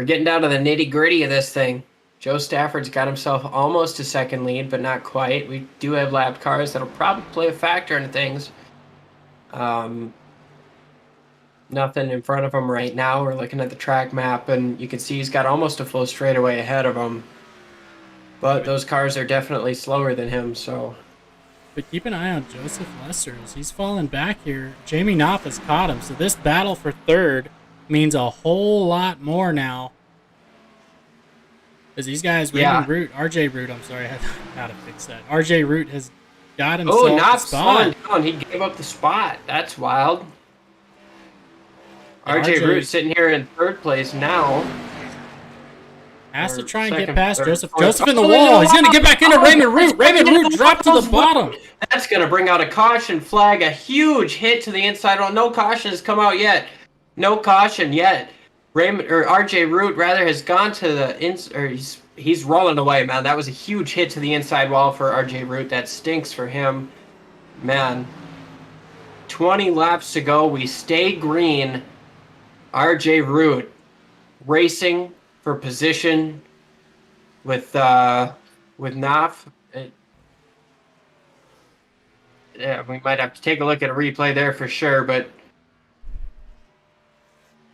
Speaker 7: getting down to the nitty gritty of this thing. Joe Stafford's got himself almost a second lead, but not quite. We do have lap cars that'll probably play a factor in things. Nothing in front of him right now. We're looking at the track map, and you can see he's got almost a full straightaway ahead of him. But those cars are definitely slower than him, so...
Speaker 1: But keep an eye on Joseph Lester as he's falling back here. Jamie Knopf has caught him, so this battle for 3rd means a whole lot more now. As these guys, RJ Root, I'm sorry, I gotta fix that. RJ Root has got himself the
Speaker 7: Knopf's
Speaker 1: spot.
Speaker 7: slowing down. He gave up the spot. That's wild. RJ Root sitting here in 3rd place now.
Speaker 1: Has to try and
Speaker 7: second,
Speaker 1: get past
Speaker 7: third,
Speaker 1: Joseph.
Speaker 7: fourth.
Speaker 1: Joseph in the wall. He's going to get back into Raymond Root. Raymond Root dropped to the bottom.
Speaker 7: That's going to bring out a caution flag. A huge hit to the inside wall. No caution has come out yet. No caution yet. RJ Root rather has gone to the he's rolling away, man. That was a huge hit to the inside wall for RJ Root. That stinks for him, man. 20 laps to go. We stay green. RJ Root racing for position with Knopf. Yeah, we might have to take a look at a replay there for sure, but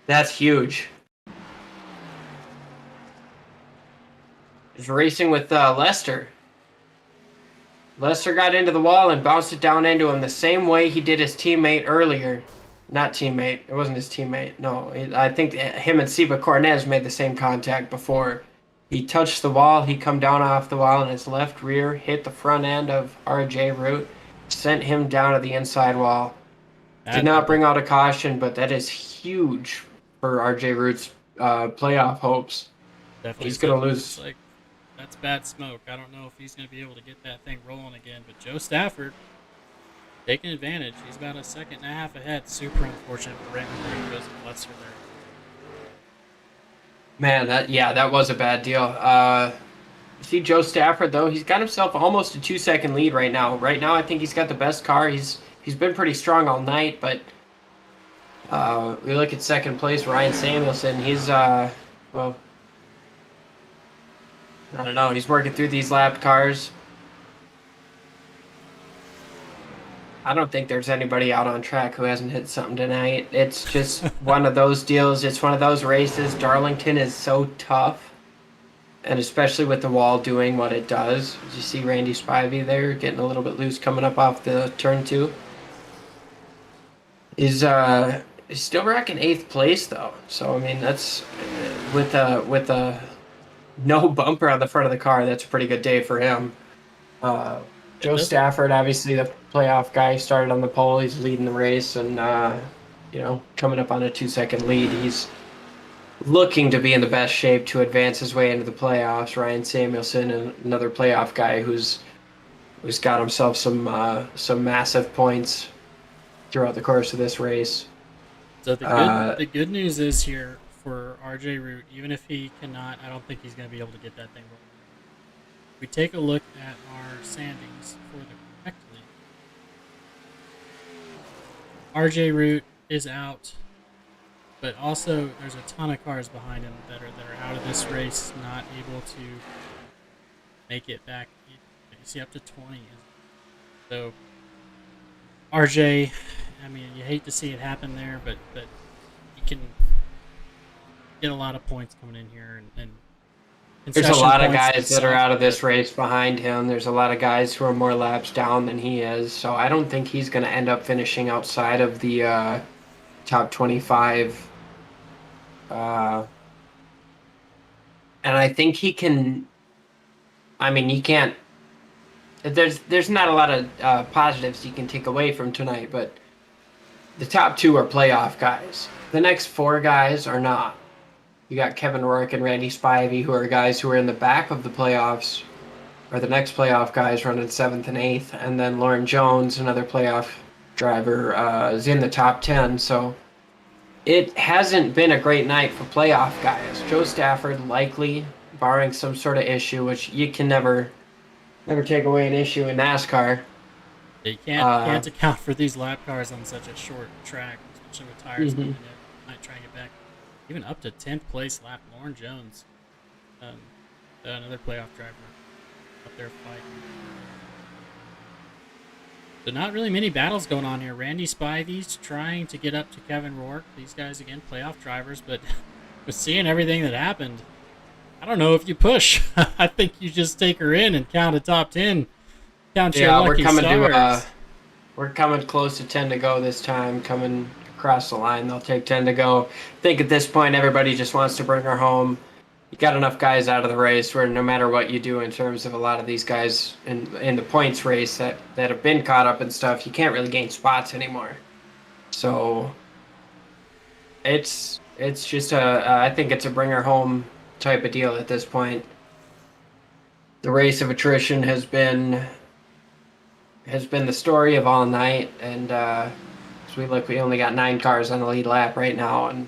Speaker 7: that's huge. He's racing with Lester. Lester got into the wall and bounced it down into him the same way he did his teammate earlier. Not teammate. It wasn't his teammate. No, I think him and Seba Cornez made the same contact before. He touched the wall. He come down off the wall, and his left rear hit the front end of RJ Root, sent him down to the inside wall. Did not bring out a caution, but that is huge for RJ Root's playoff hopes.
Speaker 1: Definitely
Speaker 7: He's going to lose.
Speaker 1: That's bad smoke. I don't know if he's going to be able to get that thing rolling again, but Joe Stafford taking advantage. He's about a second and a half ahead. Super unfortunate for Raymond Root. Joseph Lester there.
Speaker 7: Man, that was a bad deal. You see Joe Stafford, though, he's got himself almost a 2-second lead right now. Right now, I think he's got the best car. He's been pretty strong all night, but we look at second place, Ryan Samuelson. He's, well, I don't know. He's working through these lap cars. I don't think there's anybody out on track who hasn't hit something tonight. It's just one of those deals. It's one of those races. Darlington is so tough, and especially with the wall doing what it does. Did you see Randy Spivey there getting a little bit loose coming up off the turn 2? He's still racking 8th place though. So I mean that's with a no bumper on the front of the car. That's a pretty good day for him. Joe Stafford, obviously the playoff guy, started on the pole. He's leading the race, and coming up on a 2-second lead. He's looking to be in the best shape to advance his way into the playoffs. Ryan Samuelson, and another playoff guy who's got himself some massive points throughout the course of this race.
Speaker 1: So the good news is here for RJ Root, even if he cannot, I don't think he's going to be able to get that thing rolling. If we take a look at our standings for the correct league, RJ Root is out, but also there's a ton of cars behind him that are out of this race, not able to make it back. You see up to 20. So RJ, I mean, you hate to see it happen there, but you can get a lot of points coming in here, and
Speaker 7: there's a lot of guys that are out of this race behind him. There's a lot of guys who are more laps down than he is, so I don't think he's going to end up finishing outside of the top 25. And I think he can. I mean, you can't. There's not a lot of positives you can take away from tonight, but the top 2 are playoff guys. The next 4 guys are not. You got Kevin Rourke and Randy Spivey, who are guys who are in the back of the playoffs, or the next playoff guys running 7th and 8th, and then Lauren Jones, another playoff driver, is in the top 10. So it hasn't been a great night for playoff guys. Joe Stafford likely, barring some sort of issue, which you can never take away an issue in NASCAR.
Speaker 1: You can't account for these lap cars on such a short track, especially with tires limited. Might try and get back even up to 10th place lap. Lauren Jones, another playoff driver, up there fighting. So not really many battles going on here. Randy Spivey's trying to get up to Kevin Rourke. These guys, again, playoff drivers, but with seeing everything that happened, I don't know if you push. I think you just take her in and count a top 10. Count your lucky stars.
Speaker 7: We're coming close to 10 to go this time. Coming across the line, they'll take 10 to go. I think at this point, everybody just wants to bring her home. You got enough guys out of the race where no matter what you do in terms of a lot of these guys in the points race that have been caught up and stuff, you can't really gain spots anymore. So it's just I think it's a bring her home type of deal at this point. The race of attrition has been the story of all night, and as we look, we only got 9 cars on the lead lap right now, and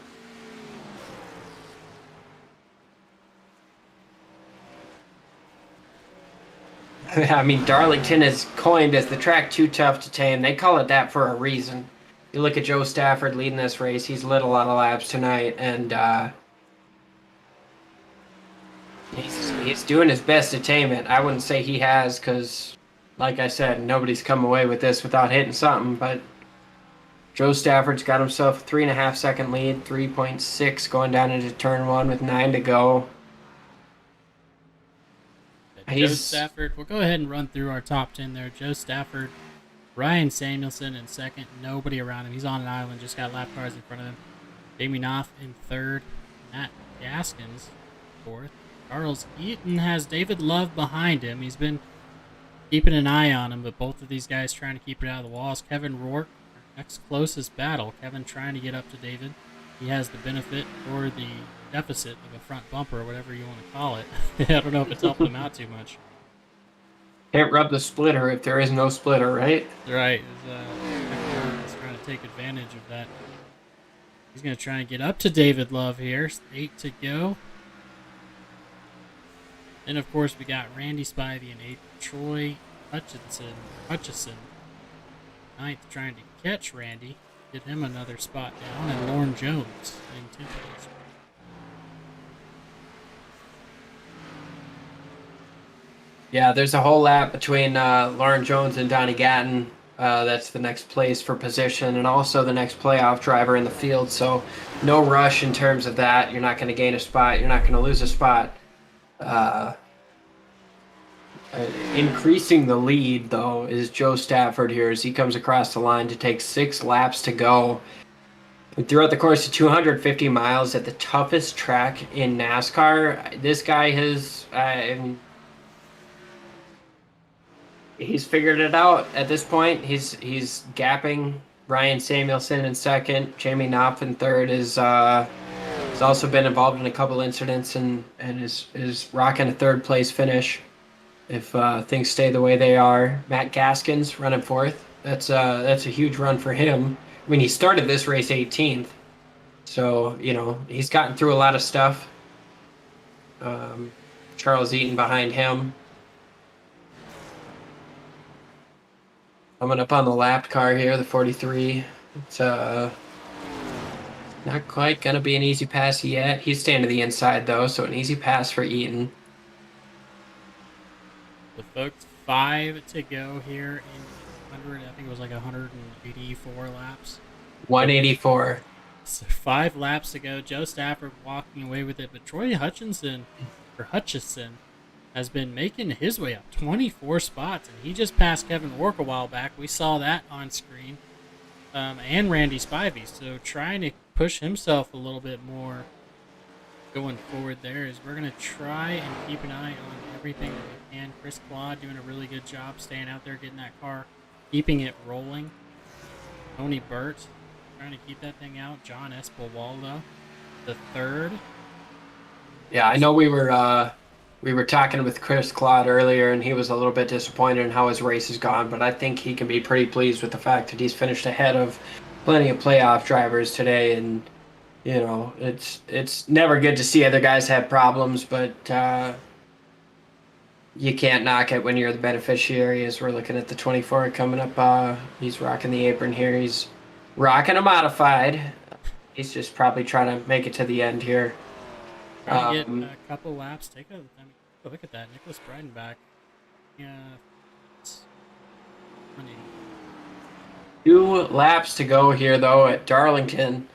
Speaker 7: I mean, Darlington is coined as the track too tough to tame. They call it that for a reason. You look at Joe Stafford leading this race; he's lit a lot of laps tonight, and he's doing his best to tame it. I wouldn't say he has, because, like I said, nobody's come away with this without hitting something. But Joe Stafford's got himself a 3.5 second lead, 3.6 going down into turn 1 with 9 to go.
Speaker 1: Joe Stafford, we'll go ahead and run through our top 10 there. Joe Stafford, Ryan Samuelson in second, nobody around him. He's on an island, just got lap cars in front of him. Jamie Knopf in third, Matt Gaskins fourth. Charles Eaton has David Love behind him. He's been keeping an eye on him, but both of these guys trying to keep it out of the walls. Kevin Rourke, next closest battle. Kevin trying to get up to David. He has the benefit or the deficit of a front bumper, or whatever you want to call it. I don't know if it's helping him out too much.
Speaker 7: Can't rub the splitter if there is no splitter, right?
Speaker 1: Right. He's trying to take advantage of that. He's going to try and get up to David Love here. 8 to go. Then, of course, we got Randy Spivey in 8th. Troy Hutchison, 9th, trying to catch Randy. Get him another spot down. And Lauren Jones in 10th place.
Speaker 7: Yeah, there's a whole lap between Lauren Jones and Donnie Gatton. That's the next place for position, and also the next playoff driver in the field. So no rush in terms of that. You're not going to gain a spot. You're not going to lose a spot. Increasing the lead, though, is Joe Stafford here as he comes across the line to take 6 laps to go. And throughout the course of 250 miles at the toughest track in NASCAR, this guy has... he's figured it out at this point. He's gapping Ryan Samuelson in second. Jamie Knopf in third is He's also been involved in a couple incidents and is rocking a third place finish if things stay the way they are. Matt Gaskins running fourth. That's a huge run for him. I mean, he started this race 18th, so he's gotten through a lot of stuff. Charles Eaton behind him. Coming up on the lap car here, the 43. It's not quite gonna be an easy pass yet. He's staying to the inside though, so an easy pass for Eaton.
Speaker 1: The folks, 5 to go here in 100. I think it was like 184 laps.
Speaker 7: 184.
Speaker 1: So 5 laps to go. Joe Stafford walking away with it, but Troy Hutchison has been making his way up 24 spots, and he just passed Kevin Wark a while back. We saw that on screen, and Randy Spivey. So trying to push himself a little bit more going forward there is we're going to try and keep an eye on everything that we can. Chris Claude doing a really good job staying out there, getting that car, keeping it rolling. Tony Burt trying to keep that thing out. John Espawalda, the third.
Speaker 7: Yeah, I know we were talking with Chris Claude earlier, and he was a little bit disappointed in how his race has gone, but I think he can be pretty pleased with the fact that he's finished ahead of plenty of playoff drivers today. And it's never good to see other guys have problems, but you can't knock it when you're the beneficiary. As we're looking at the 24 coming up, he's rocking the apron here. He's rocking a modified. He's just probably trying to make it to the end here.
Speaker 1: Trying to get a couple laps. Take a look at that. Nicholas Breidenbach. Yeah.
Speaker 7: 2 laps to go here, though, at Darlington.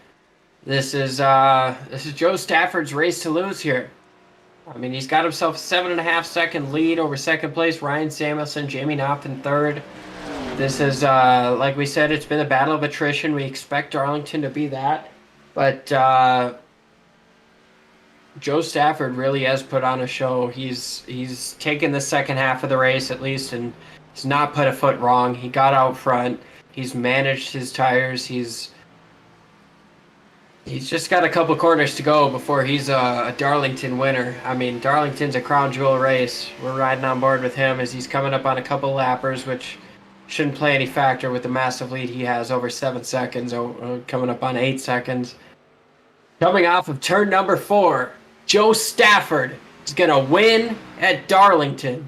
Speaker 7: This is Joe Stafford's race to lose here. I mean, he's got himself a 7.5 second lead over second place. Ryan Samuelson, Jamie Knopf in third. This is, like we said, it's been a battle of attrition. We expect Darlington to be that. But Joe Stafford really has put on a show. He's taken the second half of the race at least, and he's not put a foot wrong. He got out front. He's managed his tires. He's just got a couple corners to go before he's a Darlington winner. I mean, Darlington's a crown jewel race. We're riding on board with him as he's coming up on a couple lappers, which shouldn't play any factor with the massive lead he has over 7 seconds, coming up on 8 seconds. Coming off of turn number 4, Joe Stafford is going to win at Darlington.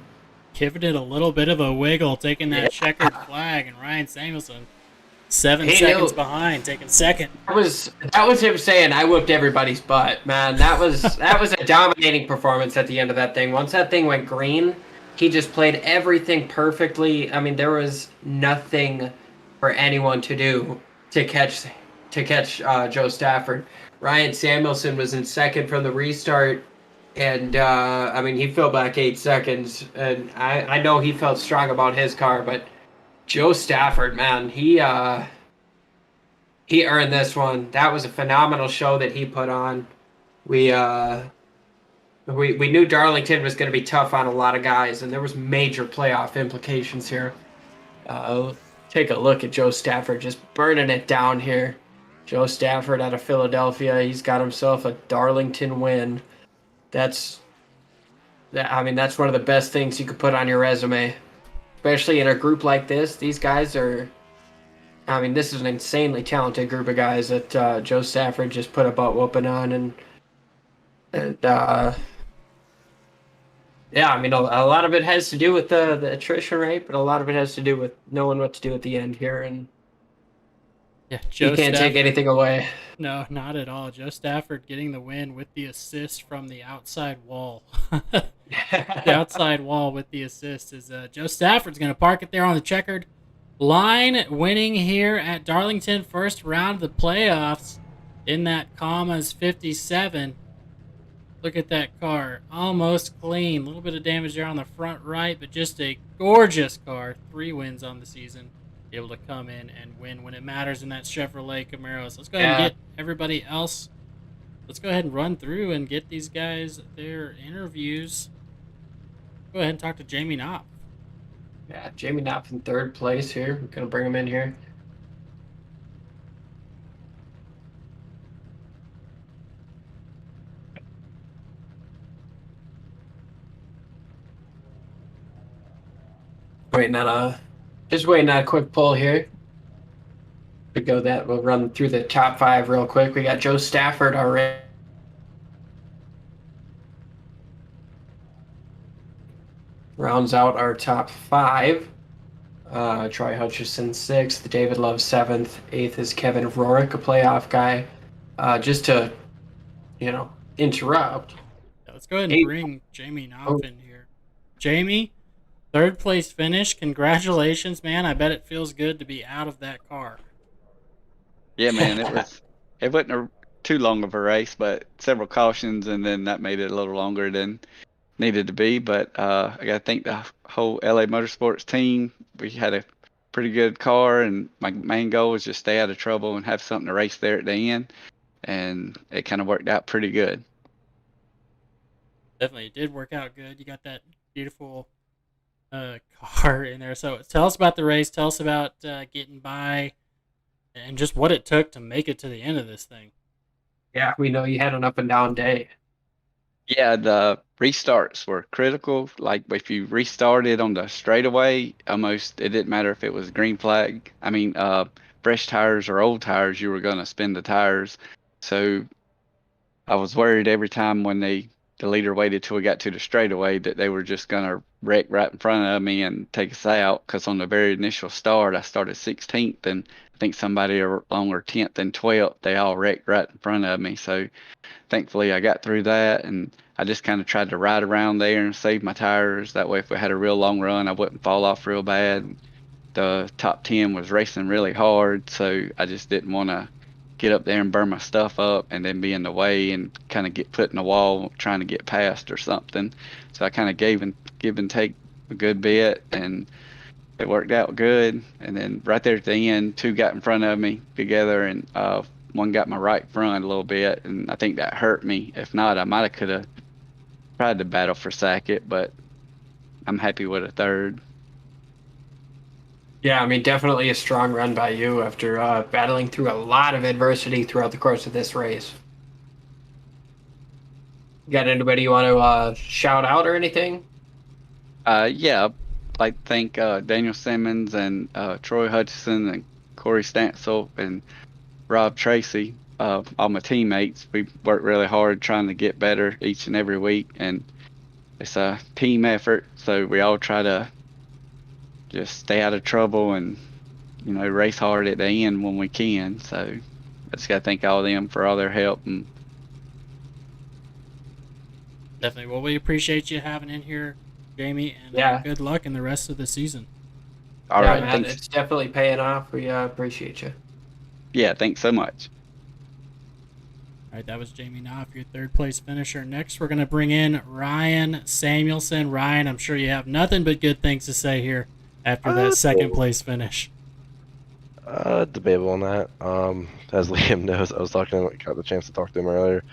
Speaker 1: Giving it a little bit of a wiggle, taking that checkered flag, and Ryan Samuelson 7 seconds behind, taking second.
Speaker 7: That was him saying, "I whooped everybody's butt." Man, that was a dominating performance at the end of that thing. Once that thing went green, he just played everything perfectly. I mean, there was nothing for anyone to do to catch Joe Stafford. Ryan Samuelson was in second from the restart, and I mean, he fell back 8 seconds, and I know he felt strong about his car, but Joe Stafford, man, he earned this one. That was a phenomenal show that he put on. We knew Darlington was going to be tough on a lot of guys, and there was major playoff implications here. Take a look at Joe Stafford just burning it down here. Joe Stafford out of Philadelphia, he's got himself a Darlington win. That's one of the best things you could put on your resume, especially in a group like this. These guys are, I mean, this is an insanely talented group of guys that Joe Stafford just put a butt whooping on, and yeah, I mean, a lot of it has to do with the attrition rate, but a lot of it has to do with knowing what to do at the end here, and
Speaker 1: yeah, Joe
Speaker 7: you can't take anything away.
Speaker 1: No, not at all. Joe Stafford getting the win with the assist from the outside wall. The outside wall with the assist is Joe Stafford's going to park it there on the checkered line, winning here at Darlington, first round of the playoffs in that commas 57. Look at that car, almost clean. A little bit of damage there on the front right, but just a gorgeous car. 3 wins on the season. Able to come in and win when it matters in that Chevrolet Camaro. So let's go ahead and get everybody else. Let's go ahead and run through and get these guys their interviews. Go ahead and talk to Jamie Knopf.
Speaker 7: Yeah, Jamie Knopf in third place here. We're going to bring him in here. Just waiting on a quick poll here. We'll run through the top 5 real quick. We got Joe Stafford already. Rounds out our top 5. Troy Hutchison 6th, David Love 7th, 8th is Kevin Rorick, a playoff guy. Just to, interrupt.
Speaker 1: Yeah, let's go ahead and bring Jamie Knopf in here. Jamie, 3rd place finish. Congratulations, man. I bet it feels good to be out of that car.
Speaker 12: Yeah, man, it wasn't too long of a race, but several cautions, and then that made it a little longer than needed to be. But I got to thank the whole LA Motorsports team. We had a pretty good car, and my main goal was just stay out of trouble and have something to race there at the end, and it kind of worked out pretty good.
Speaker 1: Definitely, it did work out good. You got that beautiful car in there. So tell us about the race. Tell us about getting by and just what it took to make it to the end of this thing.
Speaker 7: Yeah, we know you had an up and down day.
Speaker 12: Yeah, the restarts were critical. Like if you restarted on the straightaway, almost it didn't matter if it was green flag. I mean, fresh tires or old tires, you were gonna spin the tires. So I was worried every time when the leader waited till we got to the straightaway that they were just gonna wreck right in front of me and take us out. Because on the very initial start, I started 16th, and I think somebody along 10th and 12th, they all wrecked right in front of me. So thankfully I got through that, and I just kind of tried to ride around there and save my tires. That way if we had a real long run, I wouldn't fall off real bad. The top 10 was racing really hard, so I just didn't want to get up there and burn my stuff up and then be in the way and kind of get put in the wall trying to get past or something. So I kind of give and take a good bit, and it worked out good. And then right there at the end, 2 got in front of me together, and one got my right front a little bit, and I think that hurt me. If not, I might have could have tried to battle for second, but I'm happy with a 3rd.
Speaker 7: Yeah, I mean, definitely a strong run by you after battling through a lot of adversity throughout the course of this race. Got anybody you want to shout out or anything?
Speaker 12: Yeah, I'd like to thank Daniel Simmons and Troy Hutchison and Corey Stansel and Rob Tracy, all my teammates. We work really hard trying to get better each and every week, and it's a team effort, so we all try to just stay out of trouble and race hard at the end when we can. So I just got to thank all of them for all their help. And
Speaker 1: definitely, well, we appreciate you having in here, Jamie, and good luck in the rest of the season.
Speaker 12: All right,
Speaker 7: man,
Speaker 12: thanks.
Speaker 7: it's definitely paying off. We appreciate you.
Speaker 12: Yeah, thanks so much.
Speaker 1: All right, that was Jamie Knopf, your 3rd place finisher. Next, we're going to bring in Ryan Samuelson. Ryan, I'm sure you have nothing but good things to say here after that 2nd place finish.
Speaker 13: Debatable on that. As Liam knows, I got the chance to talk to him earlier.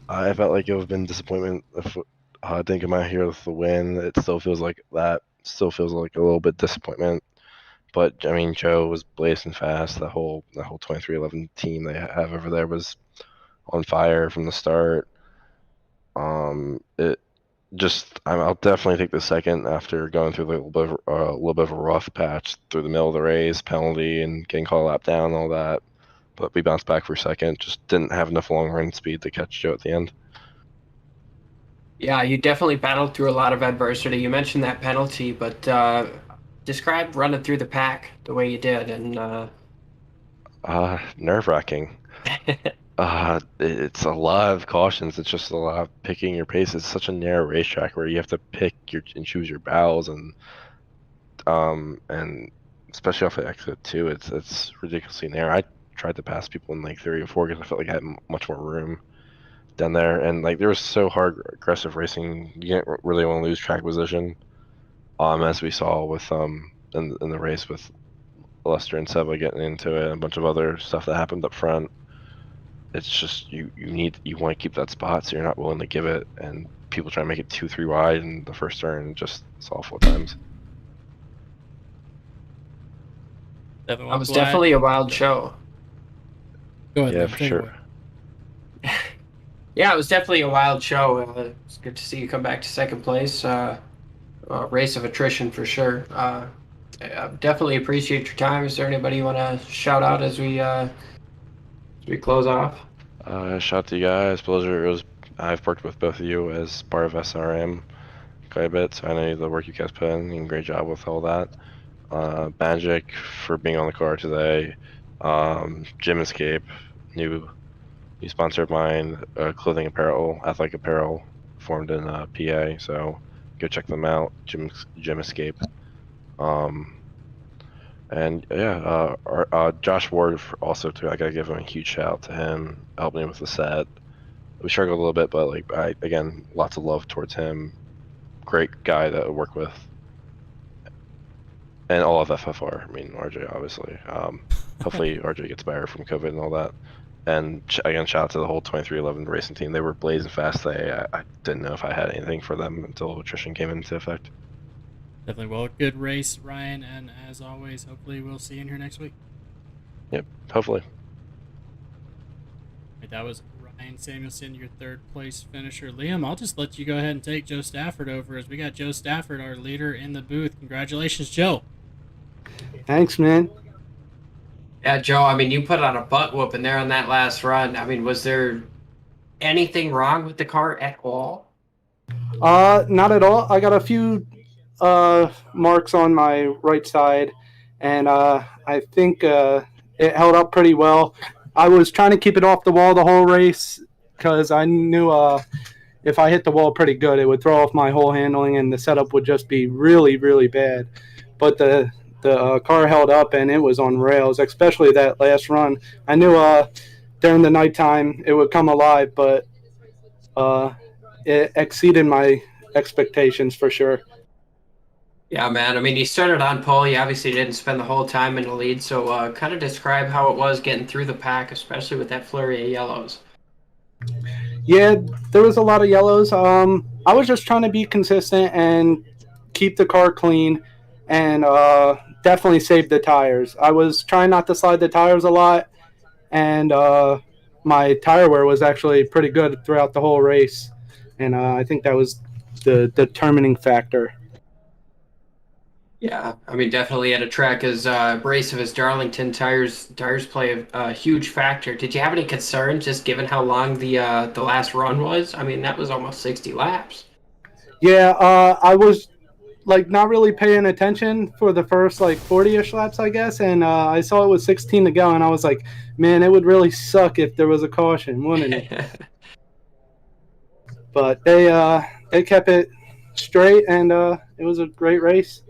Speaker 13: I felt like it would have been disappointment if I didn't come out here with the win. It still feels like that. Still feels like a little bit disappointment. But I mean, Joe was blazing fast. The whole 2311 team they have over there was on fire from the start. I'll definitely take the 2nd after going through a little bit of a rough patch through the middle of the race, penalty, and getting caught a lap down and all that. But we bounced back for 2nd. Just didn't have enough long run speed to catch Joe at the end.
Speaker 7: Yeah, you definitely battled through a lot of adversity. You mentioned that penalty, but describe running through the pack the way you did. And
Speaker 13: nerve-wracking. It's a lot of cautions. It's just a lot of picking your pace. It's such a narrow racetrack where you have to pick and choose your battles, and especially off of exit 2, it's ridiculously narrow. I tried to pass people in like 3 or 4 because I felt like I had much more room down there, and like there was so hard aggressive racing. You didn't really want to lose track position, as we saw with in the race with Lester and Seba getting into it, and a bunch of other stuff that happened up front. It's just you want to keep that spot, so you're not willing to give it, and people try to make it 2-3 wide in the first turn. It's awful at times.
Speaker 7: That was definitely a wild show.
Speaker 1: Go ahead.
Speaker 13: Yeah, for sure.
Speaker 7: Yeah, it was definitely a wild show. It's good to see you come back to 2nd place. Race of attrition for sure. Definitely appreciate your time. Is there anybody you want to shout out as we close off?
Speaker 13: Shout out to you guys. Pleasure. I've worked with both of you as part of SRM quite a bit, so I know the work you guys put in. And great job with all that. Magic for being on the car today. Gym Escape, new sponsor of mine. Clothing apparel, athletic apparel, formed in PA. So go check them out. Gym Escape. And yeah, Josh Ward also too. I gotta give him a huge shout out to him, helping me with the set. We struggled a little bit, but like again, lots of love towards him. Great guy to work with, and all of FFR. I mean, RJ obviously. Hopefully RJ gets better from COVID and all that. And again, shout out to the whole 2311 racing team. They were blazing fast today. I didn't know if I had anything for them until attrition came into effect.
Speaker 1: Definitely. Well, good race, Ryan, and as always, hopefully we'll see you in here next week.
Speaker 13: Yep, hopefully.
Speaker 1: Right, that was Ryan Samuelson, your third place finisher. Liam, I'll just let you go ahead and take Joe Stafford over, as we got Joe Stafford, our leader, in the booth. Congratulations, Joe.
Speaker 14: Thanks, man.
Speaker 7: Yeah, Joe, I mean, you put on a butt whooping there on that last run. I mean, was there anything wrong with the car at all?
Speaker 14: Not at all. I got a few marks on my right side, and I think it held up pretty well. I was trying to keep it off the wall the whole race because I knew if I hit the wall pretty good, it would throw off my whole handling and the setup would just be really, really bad. But the car held up and it was on rails, especially that last run. I knew during the nighttime it would come alive, but it exceeded my expectations for sure.
Speaker 7: Yeah, man. I mean, you started on pole. You obviously didn't spend the whole time in the lead. So kind of describe how it was getting through the pack, especially with that flurry of yellows.
Speaker 14: Yeah, there was a lot of yellows. I was just trying to be consistent and keep the car clean and definitely save the tires. I was trying not to slide the tires a lot, and my tire wear was actually pretty good throughout the whole race. And I think that was the determining factor.
Speaker 7: Yeah, I mean, definitely at a track as abrasive as Darlington, tires play a huge factor. Did you have any concerns, just given how long the last run was? I mean, that was almost 60 laps.
Speaker 14: Yeah, I was like not really paying attention for the first like 40-ish laps, I guess, and I saw it was 16 to go, and I was like, man, it would really suck if there was a caution, wouldn't it? But they kept it straight, and it was a great race.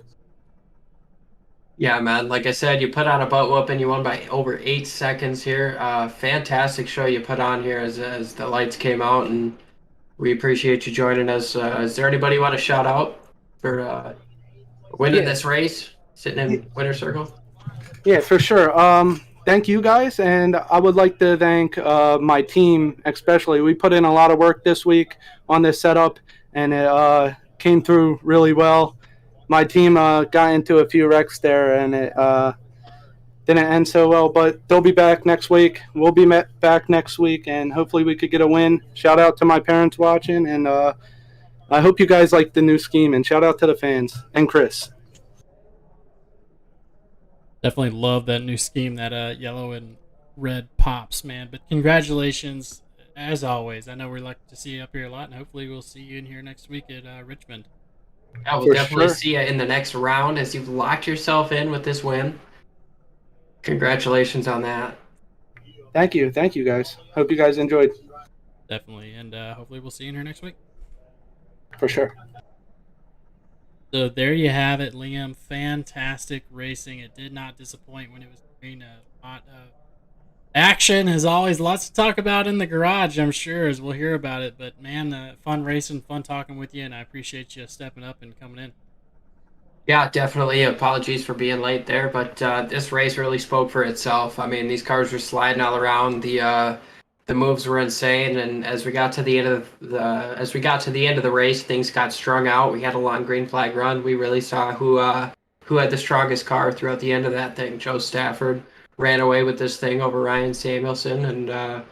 Speaker 7: Yeah, man. Like I said, you put on a butt whooping. You won by over 8 seconds here. Fantastic show you put on here as the lights came out, and we appreciate you joining us. Is there anybody you want to shout out for winning this race, sitting in winner's circle?
Speaker 14: Yeah, for sure. Thank you guys, and I would like to thank my team especially. We put in a lot of work this week on this setup, and it came through really well. My team got into a few wrecks there, and it didn't end so well, but they'll be back next week. We'll be back next week, and hopefully we could get a win. Shout out to my parents watching, and I hope you guys like the new scheme, and shout out to the fans and Chris.
Speaker 1: Definitely love that new scheme, that yellow and red pops, man. But congratulations, as always. I know we like to see you up here a lot, and hopefully we'll see you in here next week at Richmond.
Speaker 7: I will definitely see you in the next round as you've locked yourself in with this win. Congratulations on that.
Speaker 14: Thank you guys. Hope you guys enjoyed.
Speaker 1: Definitely, and hopefully we'll see you in here next week.
Speaker 14: For sure.
Speaker 1: So there you have it, Liam. Fantastic racing. It did not disappoint when it was green. A lot of action, as always. Lots to talk about in the garage, I'm sure, as we'll hear about it. But, man, fun racing, fun talking with you, and I appreciate you stepping up and coming in.
Speaker 7: Yeah, definitely. Apologies for being late there, but this race really spoke for itself. I mean, these cars were sliding all around. The moves were insane, and as we got to the end of the race, things got strung out. We had a long green flag run. We really saw who had the strongest car throughout the end of that thing. Joe Stafford ran away with this thing over Ryan Samuelson, and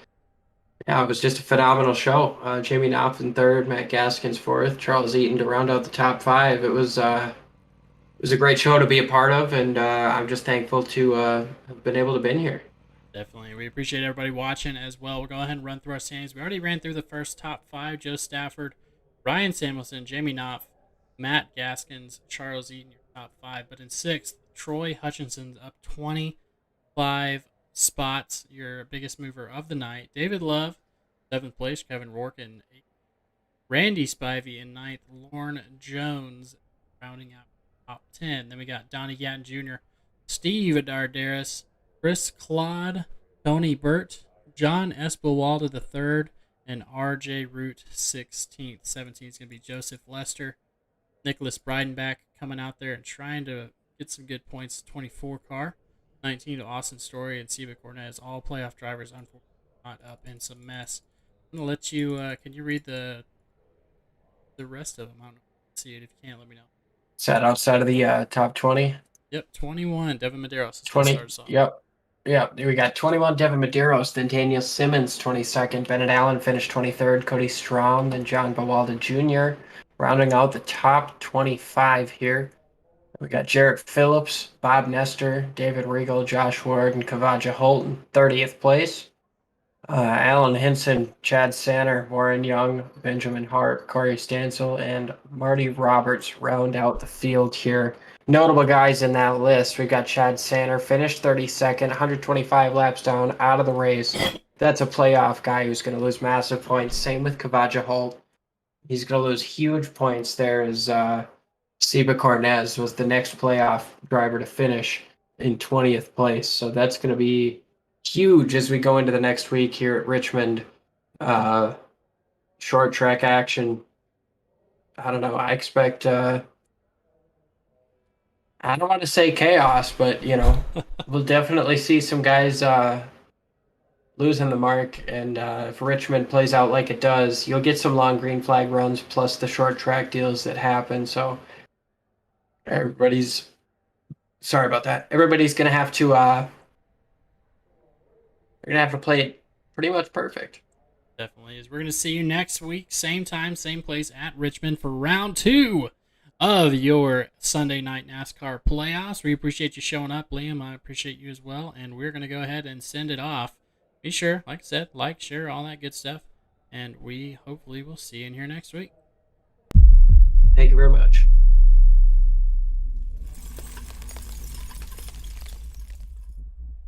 Speaker 7: it was just a phenomenal show. Jamie Knopf in third, Matt Gaskins fourth, Charles Eaton to round out the top five. It was was a great show to be a part of, and I'm just thankful to have been able to be here.
Speaker 1: Definitely. We appreciate everybody watching as well. We'll go ahead and run through our standings. We already ran through the first top 5. Joe Stafford, Ryan Samuelson, Jamie Knopf, Matt Gaskins, Charles Eaton, your top 5. But in 6th, Troy Hutchinson's up 25 spots, your biggest mover of the night. David Love, 7th place. Kevin Rourke in 8th. Randy Spivey in 9th. Lorne Jones rounding out top 10. Then we got Donnie Gatton Jr., Steve Dardaris, Chris Claude, Tony Burt, John Espewalda III, and RJ Root 16th. 17th is going to be Joseph Lester. Nicholas Breidenbach coming out there and trying to get some good points. 24 car. 19 to Austin Story and Seba Cornez. All playoff drivers, unfortunately, not up in some mess. I'm going to let you, can you read the rest of them? I don't know. See it. If you can't, let me know.
Speaker 7: Is that outside of the top 20?
Speaker 1: Yep, 21. Devin Medeiros.
Speaker 7: 20. Yep. We got 21 Devin Medeiros, then Daniel Simmons 22nd, Bennett Allen finished 23rd, Cody Strom, then John Bawalda Jr. Rounding out the top 25 here. We got Jarrett Phillips, Bob Nestor, David Regal, Josh Ward, and Kavaja Holton, 30th place. Alan Hinson, Chad Sanner, Warren Young, Benjamin Hart, Corey Stansel, and Marty Roberts round out the field here. Notable guys in that list, we've got Chad Sanner, finished 32nd, 125 laps down, out of the race. That's a playoff guy who's going to lose massive points. Same with Kavaja Holt. He's going to lose huge points there as Seba Cornez was the next playoff driver to finish in 20th place. So that's going to be huge as we go into the next week here at Richmond. Short track action. I don't know. I expect... I don't want to say chaos, but, we'll definitely see some guys losing the mark. And if Richmond plays out like it does, you'll get some long green flag runs plus the short track deals that happen. So everybody's going to have to play it pretty much perfect.
Speaker 1: Definitely is. We're going to see you next week, same time, same place at Richmond for round 2 of your Sunday night NASCAR playoffs. We appreciate you showing up, Liam. I appreciate you as well. And we're going to go ahead and send it off. Be sure, like I said, like, share, all that good stuff. And we hopefully will see you in here next week.
Speaker 7: Thank you very much.